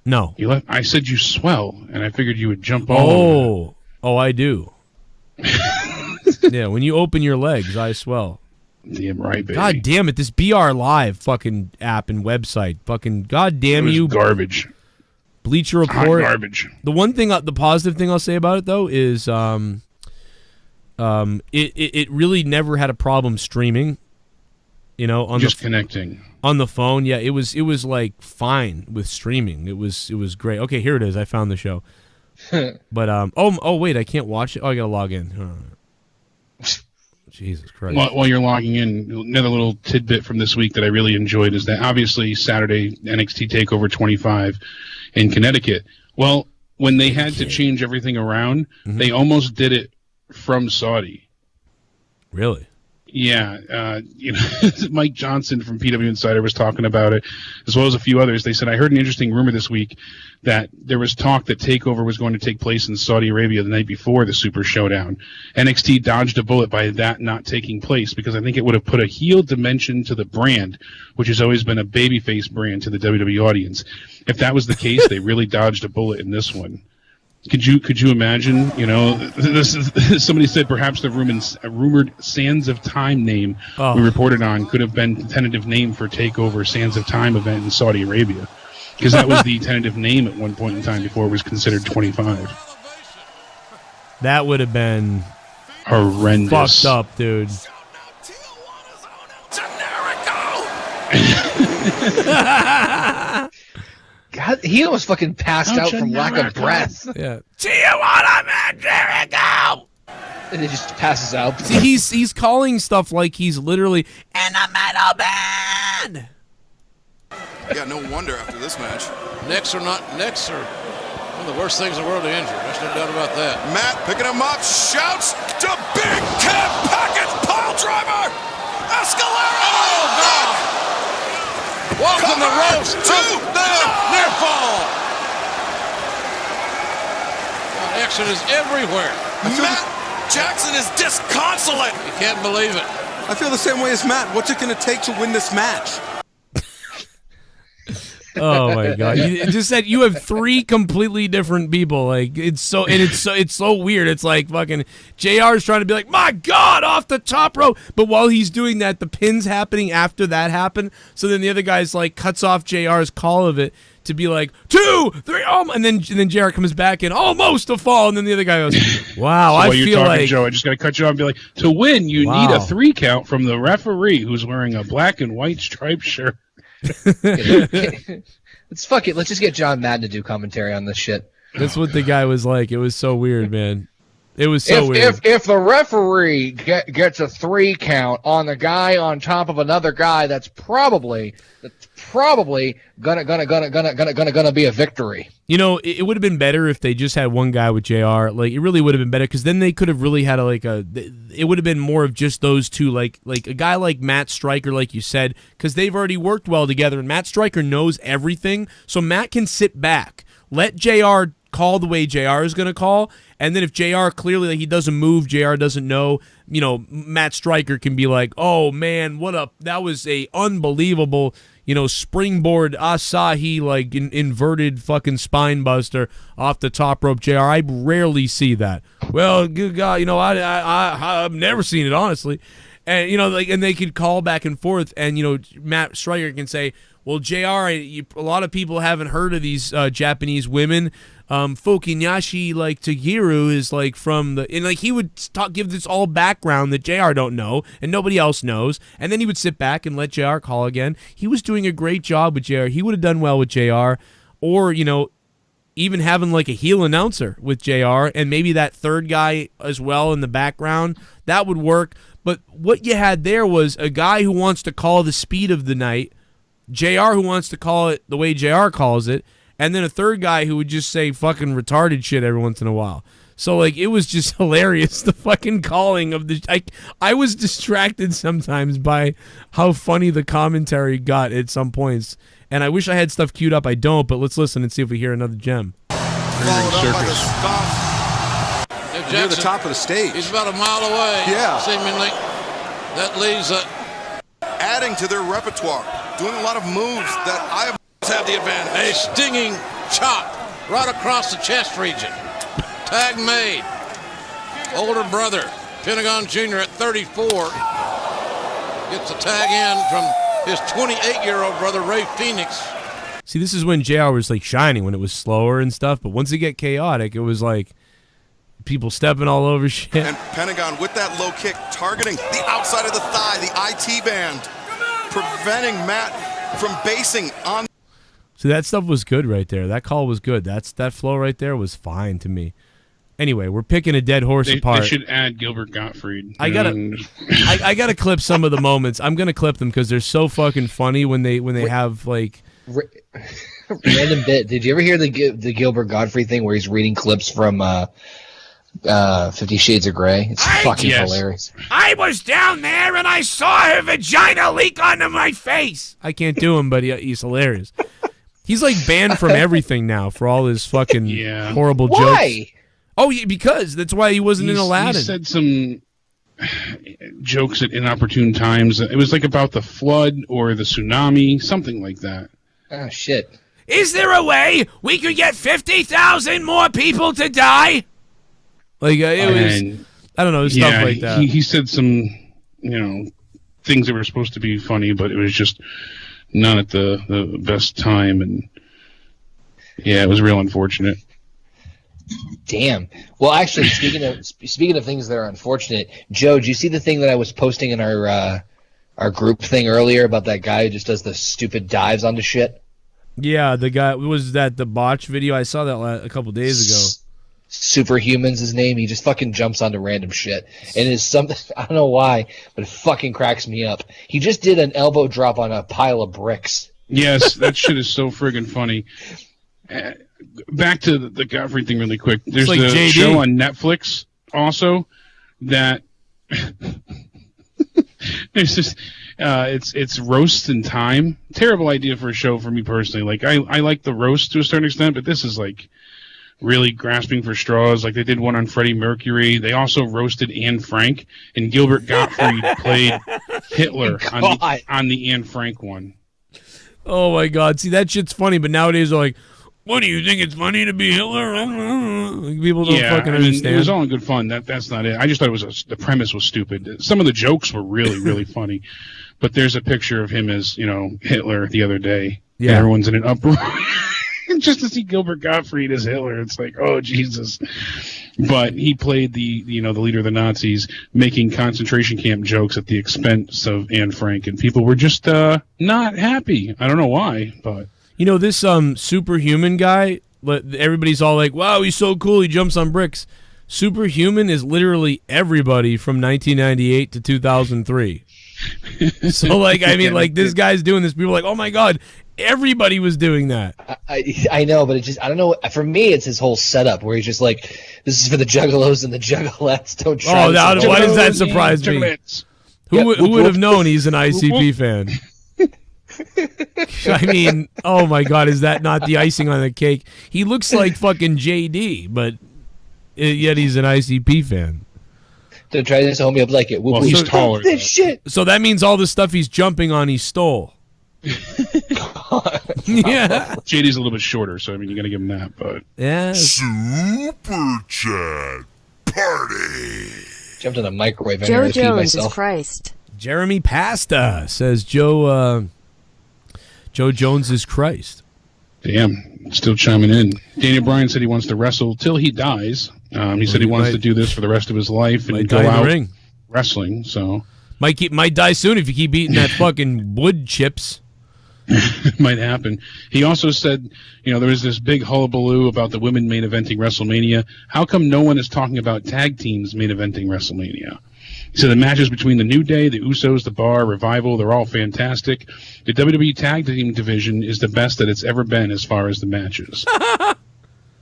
No, I said you swell, and I figured you would jump all over. Oh, I do. Yeah, when you open your legs, I swell. Damn right, baby. God damn it, this BR Live fucking app and website. Fucking goddamn you. Garbage. Bleacher Report. Hot garbage. The one thing, the positive thing I'll say about it, though, is it really never had a problem streaming. You know, on just connecting on the phone. Yeah, it was like fine with streaming. It was great. Okay, here it is. I found the show. But oh wait, I can't watch it. Oh, I gotta log in. Jesus Christ. While you're logging in, another little tidbit from this week that I really enjoyed is that obviously Saturday NXT TakeOver 25 in Connecticut. Well, when they had to change everything around, they almost did it from Saudi. Really? Yeah, Mike Johnson from PW Insider was talking about it, as well as a few others. They said, I heard an interesting rumor this week that there was talk that TakeOver was going to take place in Saudi Arabia the night before the Super Showdown. NXT dodged a bullet by that not taking place, because I think it would have put a heel dimension to the brand, which has always been a babyface brand to the WWE audience. If that was the case, they really dodged a bullet in this one. Could you imagine? You know, this is, somebody said perhaps the rumored Sands of Time name we reported on could have been the tentative name for TakeOver Sands of Time event in Saudi Arabia, because that was the tentative name at one point in time before it was considered 25. That would have been horrendous. Fucked up, dude. God, he almost fucking passed out from lack of breath. Yeah. Jericho! And he just passes out. See, he's calling stuff like he's literally in a metal band. Yeah, no wonder after this match. Necks are one of the worst things in the world to injure. There's no doubt about that. Matt picking him up, shouts to Big Kev, package pile driver, Escalera. Oh, God. Walking the ropes to the near fall. Action is everywhere. Matt Jackson is disconsolate. You can't believe it. I feel the same way as Matt. What's it going to take to win this match? Oh my God! You just said you have three completely different people. Like it's so weird. It's like fucking JR is trying to be like, my God, off the top rope, but while he's doing that, the pin's happening after that happened. So then the other guy's like cuts off JR's call of it to be like 2, 3, and then JR comes back in almost a fall, and then the other guy goes, wow, so I feel talking, like Joe, I just got to cut you off and be like, to win, you need a 3 count from the referee who's wearing a black and white striped shirt. Let's fuck it. Let's just get John Madden to do commentary on this shit. That's what the guy was like. It was so weird, man. It was so weird. If the referee gets a 3 count on the guy on top of another guy, that's probably gonna be a victory. You know, it would have been better if they just had one guy with JR. Like, it really would have been better, because then they could have really had it would have been more of just those two, like a guy like Matt Striker, like you said, because they've already worked well together, and Matt Striker knows everything, so Matt can sit back, let JR call the way JR is going to call, and then if JR clearly he doesn't move, JR doesn't know, you know, Matt Striker can be like, oh man, that was a unbelievable, you know, springboard Asahi, like inverted fucking spine buster off the top rope, JR. I rarely see that. Well, good God, you know, I've never seen it, honestly. And, you know, like, and they could call back and forth, and, you know, Matt Striker can say, well, JR, a lot of people haven't heard of these Japanese women. Fukinyashi, like, Tagiru is, like, from the... And, like, he would give this all background that JR don't know, and nobody else knows. And then he would sit back and let JR call again. He was doing a great job with JR. He would have done well with JR. Or, you know, even having, like, a heel announcer with JR, and maybe that third guy as well in the background. That would work. But what you had there was a guy who wants to call the speed of the night, JR who wants to call it the way JR calls it, and then a third guy who would just say fucking retarded shit every once in a while. So, like, it was just hilarious, the fucking calling of the... I was distracted sometimes by how funny the commentary got at some points, and I wish I had stuff queued up. I don't, but let's listen and see if we hear another gem. Followed up by the stomp. Near the top of the stage. He's about a mile away. Yeah. Seemingly. That leaves adding to their repertoire. Doing a lot of moves that I have the advantage. A stinging chop right across the chest region. Tag made. Older brother Pentagon Jr. at 34 gets a tag in from his 28-year-old brother, Ray Phoenix. See, this is when JR was like shining, when it was slower and stuff. But once it get chaotic, it was like people stepping all over shit. And Pentagon with that low kick, targeting the outside of the thigh, the IT band, preventing Matt from basing on. So that stuff was good right there. That call was good. That flow right there was fine to me. Anyway, we're picking a dead horse apart. They should add Gilbert Gottfried. I gotta clip some of the moments. I'm gonna clip them because they're so fucking funny when they have like random bit. Did you ever hear the Gilbert Gottfried thing where he's reading clips from 50 Shades of Grey? It's fucking hilarious. I was down there and I saw her vagina leak onto my face. I can't do him, but he's hilarious. He's like banned from everything now for all his fucking horrible jokes. Why? Oh, yeah, because that's why he wasn't in Aladdin. He said some jokes at inopportune times. It was like about the flood or the tsunami, something like that. Oh, shit. Is there a way we could get 50,000 more people to die? Like, it was, I don't know, stuff like that. He said some, things that were supposed to be funny, but it was just not at the best time. And, yeah, it was real unfortunate. Damn. Well, actually, speaking of things that are unfortunate, Joe, did you see the thing that I was posting in our group thing earlier about that guy who just does the stupid dives onto shit? Yeah, the guy, was that the botch video? I saw that a couple days ago. Superhuman's his name. He just fucking jumps onto random shit. And it's something, I don't know why, but it fucking cracks me up. He just did an elbow drop on a pile of bricks. Yes, that shit is so friggin' funny. Back to the Gottfried thing really quick. There's like the JD. show on Netflix also that there's this it's Roast in Time. Terrible idea for a show for me personally. Like I like the roast to a certain extent, but this is like really grasping for straws. Like they did one on Freddie Mercury. They also roasted Anne Frank, and Gilbert Gottfried played Hitler on the Anne Frank one. Oh my God. See, that shit's funny, but nowadays they're like, what do you think, it's funny to be Hitler? Like, people don't fucking understand. It was all in good fun. That's not it. I just thought it was the premise was stupid. Some of the jokes were really, really funny. But there's a picture of him as, Hitler the other day. Yeah. And everyone's in an uproar. Just to see Gilbert Gottfried as Hitler, it's like, oh, Jesus. But he played the leader of the Nazis, making concentration camp jokes at the expense of Anne Frank. And people were just not happy. I don't know why, but... this Superhuman guy, everybody's all like, wow, he's so cool, he jumps on bricks. Superhuman is literally everybody from 1998 to 2003. So, this guy's doing this. People are like, oh, my God, everybody was doing that. I know, but I don't know. For me, it's his whole setup where he's just like, this is for the juggalos and the juggalettes. Don't try why does that surprise me? Who would have known he's an ICP fan? I mean, oh my God, is that not the icing on the cake? He looks like fucking JD, but yet he's an ICP fan. Don't try this, homie. I'm like it. Well, he's taller. This shit. So that means all the stuff he's jumping on, he stole. Yeah. JD's a little bit shorter, so I mean, you got to give him that. But yeah. Super Chat Party. Jumped in the microwave. Joe Jones is Christ. Jeremy Pasta says Joe Jones is Christ. Damn, still chiming in. Daniel Bryan said he wants to wrestle till he dies. He said he wants to do this for the rest of his life and go out wrestling. So might die soon if you keep eating that fucking wood chips. Might happen. He also said, there was this big hullabaloo about the women main eventing WrestleMania. How come no one is talking about tag teams main eventing WrestleMania? He said the matches between the New Day, the Usos, the Bar, Revival, they're all fantastic. The WWE Tag Team division is the best that it's ever been as far as the matches.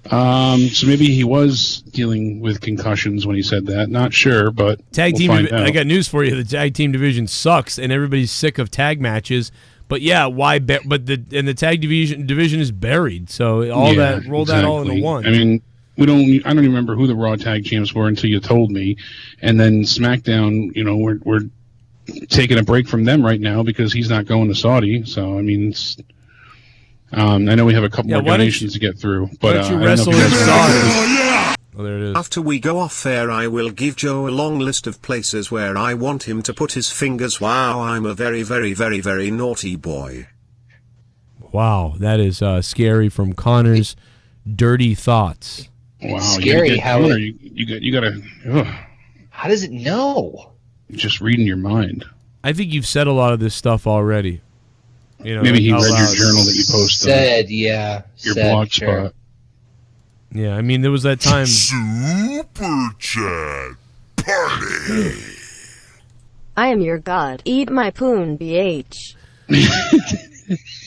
So maybe he was dealing with concussions when he said that. Not sure, but tag team. I got news for you. The tag team division sucks, and everybody's sick of tag matches. But yeah, why? But the tag division is buried. So roll that all into one. I mean, I don't even remember who the Raw tag champs were until you told me. And then SmackDown, we're taking a break from them right now because he's not going to Saudi. So I mean, I know we have a couple more donations to get through. But why don't you wrestle in Saudi? Oh, there it is. After we go off air, I will give Joe a long list of places where I want him to put his fingers. Wow, I'm a very, very, very, very naughty boy. Wow, that is scary from Connor's Dirty Thoughts. Wow, scary how you gotta. How does it know? Just reading your mind. I think you've said a lot of this stuff already. You know, maybe he read out your loud. journal that you posted. Your blog spot. Yeah, I mean, there was that time. Super Chat Party. I am your god. Eat my poon, BH.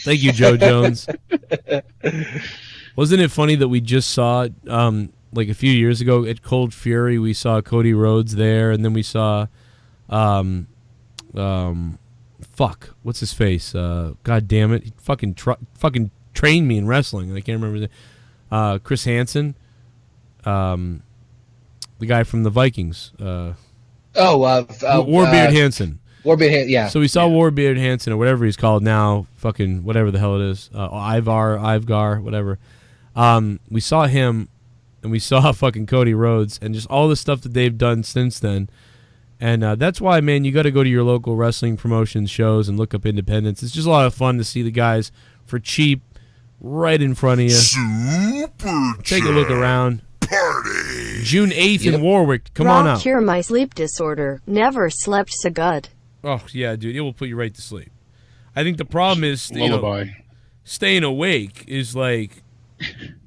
Thank you, Joe Jones. Wasn't it funny that we just saw, like a few years ago at Cold Fury, we saw Cody Rhodes there, and then we saw, what's his face? God damn it, he fucking trained me in wrestling, and I can't remember his name. Chris Hansen, the guy from the Vikings. Warbeard Hansen. Warbeard, yeah. So we saw Warbeard Hansen, or whatever he's called now, fucking whatever the hell it is, Ivar, whatever. We saw him, and we saw fucking Cody Rhodes, and just all the stuff that they've done since then. And that's why, man, you got to go to your local wrestling promotion shows and look up independents. It's just a lot of fun to see the guys for cheap, right in front of you. Take a look around. Party. June 8th in Warwick. Come on out. Cure my sleep disorder. Never slept so good. Oh, yeah, dude. It will put you right to sleep. I think the problem is, staying awake is like...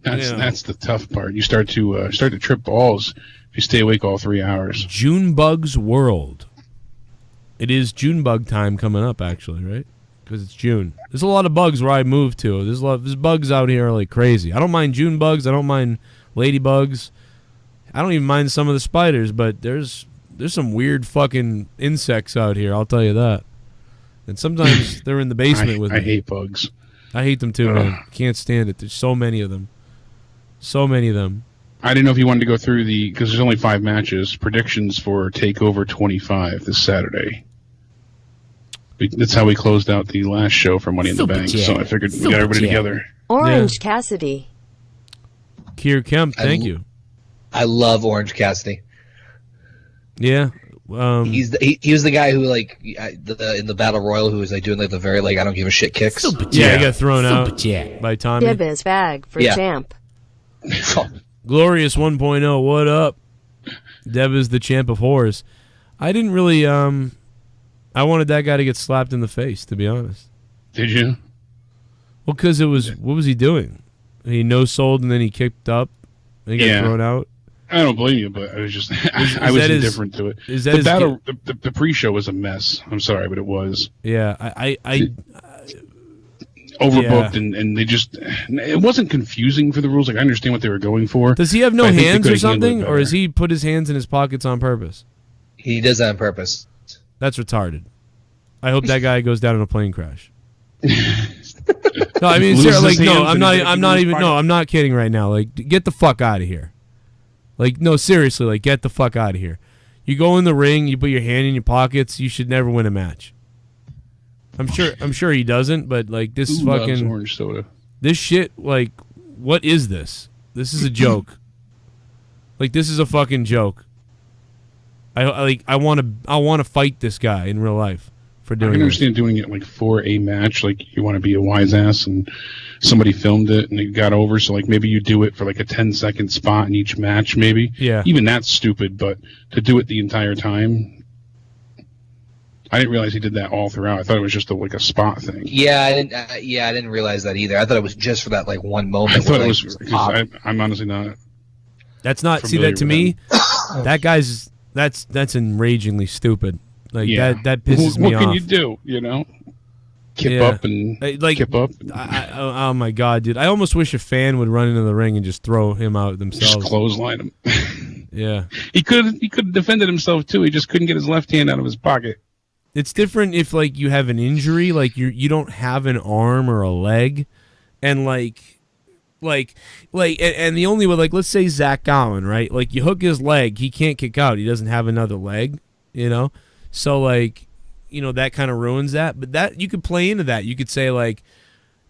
That's the tough part. You start to trip balls if you stay awake all 3 hours. Junebug's World. It is Junebug time coming up, actually, right? Because it's June. There's a lot of bugs where I moved to. There's bugs out here like crazy. I don't mind June bugs. I don't mind ladybugs. I don't even mind some of the spiders, but there's some weird fucking insects out here, I'll tell you that. And sometimes they're in the basement with me. I hate bugs. I hate them too, man. Can't stand it. There's so many of them. So many of them. I didn't know if you wanted to go through because there's only 5 matches, predictions for TakeOver 25 this Saturday. That's how we closed out the last show for Money in the Bank. So I figured we got everybody together. Orange Cassidy. Kier Kemp, thank you. I love Orange Cassidy. Yeah. He was the guy who in the Battle Royal who was like doing like the very I don't give a shit kicks. Yeah, he got thrown out by Tommy. Dibbiz bag for champ. Glorious 1.0, what up? Deb is the champ of whores. I didn't really I wanted that guy to get slapped in the face, to be honest. Did you? Well, because what was he doing? He no-sold and then he kicked up and he got thrown out. I don't blame you, but I was just I was indifferent to it. Is that the pre-show was a mess. I'm sorry, but it was. Yeah, I overbooked and they just it wasn't confusing for the rules. Like I understand what they were going for. Does he have no hands or something, or has he put his hands in his pockets on purpose? He does that on purpose. That's retarded. I hope that guy goes down in a plane crash. No, I mean, seriously, I'm not kidding right now. Like, get the fuck out of here. Like, no, seriously, like, get the fuck out of here. You go in the ring, you put your hand in your pockets, you should never win a match. I'm sure he doesn't, but like this is fucking orange soda. This shit, like, what is this? This is a joke. Like, this is a fucking joke. I want to fight this guy in real life for doing. I can understand doing it like for a match, like you want to be a wise ass and somebody filmed it and it got over, so like maybe you do it for like a 10-second spot in each match, maybe. Yeah. Even that's stupid, but to do it the entire time, I didn't realize he did that all throughout. I thought it was just a spot thing. Yeah, I didn't realize that either. I thought it was just for that like one moment. I thought it was. I'm honestly not. That's not. See, that to me, that guy's. That's enragingly stupid. Like that pisses me off. What can you do? You know, kip up and kip up. Oh my god, dude! I almost wish a fan would run into the ring and just throw him out themselves. Just clothesline him. Yeah, he could have defended himself too. He just couldn't get his left hand out of his pocket. It's different if like you have an injury, like you don't have an arm or a leg, and like the only way, like, let's say Zach Gowen, right? Like, you hook his leg, he can't kick out. He doesn't have another leg, you know? So, like, you know, that kind of ruins that. But that, you could play into that. You could say, like,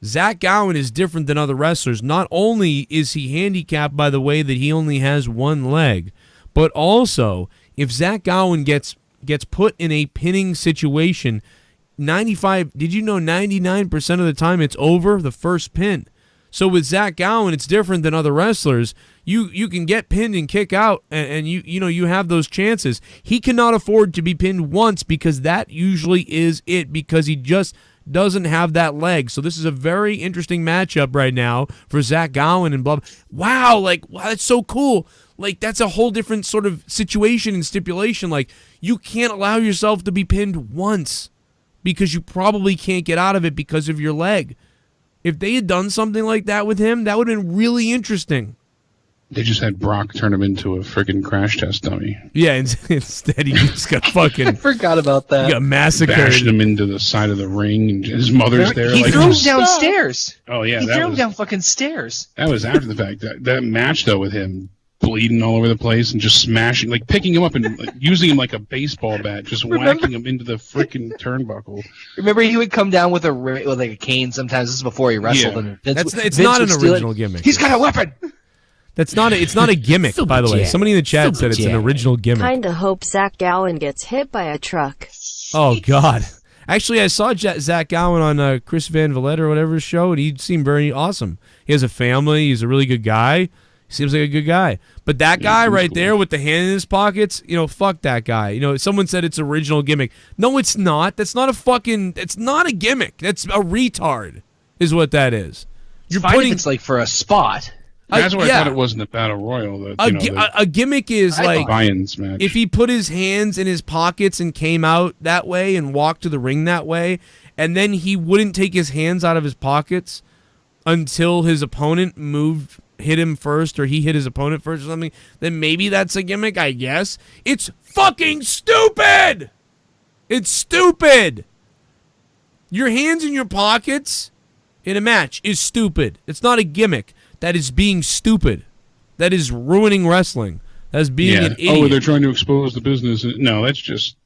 Zach Gowen is different than other wrestlers. Not only is he handicapped by the way that he only has one leg, but also if Zach Gowen gets put in a pinning situation, 99% of the time it's over the first pin. So with Zach Gowen, it's different than other wrestlers. You can get pinned and kick out, and you have those chances. He cannot afford to be pinned once because that usually is it, because he just doesn't have that leg. So this is a very interesting matchup right now for Zach Gowen and blah. Wow, that's so cool. Like, that's a whole different sort of situation and stipulation. Like, you can't allow yourself to be pinned once because you probably can't get out of it because of your leg. If they had done something like that with him, that would have been really interesting. They just had Brock turn him into a friggin' crash test dummy. Yeah, instead he just got fucking... I forgot about that. He got massacred. Bashed him into the side of the ring, and his mother's there. He threw him downstairs. Oh, yeah. He threw him down fucking stairs. That was after the fact. That match, though, with him bleeding all over the place and just smashing, like picking him up and using him like a baseball bat, just whacking him into the freaking turnbuckle. Remember, he would come down with a cane sometimes. This is before he wrestled. Yeah. And It's not an original gimmick. He's got a weapon. It's not a gimmick, by the way. Somebody in the chat said it's an original gimmick. Kinda hope Zach Gowen gets hit by a truck. Oh, God. Actually, I saw Zach Gowen on Chris Van Vliet or whatever's show, and he seemed very awesome. He has a family. He's a really good guy. He seems like a good guy. But that guy right there with the hand in his pockets, fuck that guy. Someone said it's original gimmick. No, it's not. That's not it's not a gimmick. That's a retard, is what that is. You're putting it's like for a spot. That's what I thought it was in the Battle Royal. A gimmick is like Lions match. If he put his hands in his pockets and came out that way and walked to the ring that way, and then he wouldn't take his hands out of his pockets until his opponent hit him first, or he hit his opponent first or something, then maybe that's a gimmick, I guess. It's fucking stupid! It's stupid! Your hands in your pockets in a match is stupid. It's not a gimmick. That is being stupid. That is ruining wrestling. That is being an idiot. Oh, they're trying to expose the business. No, that's just...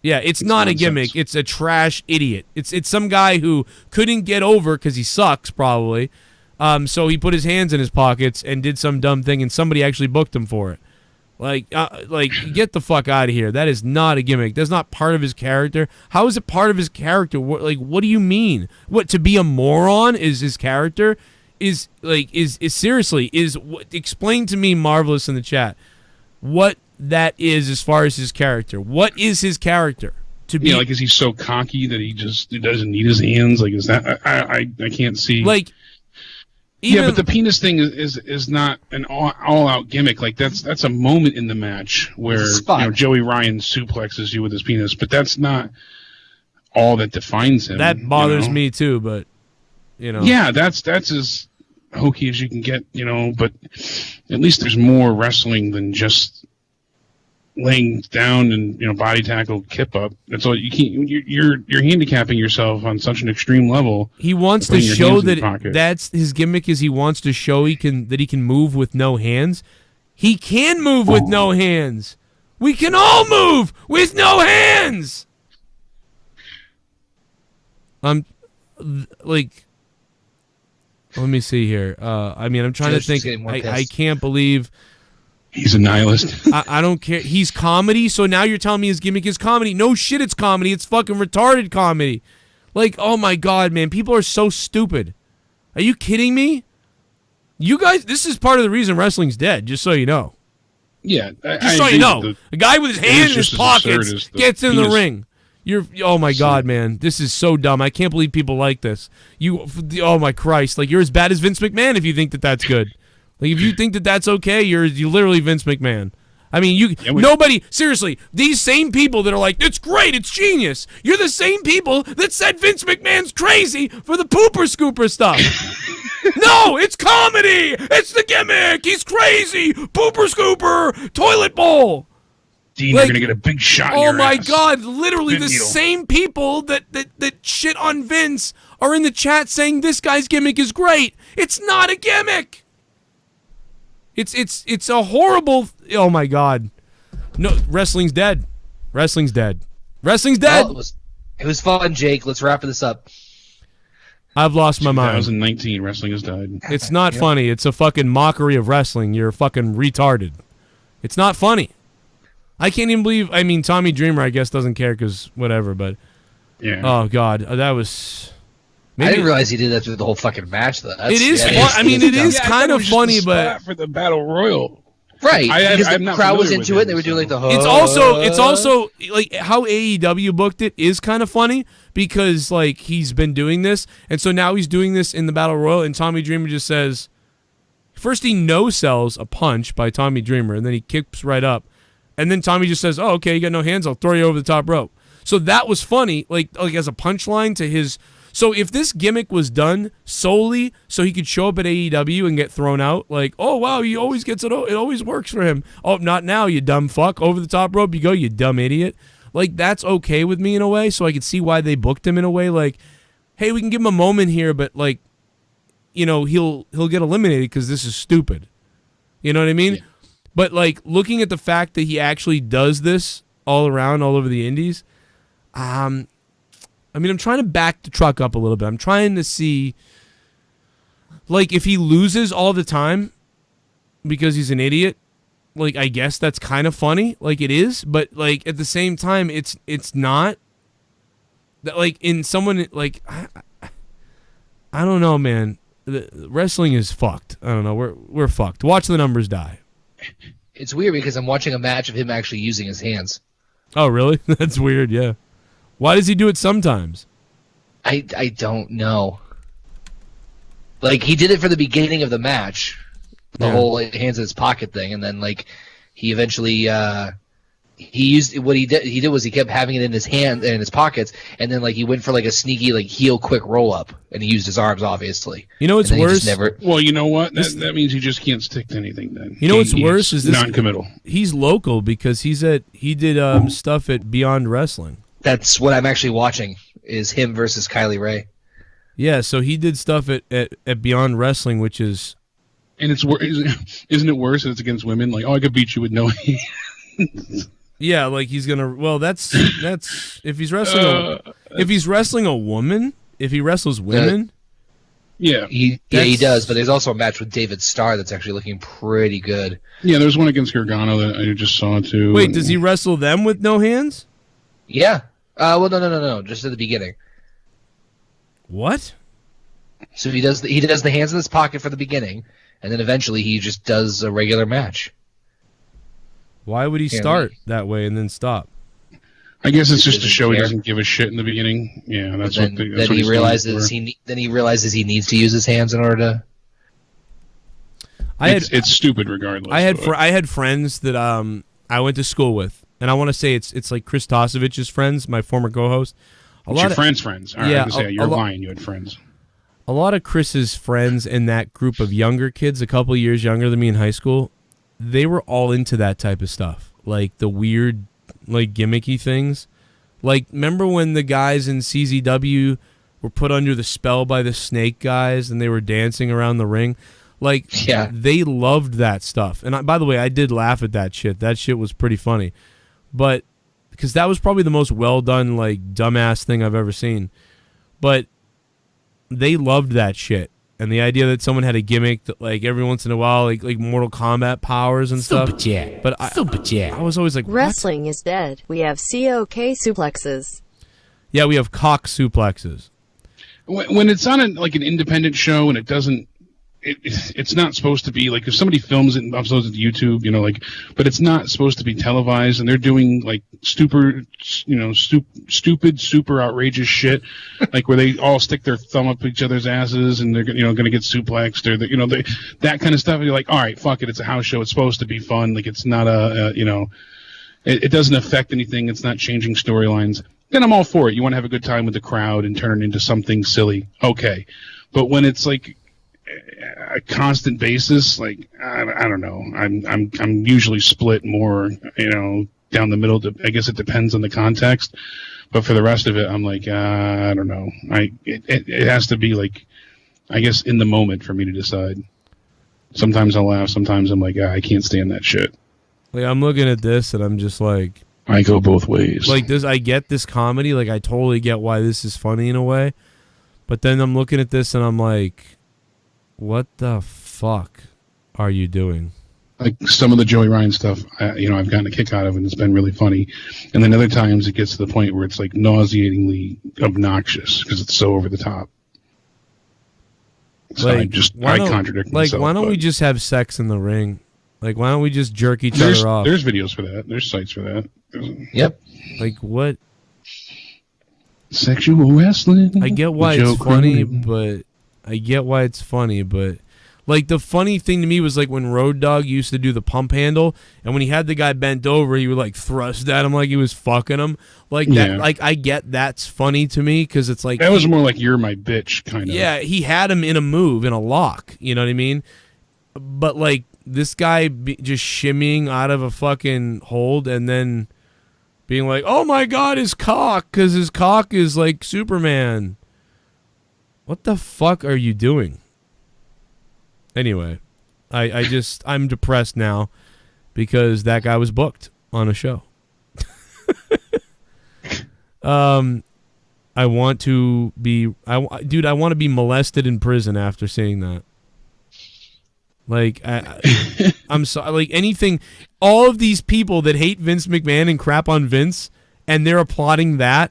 Yeah, it's not nonsense. A gimmick. It's a trash idiot. It's some guy who couldn't get over because he sucks, probably. So he put his hands in his pockets and did some dumb thing, and somebody actually booked him for it. Get the fuck out of here. That is not a gimmick. That's not part of his character. How is it part of his character? What do you mean? What, to be a moron is his character? Explain to me, Marvelous, in the chat, what that is as far as his character. What is his character? Is he so cocky that he doesn't need his hands? Like, is that I can't see. But the penis thing is not an all out gimmick. Like, that's a moment in the match where Joey Ryan suplexes you with his penis, but that's not all that defines him. That bothers me too, but yeah, that's as hokey as you can get, but at least there's more wrestling than just laying down and body tackle kip up. That's all you can't. You're handicapping yourself on such an extreme level. He wants to show that's his gimmick. Is he wants to show he can move with no hands. He can move with no hands. We can all move with no hands. Let me see here. I'm trying to think. I can't believe he's a nihilist. I don't care. He's comedy, so now you're telling me his gimmick is comedy. No shit, it's comedy. It's fucking retarded comedy. Oh my God, man. People are so stupid. Are you kidding me? You guys, this is part of the reason wrestling's dead, just so you know. Yeah. Just so you know. A guy with his hand in his pockets gets in the ring. Oh my God, man, this is so dumb. I can't believe people like this. Oh my Christ, you're as bad as Vince McMahon if you think that that's good. If you think that that's okay, you're literally Vince McMahon. I mean, nobody, seriously, these same people that are like, it's great, it's genius. You're the same people that said Vince McMahon's crazy for the pooper scooper stuff. No, it's comedy. It's the gimmick. He's crazy. Pooper scooper, toilet bowl. Dean, you're going to get a big shot in your ass. Oh, my ass. God. Literally, the same people that shit on Vince are in the chat saying this guy's gimmick is great. It's not a gimmick. It's a horrible... Oh, my God. No, wrestling's dead. Wrestling's dead. Wrestling's dead. Well, it was fun, Jake. Let's wrap this up. I've lost my mind. 2019, wrestling has died. It's not funny. It's a fucking mockery of wrestling. You're fucking retarded. It's not funny. I can't even believe. I mean, Tommy Dreamer, I guess, doesn't care because whatever. But oh god, that was. I didn't realize he did that through the whole fucking match. Though it is. I mean, it is kind of funny, but for the battle royal. Right, because the crowd was into it. They were doing like the. It's also like how AEW booked it is kind of funny because like he's been doing this, and so now he's doing this in the Battle Royal, and Tommy Dreamer just says, first he no-sells a punch by Tommy Dreamer, and then he kicks right up, and then Tommy just says, "Oh, okay, you got no hands. I'll throw you over the top rope." So that was funny, like as a punchline to his. So if this gimmick was done solely so he could show up at AEW and get thrown out, like, oh, wow, he always gets it. It always works for him. Oh, not now, you dumb fuck. Over the top rope you go, you dumb idiot. Like, that's okay with me in a way, so I could see why they booked him in a way. Like, hey, we can give him a moment here, but, like, you know, he'll get eliminated because this is stupid. You know what I mean? Yeah. But, like, looking at the fact that he actually does this all around, all over the indies, I mean, I'm trying to back the truck up a little bit. I'm trying to see, like, if he loses all the time because he's an idiot, like, I guess that's kind of funny. Like, it is. But, like, at the same time, it's not. Like, in someone, like, I don't know, man. Wrestling is fucked. I don't know. We're fucked. Watch the numbers die. It's weird because I'm watching a match of him actually using his hands. Oh, really? That's weird, yeah. Why does he do it sometimes? I don't know. Like, he did it for the beginning of the match, the whole like, hands in his pocket thing, and then like he eventually he used what he did was he kept having it in his hand and in his pockets, and then like he went for like a sneaky like heel quick roll up, and he used his arms obviously. You know what's worse? Well, you know what? That means he just can't stick to anything. Then you know what's worse is this non-committal. He's local because he did stuff at Beyond Wrestling. That's what I'm actually watching, is him versus Kylie Ray. Yeah, so he did stuff at Beyond Wrestling, which is... And isn't it worse that it's against women? Like, oh, I could beat you with no hands. Yeah, like he's going to... Well, that's if he's wrestling if he's wrestling a woman, if he wrestles women... Yeah. He does, but there's also a match with David Starr that's actually looking pretty good. Yeah, there's one against Gargano that I just saw, too. Wait, does he wrestle them with no hands? Yeah. Well, no. Just at the beginning. What? So he does the hands in his pocket for the beginning, and then eventually he just does a regular match. Why would he start that way and then stop? I guess it's just to show he doesn't give a shit in the beginning. Yeah, that's what. Then he realizes he needs to use his hands in order to. It's stupid regardless. I had friends that I went to school with. And I want to say it's like Chris Tosovich's friends, my former co-host. Your friends. All right, yeah, you're lying. You had friends. A lot of Chris's friends in that group of younger kids, a couple years younger than me in high school, they were all into that type of stuff, like the weird, like gimmicky things. Like, remember when the guys in CZW were put under the spell by the snake guys and they were dancing around the ring? Like, yeah, they loved that stuff. And by the way, I did laugh at that shit. That shit was pretty funny. But because that was probably the most well done, like, dumbass thing I've ever seen. But they loved that shit. And the idea that someone had a gimmick that, like, every once in a while, like Mortal Kombat powers and stuff. Super Jet. But I was always like, wrestling is dead. We have COK suplexes. Yeah, we have cock suplexes. When it's on an independent show and it doesn't, it's not supposed to be like, if somebody films it and uploads it to YouTube, you know, like, but it's not supposed to be televised, and they're doing like stupid, super outrageous shit, like where they all stick their thumb up each other's asses and they're going to get suplexed, or that kind of stuff. And you're like, all right, fuck it, it's a house show, it's supposed to be fun, like it's not it doesn't affect anything, it's not changing storylines. Then I'm all for it. You want to have a good time with the crowd and turn it into something silly, okay, but when it's like a constant basis, like I don't know. I'm usually split more, down the middle. I guess it depends on the context, but for the rest of it, I'm like I don't know. It has to be like, I guess, in the moment for me to decide. Sometimes I'll laugh. Sometimes I'm like, I can't stand that shit. Like, I'm looking at this and I'm just like, I go both ways. Like this, I get this comedy. Like, I totally get why this is funny in a way. But then I'm looking at this and I'm like, what the fuck are you doing? Like some of the Joey Ryan stuff, I've gotten a kick out of, and it's been really funny. And then other times it gets to the point where it's like nauseatingly obnoxious because it's so over the top. So I contradict myself. Like, why don't we just have sex in the ring? Like, why don't we just jerk each other off? There's videos for that. There's sites for that. Yep. Like, what? Sexual wrestling. I get why it's funny, but like, the funny thing to me was like when Road Dogg used to do the pump handle, and when he had the guy bent over, he would like thrust at him like he was fucking him. Like that. Like, I get that's funny to me because it's like that was more like you're my bitch kind of. Yeah, he had him in a move, in a lock. You know what I mean? But like this guy just shimmying out of a fucking hold and then being like, "Oh my god, his cock!" Because his cock is like Superman. What the fuck are you doing? Anyway, I'm depressed now because that guy was booked on a show. I want to be molested in prison after seeing that. Like, I'm sorry. Like anything, all of these people that hate Vince McMahon and crap on Vince, and they're applauding that,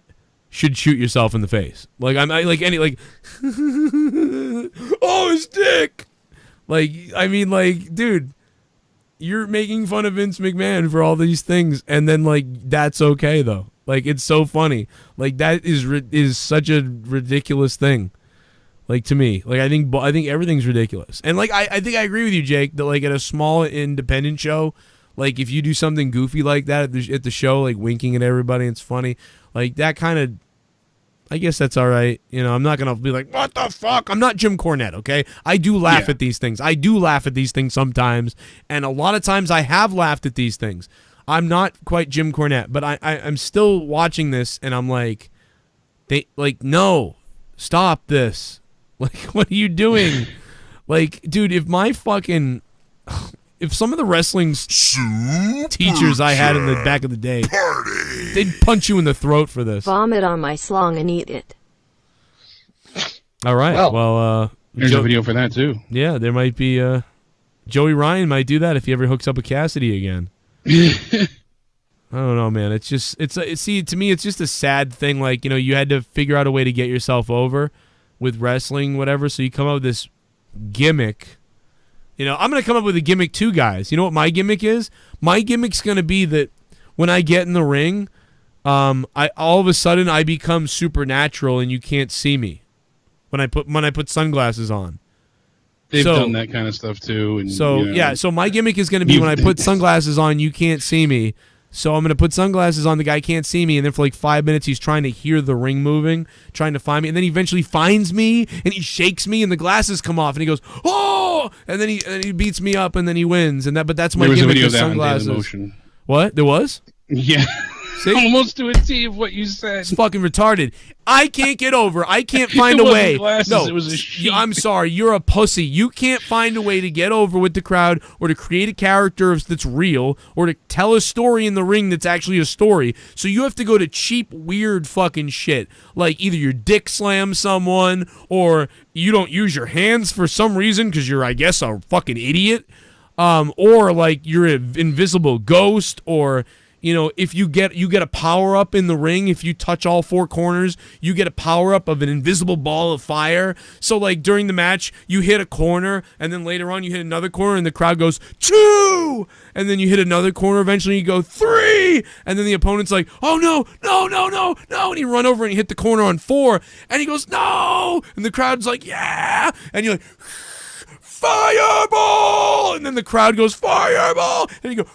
should shoot yourself in the face. Like oh, his dick. Like, I mean, like, dude, you're making fun of Vince McMahon for all these things, and then, like, that's okay, though. Like, it's so funny. Like, that is such a ridiculous thing. Like, to me. Like, I think everything's ridiculous. And, like, I think I agree with you, Jake, that, like, at a small independent show, like, if you do something goofy like that at the show, like, winking at everybody, and it's funny, like, that kind of... I guess that's all right. You know, I'm not going to be like, what the fuck? I'm not Jim Cornette, okay? I do laugh at these things. I do laugh at these things sometimes, and a lot of times I have laughed at these things. I'm not quite Jim Cornette, but I'm still watching this, and I'm like, no, stop this. Like, what are you doing? Like, dude, if some of the wrestling teachers I had in the back of the day, they'd punch you in the throat for this. Vomit on my slong and eat it. All right. Well, there's a video for that too. Yeah, there might be. Joey Ryan might do that if he ever hooks up with Cassidy again. I don't know, man. It's just to me, it's just a sad thing. Like, you know, you had to figure out a way to get yourself over with wrestling, whatever. So you come up with this gimmick. You know, I'm going to come up with a gimmick too, guys. You know what my gimmick is? My gimmick's going to be that when I get in the ring, all of a sudden I become supernatural and you can't see me when I put sunglasses on. They've done that kind of stuff too. And, so my gimmick is going to be when I put sunglasses on, you can't see me. So I'm going to put sunglasses on, the guy can't see me, and then for like 5 minutes he's trying to hear the ring moving, trying to find me, and then he eventually finds me, and he shakes me, and the glasses come off, and he goes, oh! And then he beats me up, and then he wins. But that's my gimmick with sunglasses. What? There was? Yeah. See? Almost to a T of what you said. It's fucking retarded. I can't get over. I can't find a way. Glasses, no, it was a sheep. I'm sorry. You're a pussy. You can't find a way to get over with the crowd or to create a character that's real or to tell a story in the ring that's actually a story. So you have to go to cheap, weird fucking shit. Like either your dick slams someone or you don't use your hands for some reason because you're, I guess, a fucking idiot. Or like you're an invisible ghost or... You know, if you get a power up in the ring, if you touch all four corners, you get a power up of an invisible ball of fire. So like during the match, you hit a corner, and then later on you hit another corner, and the crowd goes 2, and then you hit another corner. Eventually you go 3, and then the opponent's like, oh no, and you run over and you hit the corner on 4, and he goes no, and the crowd's like yeah, and you're like. Fireball! And then the crowd goes, fireball! And you go,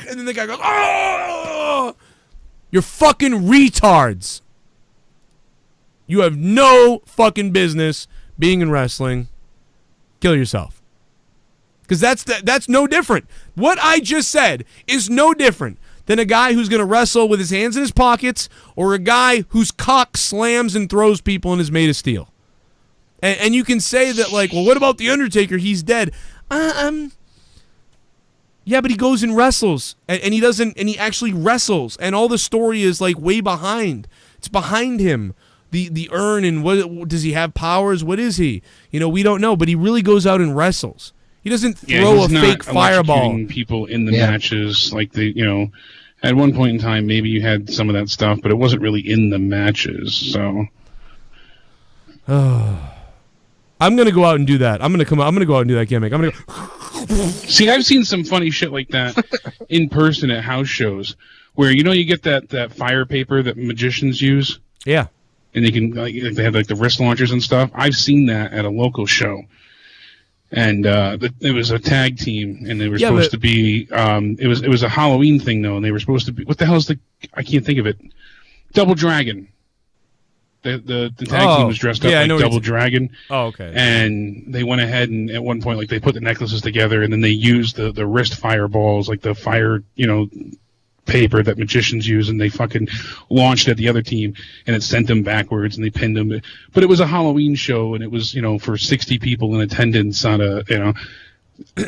and then the guy goes, oh! You're fucking retards. You have no fucking business being in wrestling. Kill yourself. Because that's no different. What I just said is no different than a guy who's going to wrestle with his hands in his pockets or a guy whose cock slams and throws people and is made of steel. And you can say that, like, well, what about The Undertaker? He's dead. Yeah, but he goes and wrestles. And he actually wrestles. And all the story is, like, way behind. It's behind him. the urn and what does he have powers? What is he? You know, we don't know, but he really goes out and wrestles. He doesn't throw a fake fireball. People in the matches, like at one point in time, maybe you had some of that stuff, but it wasn't really in the matches. So, I'm gonna go out and do that. I'm gonna go out and do that gimmick. I'm gonna go. See, I've seen some funny shit like that in person at house shows, where you get that fire paper that magicians use. Yeah. And they can they have like the wrist launchers and stuff. I've seen that at a local show. And it was a tag team, and they were supposed to be. It was a Halloween thing though, and they were supposed to be. What the hell is I can't think of it. Double Dragon. The tag team was dressed up like Double Dragon. Oh, okay. And they went ahead and at one point, like they put the necklaces together, and then they used the wrist fireballs, like the fire, paper that magicians use, and they fucking launched at the other team, and it sent them backwards, and they pinned them. But it was a Halloween show, and it was for 60 people in attendance on a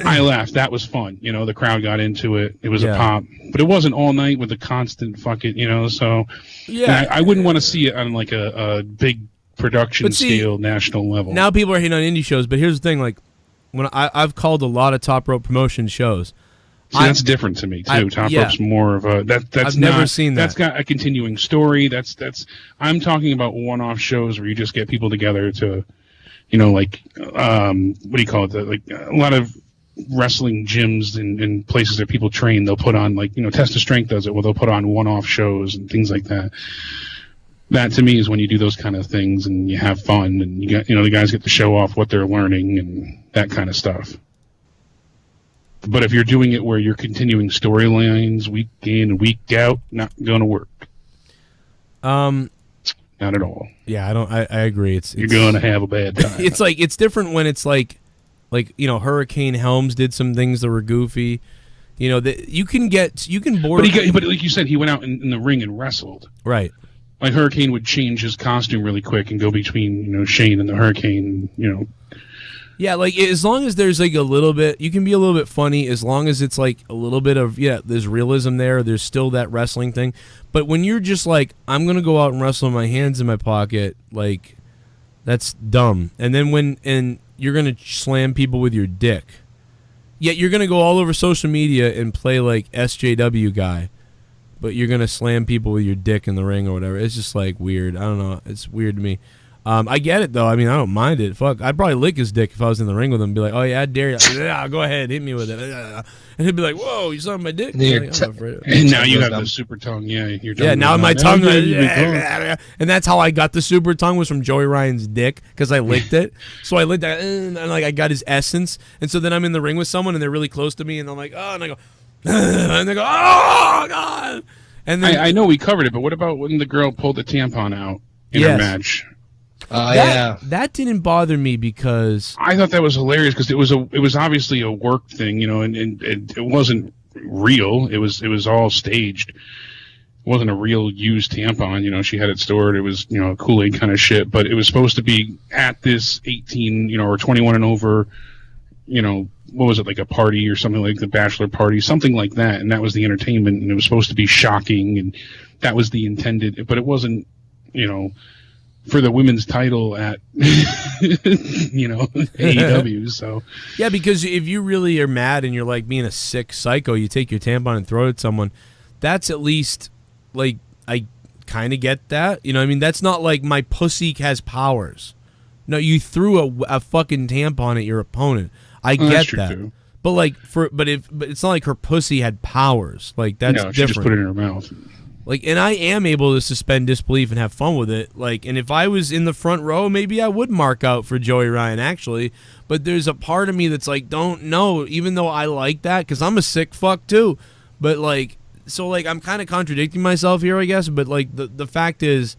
I laughed. That was fun. The crowd got into it. It was a pop, but it wasn't all night with the constant fucking so yeah. I wouldn't want to see it on like a big production scale national level. Now people are hating on indie shows, but here's the thing: like when I've called a lot of Top Rope promotion shows. See, that's different to me too. Top Rope's more of a that's I've never seen that. That's got a continuing story. That's I'm talking about one-off shows where you just get people together to, like what do you call it? Like a lot of wrestling gyms and places that people train. They'll put on like Test of Strength does it. Well, they'll put on one-off shows and things like that. That to me is when you do those kind of things and you have fun and you get the guys get to show off what they're learning and that kind of stuff. But if you're doing it where you're continuing storylines week in and week out, not going to work. Not at all. Yeah, I agree. You're going to have a bad time. It's different when it's like Hurricane Helms did some things that were goofy. That you can board. But like you said, he went out in the ring and wrestled. Right. Like Hurricane would change his costume really quick and go between Shane and the Hurricane. Yeah, like as long as there's like a little bit, you can be a little bit funny as long as it's like a little bit of there's realism there. There's still that wrestling thing, but when you're just like I'm gonna go out and wrestle with my hands in my pocket, like that's dumb. And then you're gonna slam people with your dick, yet you're gonna go all over social media and play like SJW guy, but you're gonna slam people with your dick in the ring or whatever. It's just like weird. I don't know. It's weird to me. I get it though. I mean, I don't mind it. Fuck, I'd probably lick his dick if I was in the ring with him. And be like, "Oh yeah, I dare you. Yeah, go ahead, hit me with it." And he'd be like, "Whoa, you saw my dick?" And now you have the super tongue. Yeah, your tongue. Yeah, now my tongue. And that's how I got the super tongue was from Joey Ryan's dick because I licked it. So I licked that, and like I got his essence. And so then I'm in the ring with someone, and they're really close to me, and I'm like, "Oh," and I go, and they go, "Oh God." And then I know we covered it, but what about when the girl pulled the tampon out in her match? That didn't bother me because I thought that was hilarious because it was obviously a work thing, and it wasn't real. It was all staged. It wasn't a real used tampon. She had it stored. It was Kool-Aid kind of shit, but it was supposed to be at this 18 or 21 and over. What was it, like a party or something, like the bachelor party, something like that, and that was the entertainment, and it was supposed to be shocking, and that was the intended, but it wasn't for the women's title at AEW. So yeah, because if you really are mad and you're like being a sick psycho, you take your tampon and throw it at someone. That's at least like I kind of get that. I mean, that's not like my pussy has powers. No, you threw a fucking tampon at your opponent. I get that. Too. But but it's not like her pussy had powers. Like that's different. She just put it in her mouth. Like, and I am able to suspend disbelief and have fun with it. Like, and if I was in the front row, maybe I would mark out for Joey Ryan, actually. But there's a part of me that's like, don't know, even though I like that, because I'm a sick fuck too. But, like, so, like, I'm kind of contradicting myself here, I guess. But, like, the fact is,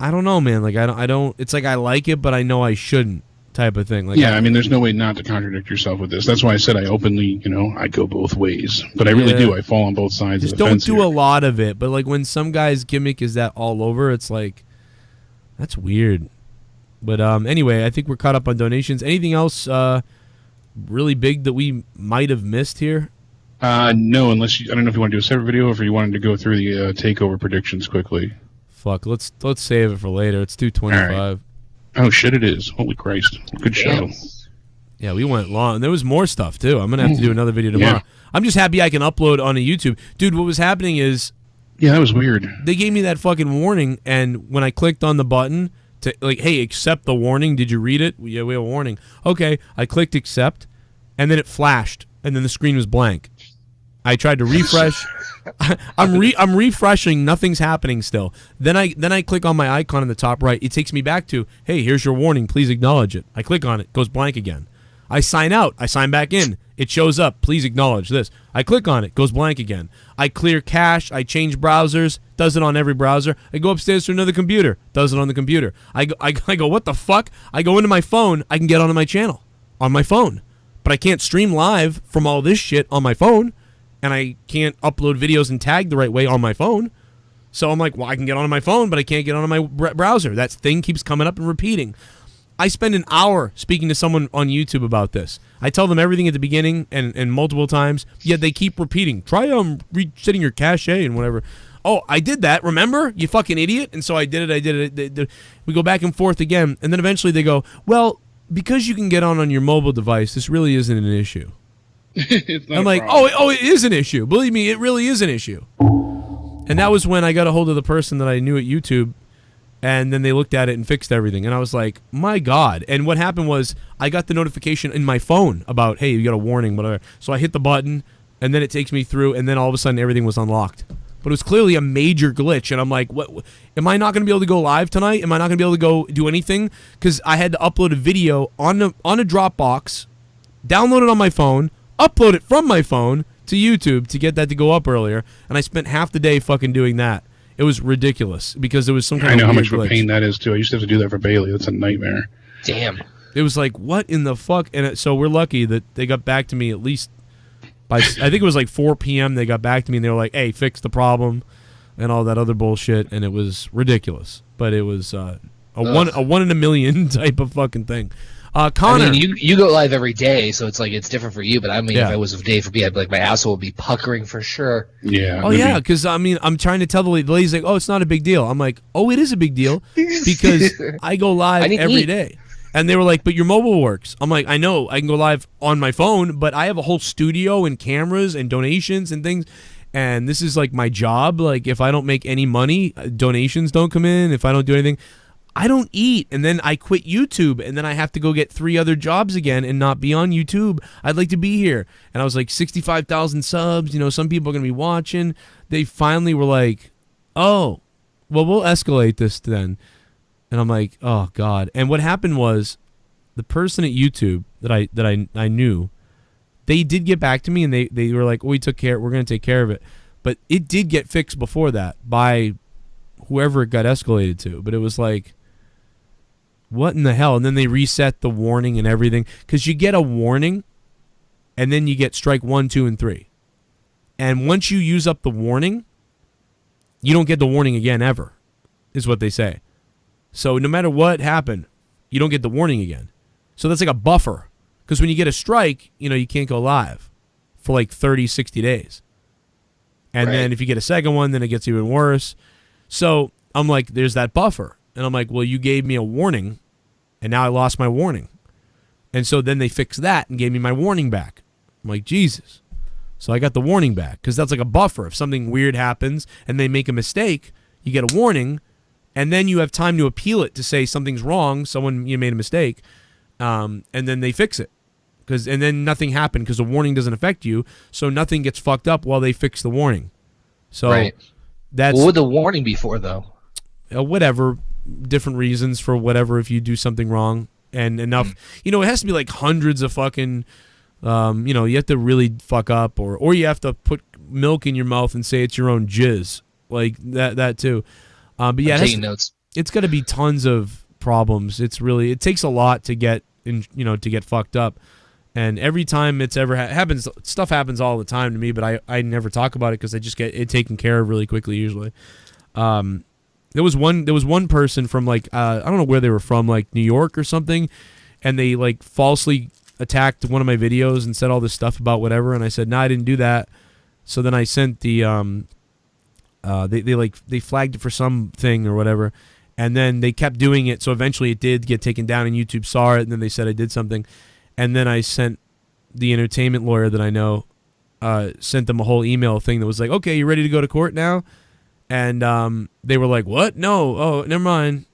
I don't know, man. Like, I don't, it's like I like it, but I know I shouldn't. Type of thing. Like, yeah, I mean, there's no way not to contradict yourself with this. That's why I said I openly, I go both ways. But I really do. I fall on both sides of the fence. Just don't do a lot of it. But like when some guy's gimmick is that all over, it's like that's weird. But anyway, I think we're caught up on donations. Anything else really big that we might have missed here? No, unless I don't know if you want to do a separate video or if you wanted to go through the takeover predictions quickly. Fuck, let's save it for later. It's 2:25. Oh shit, it is. Holy Christ. Good show. Yeah, we went long. There was more stuff too. I'm gonna have to do another video tomorrow. I'm just happy I can upload on a YouTube. Dude, what was happening is that was weird. They gave me that fucking warning, and when I clicked on the button to like, hey, accept the warning, did you read it? Yeah, we have a warning. Okay, I clicked accept, and then it flashed, and then the screen was blank. I tried to refresh. I'm refreshing. Nothing's happening still. Then I click on my icon in the top right. It takes me back to, hey, here's your warning. Please acknowledge it. I click on it. Goes blank again. I sign out. I sign back in. It shows up. Please acknowledge this. I click on it. Goes blank again. I clear cache. I change browsers. Does it on every browser. I go upstairs to another computer. Does it on the computer. I go, what the fuck? I go into my phone. I can get onto my channel on my phone. But I can't stream live from all this shit on my phone. And I can't upload videos and tag the right way on my phone. So I'm like, well, I can get onto my phone, but I can't get onto my browser. That thing keeps coming up and repeating. I spend an hour speaking to someone on YouTube about this. I tell them everything at the beginning and multiple times, yet they keep repeating. Try resetting your cache and whatever. Oh, I did that, remember? You fucking idiot. And so I did it. We go back and forth again. And then eventually they go, well, because you can get on your mobile device, this really isn't an issue. I'm like, oh, it is an issue. Believe me, it really is an issue. And that was when I got a hold of the person that I knew at YouTube, and then they looked at it and fixed everything. And I was like, my God. And what happened was I got the notification in my phone about, hey, you got a warning, whatever. So I hit the button, and then it takes me through, and then all of a sudden everything was unlocked. But it was clearly a major glitch, and I'm like, what? Am I not going to be able to go live tonight? Am I not going to be able to go do anything? Because I had to upload a video on a Dropbox, download it on my phone, upload it from my phone to YouTube to get that to go up earlier, and I spent half the day fucking doing that. It was ridiculous because there was some kind of how much glitch. of a pain that is too. I used to have to do that for Bailey. That's a nightmare. Damn. It was like, what in the fuck? And so we're lucky that they got back to me at least by, I think it was like 4 p.m. They got back to me and they were like, hey, fix the problem and all that other bullshit, and it was ridiculous. But it was a one in a million type of fucking thing. Connor, I mean, you go live every day, so it's like it's different for you. But I mean, if I was a day for me, I'd be like, my asshole would be puckering for sure. Yeah. Oh yeah, because I mean, I'm trying to tell the lady's like, oh, it's not a big deal. I'm like, oh, it is a big deal because I go live every day. And they were like, but your mobile works. I'm like, I know, I can go live on my phone, but I have a whole studio and cameras and donations and things. And this is like my job. Like, if I don't make any money, donations don't come in. If I don't do anything, I don't eat, and then I quit YouTube, and then I have to go get 3 other jobs again and not be on YouTube. I'd like to be here. And I was like, 65,000 subs, you know, some people are going to be watching. They finally were like, oh, well, we'll escalate this then. And I'm like, oh, God. And what happened was the person at YouTube that I knew, they did get back to me, and they were like, we're going to take care of it. But it did get fixed before that by whoever it got escalated to. But it was like, what in the hell? And then they reset the warning and everything. Because you get a warning, and then you get strike 1, 2, and 3. And once you use up the warning, you don't get the warning again ever, is what they say. So no matter what happened, you don't get the warning again. So that's like a buffer. Because when you get a strike, you know, you can't go live for like 30, 60 days. And then if you get a second one, then it gets even worse. So I'm like, there's that buffer. And I'm like, well, you gave me a warning, and now I lost my warning. And so then they fixed that and gave me my warning back. I'm like, Jesus. So I got the warning back because that's like a buffer. If something weird happens and they make a mistake, you get a warning, and then you have time to appeal it to say something's wrong, you made a mistake, and then they fix it. And then nothing happened because the warning doesn't affect you, so nothing gets fucked up while they fix the warning. So that's... What would the warning be for, though? Whatever. Different reasons for whatever if you do something wrong and enough. You know, it has to be like hundreds of fucking, you know, you have to really fuck up or you have to put milk in your mouth and say it's your own jizz. Like that too. But yeah, taking notes. It's got to be tons of problems. It takes a lot to get to get fucked up. And every time it's ever happens, stuff happens all the time to me, but I never talk about it because I just get it taken care of really quickly usually. There was one person from like I don't know where they were from, like New York or something, and they like falsely attacked one of my videos and said all this stuff about whatever, and I said, no, I didn't do that. So then I sent the They flagged it for something or whatever, and then they kept doing it. So eventually it did get taken down, and YouTube saw it, and then they said I did something, and then I sent the entertainment lawyer that I know, sent them a whole email thing that was like, okay, you ready to go to court now? And they were like, what? No, oh, never mind.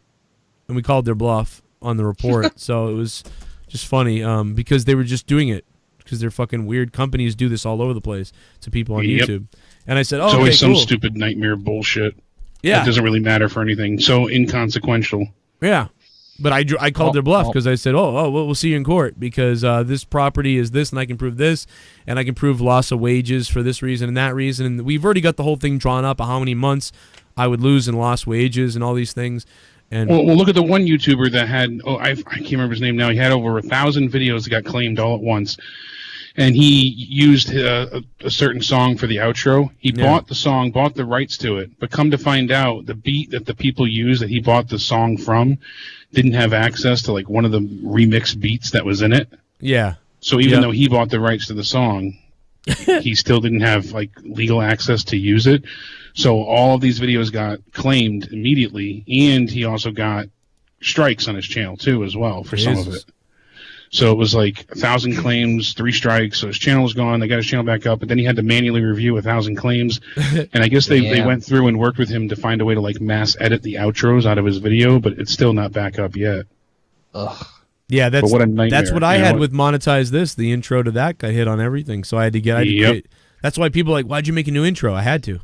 And we called their bluff on the report. So it was just funny because they were just doing it because they're fucking weird. Companies do this all over the place to people on YouTube. And I said, oh, it's always okay, some stupid nightmare bullshit. Yeah. It doesn't really matter for anything. So inconsequential. Yeah. But I called their bluff because I said, well, we'll see you in court because this property is this, and I can prove this, and I can prove loss of wages for this reason and that reason. And we've already got the whole thing drawn up of how many months I would lose in lost wages and all these things. And well, look at the one YouTuber that had, I can't remember his name now. He had over 1,000 videos that got claimed all at once. And he used a certain song for the outro. He bought the song, bought the rights to it. But come to find out, the beat that the people used that he bought the song from didn't have access to like one of the remix beats that was in it. Yeah. So even though he bought the rights to the song, he still didn't have like legal access to use it. So all of these videos got claimed immediately, and he also got strikes on his channel too as well for some of it. So it was like 1,000 claims, 3 strikes. So his channel was gone. They got his channel back up, but then he had to manually review 1,000 claims. And I guess they went through and worked with him to find a way to like mass edit the outros out of his video, but it's still not back up yet. Ugh. Yeah, that's what a nightmare. That's what I had with Monetize This. The intro to that got hit on everything, so I had to create. That's why people are like, why'd you make a new intro? I had to. You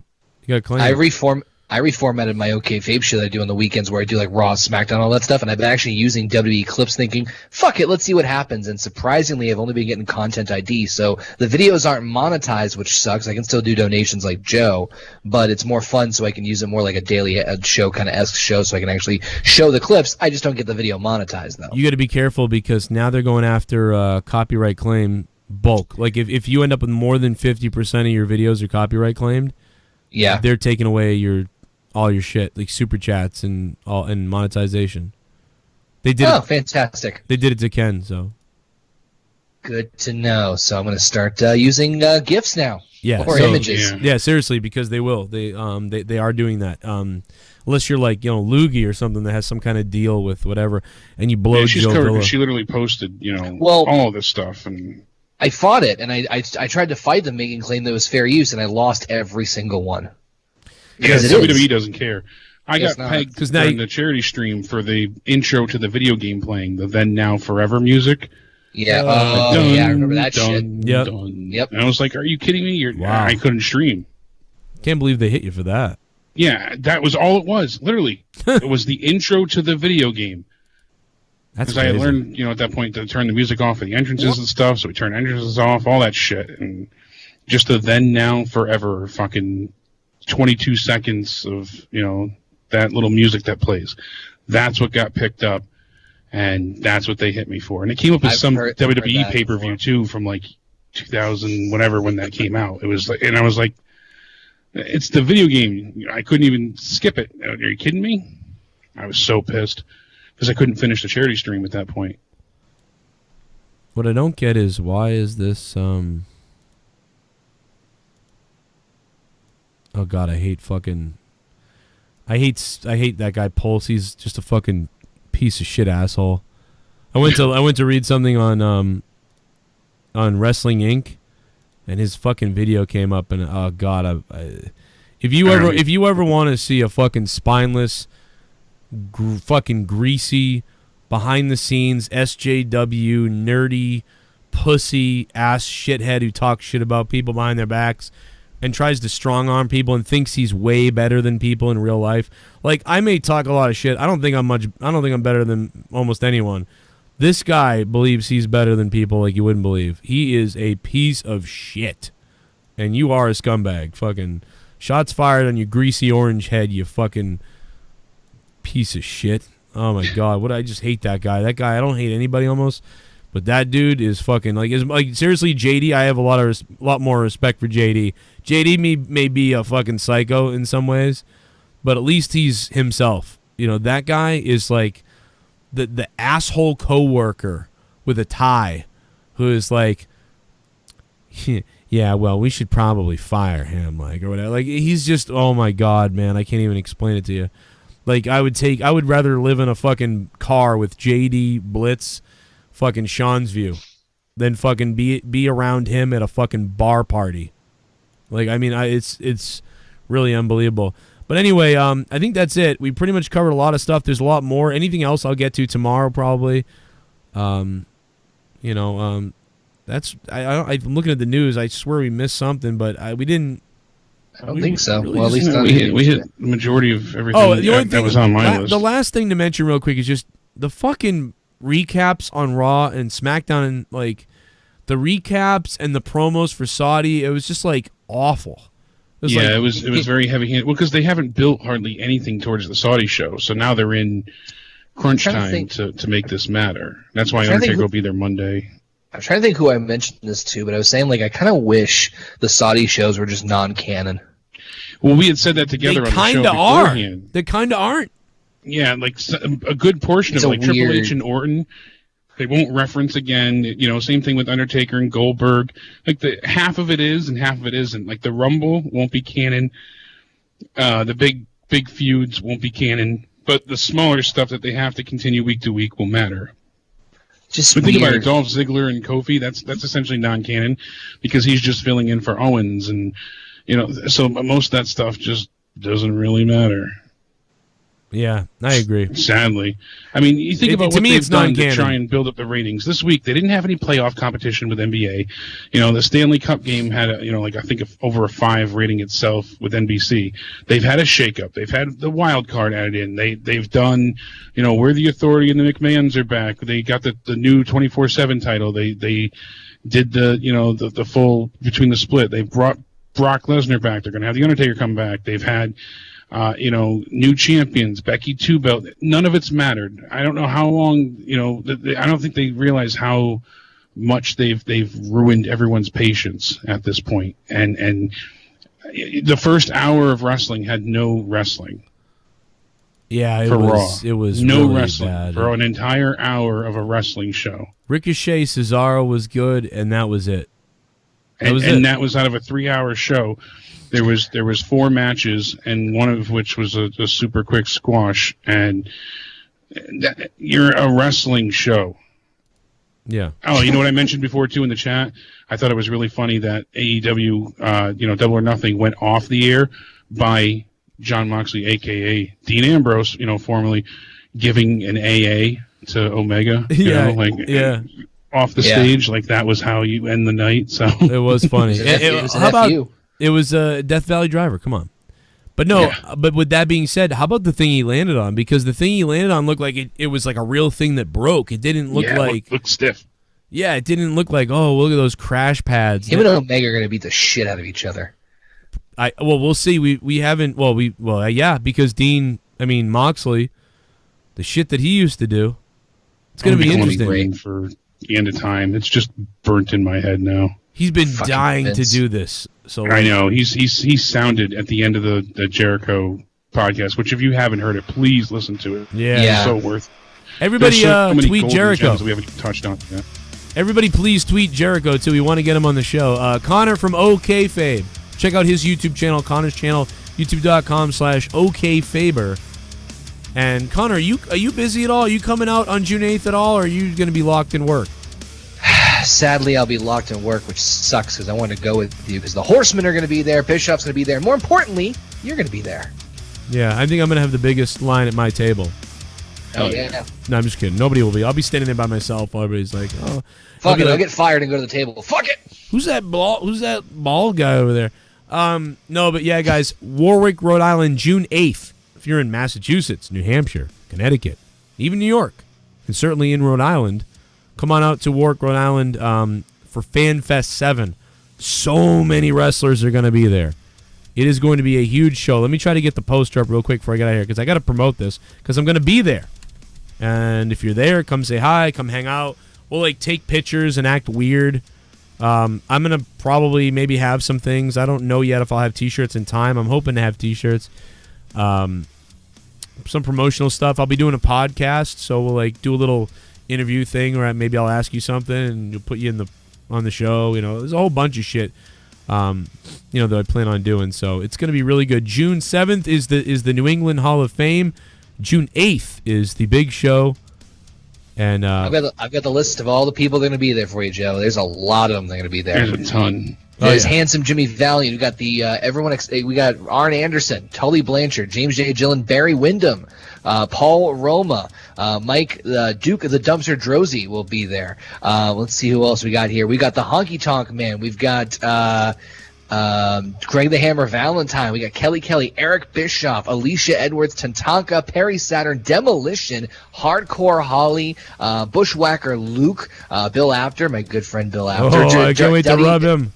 got to claim. I reformatted my OK Fape shit that I do on the weekends where I do like Raw, SmackDown, all that stuff, and I've been actually using WWE clips thinking, fuck it, let's see what happens. And surprisingly, I've only been getting content ID, so the videos aren't monetized, which sucks. I can still do donations like Joe, but it's more fun so I can use it more like a daily show kind of esque show so I can actually show the clips. I just don't get the video monetized, though. You got to be careful because now they're going after copyright claim bulk. Like if you end up with more than 50% of your videos are copyright claimed, they're taking away all your shit, like super chats and monetization. They did. Oh, fantastic! They did it to Ken, so good to know. So I'm going to start using GIFs now. Yeah, or images. Yeah, seriously, because they will. They are doing that. Unless you're like Loogie or something that has some kind of deal with whatever, and you blow. She's Joe covered. Villa. She literally posted, all of this stuff, and I fought it, and I tried to fight them, making claim that it was fair use, and I lost every single one. Because WWE doesn't care. I got pegged because during the charity stream for the intro to the video game playing, the Then Now Forever music. Yeah, I remember that shit. Yep. And I was like, are you kidding me? Wow. I couldn't stream. Can't believe they hit you for that. Yeah, that was all it was, literally. It was the intro to the video game. That's because I had learned, at that point to turn the music off for the entrances and stuff, so we turned entrances off, all that shit. And just the Then Now Forever fucking 22 seconds of, that little music that plays. That's what got picked up, and that's what they hit me for. And it came up as some WWE pay-per-view, too, from, 2000, whatever, when that came out. It was like, and I was like, it's the video game. I couldn't even skip it. Are you kidding me? I was so pissed, because I couldn't finish the charity stream at that point. What I don't get is, why is this, oh God, I hate that guy Pulse. He's just a fucking piece of shit asshole. I went to read something on Wrestling Inc. and his fucking video came up, and oh God, if you ever want to see a fucking spineless, fucking greasy, behind the scenes SJW nerdy pussy ass shithead who talks shit about people behind their backs and tries to strong arm people and thinks he's way better than people in real life. Like, I may talk a lot of shit. I don't think I'm better than almost anyone. This guy believes he's better than people like you wouldn't believe. He is a piece of shit. And you are a scumbag. Fucking shots fired on your greasy orange head, you fucking piece of shit. Oh my God. I just hate that guy. That guy, I don't hate anybody almost. But that dude is fucking seriously, JD. I have a lot more respect for JD. JD may be a fucking psycho in some ways, but at least he's himself. That guy is like the asshole coworker with a tie, who is like, Yeah, well, we should probably fire him, like, or whatever. Like, he's just, oh my God, man, I can't even explain it to you. Like, I would rather live in a fucking car with JD, Blitz, fucking Sean's View than fucking be around him at a fucking bar party. Like, I mean, it's really unbelievable. But anyway, I think that's it. We pretty much covered a lot of stuff. There's a lot more. Anything else I'll get to tomorrow probably. That's I'm looking at the news. I swear we missed something, but we didn't. I don't think so. Really well, at least we hit the majority of everything that was on my list. The last thing to mention real quick is just the fucking recaps on Raw and SmackDown, and like the recaps and the promos for Saudi. It was just like awful. It was very heavy-handed. Well, because they haven't built hardly anything towards the Saudi show, so now they're in crunch time to make this matter. That's why Undertaker will be there Monday. I'm trying to think who I mentioned this to, but I was saying, like, I kind of wish the Saudi shows were just non-canon. Well, we had said that together on the show beforehand. They kind of aren't. Yeah, like a good portion of like Triple H and Orton, they won't reference again. You know, same thing with Undertaker and Goldberg. Like half of it is and half of it isn't. Like the Rumble won't be canon. The big feuds won't be canon. But the smaller stuff that they have to continue week to week will matter. But think about it, Dolph Ziggler and Kofi, that's essentially non-canon because he's just filling in for Owens, and so most of that stuff just doesn't really matter. Yeah, I agree. Sadly. I mean, you think about what they've done to try and build up the ratings. This week, they didn't have any playoff competition with NBA. The Stanley Cup game had, I think over a 5 rating itself with NBC. They've had a shakeup. They've had the wild card added in. They've done, We're the Authority and the McMahons are back. They got the new 24/7 title. They did the full Between the Split. They brought Brock Lesnar back. They're going to have the Undertaker come back. They've had new champions, Becky 2-belt. None of it's mattered. I don't know how long, I don't think they realize how much they've ruined everyone's patience at this point. And the first hour of wrestling had no wrestling. Yeah, it was no really wrestling bad. For an entire hour of a wrestling show. Ricochet Cesaro was good, and that was it. That was out of a 3-hour show. There was 4 matches, and one of which was a super quick squash. And you're a wrestling show. Yeah. Oh, you know what I mentioned before too in the chat? I thought it was really funny that AEW, Double or Nothing, went off the air by Jon Moxley, aka Dean Ambrose, formerly giving an AA to Omega. Off the stage, like that was how you end the night. So it was funny. It was a Death Valley Driver. Come on. But no, but with that being said, how about the thing he landed on? Because the thing he landed on looked like it was like a real thing that broke. It didn't look like... It looked stiff. Yeah, it didn't look like, oh, look at those crash pads. Him and Omega are going to beat the shit out of each other. We'll see. We haven't... because Moxley, the shit that he used to do, it's going to be interesting. For the end of time. It's just burnt in my head now. He's been dying to do this. So I know he sounded at the end of the Jericho podcast, which if you haven't heard it, please listen to it. Yeah. It's so worth it. Everybody tweet Jericho. We haven't touched on yet. Everybody please tweet Jericho too. We want to get him on the show. Connor from OKFabe. Check out his YouTube channel, Connor's channel, youtube.com/OKFaber. And Connor, are you busy at all? Are you coming out on June 8th at all, or are you going to be locked in work? Sadly, I'll be locked in work, which sucks because I want to go with you because the Horsemen are going to be there, Bischoff's going to be there. More importantly, you're going to be there. Yeah, I think I'm going to have the biggest line at my table. Oh, yeah. No, I'm just kidding. Nobody will be. I'll be standing there by myself while everybody's like, oh. Fuck it, I'll get fired and go to the table. Fuck it! Who's that bald guy over there? No, but yeah, guys, Warwick, Rhode Island, June 8th. If you're in Massachusetts, New Hampshire, Connecticut, even New York, and certainly in Rhode Island, come on out to Warwick, Rhode Island for FanFest 7. So many wrestlers are going to be there. It is going to be a huge show. Let me try to get the poster up real quick before I get out of here because I got to promote this because I'm going to be there. And if you're there, come say hi, come hang out. We'll take pictures and act weird. I'm going to probably maybe have some things. I don't know yet if I'll have T-shirts in time. I'm hoping to have T-shirts. Some promotional stuff. I'll be doing a podcast, so we'll do a little interview thing, or maybe I'll ask you something and you'll put you on the show. There's a whole bunch of shit. that I plan on doing. So it's going to be really good. June 7th is the New England Hall of Fame. June 8th is the big show. And I've got the list of all the people that are going to be there for you, Joe. There's a lot of them that are going to be there. There's a ton. There's Handsome Jimmy Valiant. We got we got Arn Anderson, Tully Blanchard, James J. Gillen, Barry Windham, Paul Roma, Mike Duke of the Dumpster Drozy will be there. Let's see who else we got here. We got the Honky Tonk Man. We've got Greg the Hammer Valentine. We got Kelly, Eric Bischoff, Alicia Edwards, Tatanka, Perry Saturn, Demolition, Hardcore Holly, Bushwhacker Luke, Bill Apter, my good friend Bill Apter. I can't wait to rub him.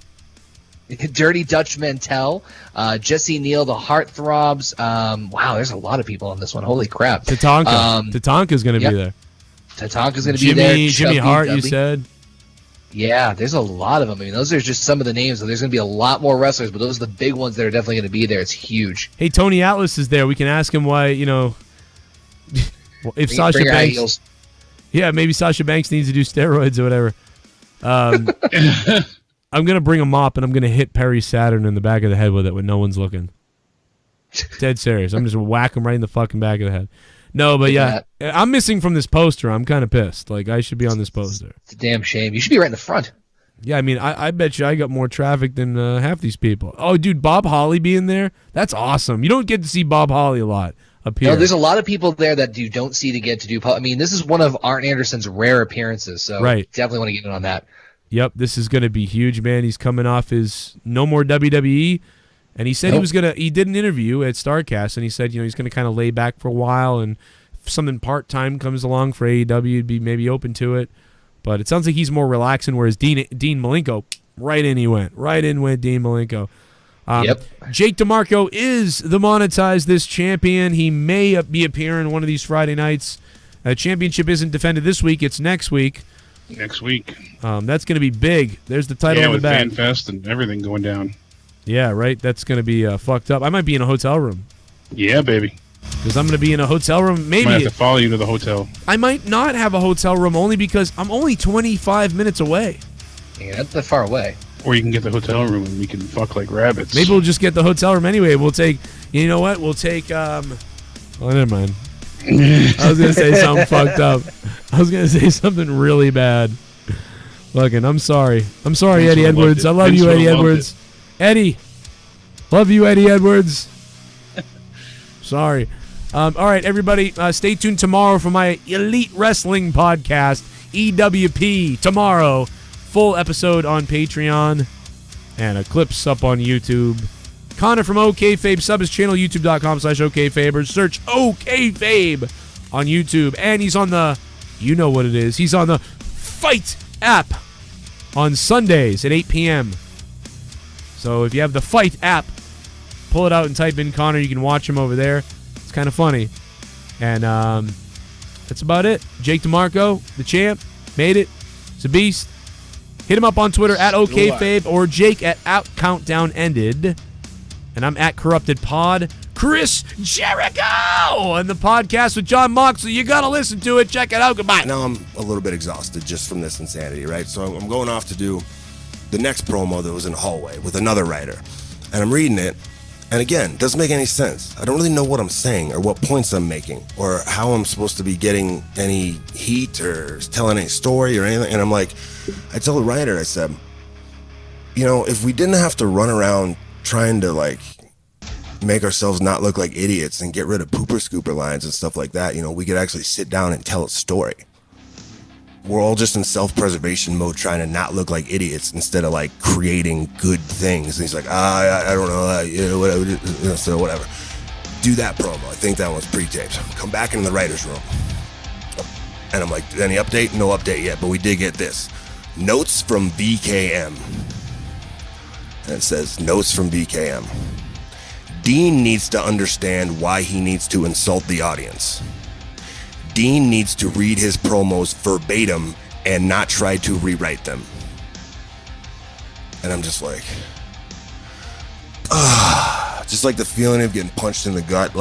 Dirty Dutch Mantell, Jesse Neal, the Heartthrobs. Wow, there's a lot of people on this one. Holy crap. Tatanka's going to be there. Tatanka's going to be there. Jimmy Hart, you said? Yeah, there's a lot of them. I mean, those are just some of the names. So there's going to be a lot more wrestlers, but those are the big ones that are definitely going to be there. It's huge. Hey, Tony Atlas is there. We can ask him why, if Sasha Banks... Yeah, maybe Sasha Banks needs to do steroids or whatever. I'm going to bring a mop and I'm going to hit Perry Saturn in the back of the head with it when no one's looking. Dead serious. I'm just going to whack him right in the fucking back of the head. No, but yeah, I'm missing from this poster. I'm kind of pissed. Like, I should be on this poster. It's a damn shame. You should be right in the front. Yeah, I mean, I bet you I got more traffic than half these people. Oh, dude, Bob Holly being there? That's awesome. You don't get to see Bob Holly a lot up here. No, there's a lot of people there that you don't see to get to do. I mean, this is one of Arn Anderson's rare appearances, so definitely want to get in on that. Yep, this is going to be huge, man. He's coming off his no more WWE, and he said he did an interview at StarCast, and he said, he's going to kind of lay back for a while, and if something part-time comes along for AEW, he'd be maybe open to it. But it sounds like he's more relaxing, whereas Dean Malenko, right in went Dean Malenko. Jake DeMarco is the monetized this champion. He may be appearing one of these Friday nights. Championship isn't defended this week. It's next week. Next week. That's going to be big. There's the title on the back. With FanFest and everything going down. Yeah, right? That's going to be fucked up. I might be in a hotel room. Yeah, baby. Because I'm going to be in a hotel room. Maybe I might have to follow you to the hotel. I might not have a hotel room only because I'm only 25 minutes away. Yeah, that's that far away. Or you can get the hotel room and we can fuck like rabbits. Maybe we'll just get the hotel room anyway. We'll take, never mind. I was going to say something fucked up. I was going to say something really bad. Fucking, I'm sorry. I'm sorry, Eddie Edwards. I love you, Eddie Edwards. Eddie. Love you, Eddie Edwards. Sorry. All right, everybody. Stay tuned tomorrow for my Elite Wrestling podcast, EWP. Tomorrow, full episode on Patreon and clips up on YouTube. Connor from OKFabe, sub his channel, youtube.com/OKFabe. Search OKFabe on YouTube. And he's on the, you know what it is, he's on the Fight app on Sundays at 8 p.m. So if you have the Fight app, pull it out and type in Connor. You can watch him over there. It's kind of funny. And that's about it. Jake DeMarco, the champ, made it. It's a beast. Hit him up on Twitter at OKFabe or Jake at OutCountdownEnded. And I'm at CorruptedPod. Chris Jericho and the podcast with Jon Moxley. You got to listen to it. Check it out. Goodbye. Now I'm a little bit exhausted just from this insanity, right? So I'm going off to do the next promo that was in the hallway with another writer. And I'm reading it. And again, it doesn't make any sense. I don't really know what I'm saying or what points I'm making or how I'm supposed to be getting any heat or telling any story or anything. And I'm like, I tell the writer, I said, if we didn't have to run around trying to make ourselves not look like idiots and get rid of pooper scooper lines and stuff like that, we could actually sit down and tell a story. We're all just in self-preservation mode trying to not look like idiots instead of creating good things. And he's like, I don't know, whatever, so whatever. Do that promo. I think that one's pre-taped. Come back into the writer's room. And I'm like, any update? No update yet, but we did get this. Notes from BKM. And it says, notes from BKM. Dean needs to understand why he needs to insult the audience. Dean needs to read his promos verbatim and not try to rewrite them. And I'm just like, just like the feeling of getting punched in the gut.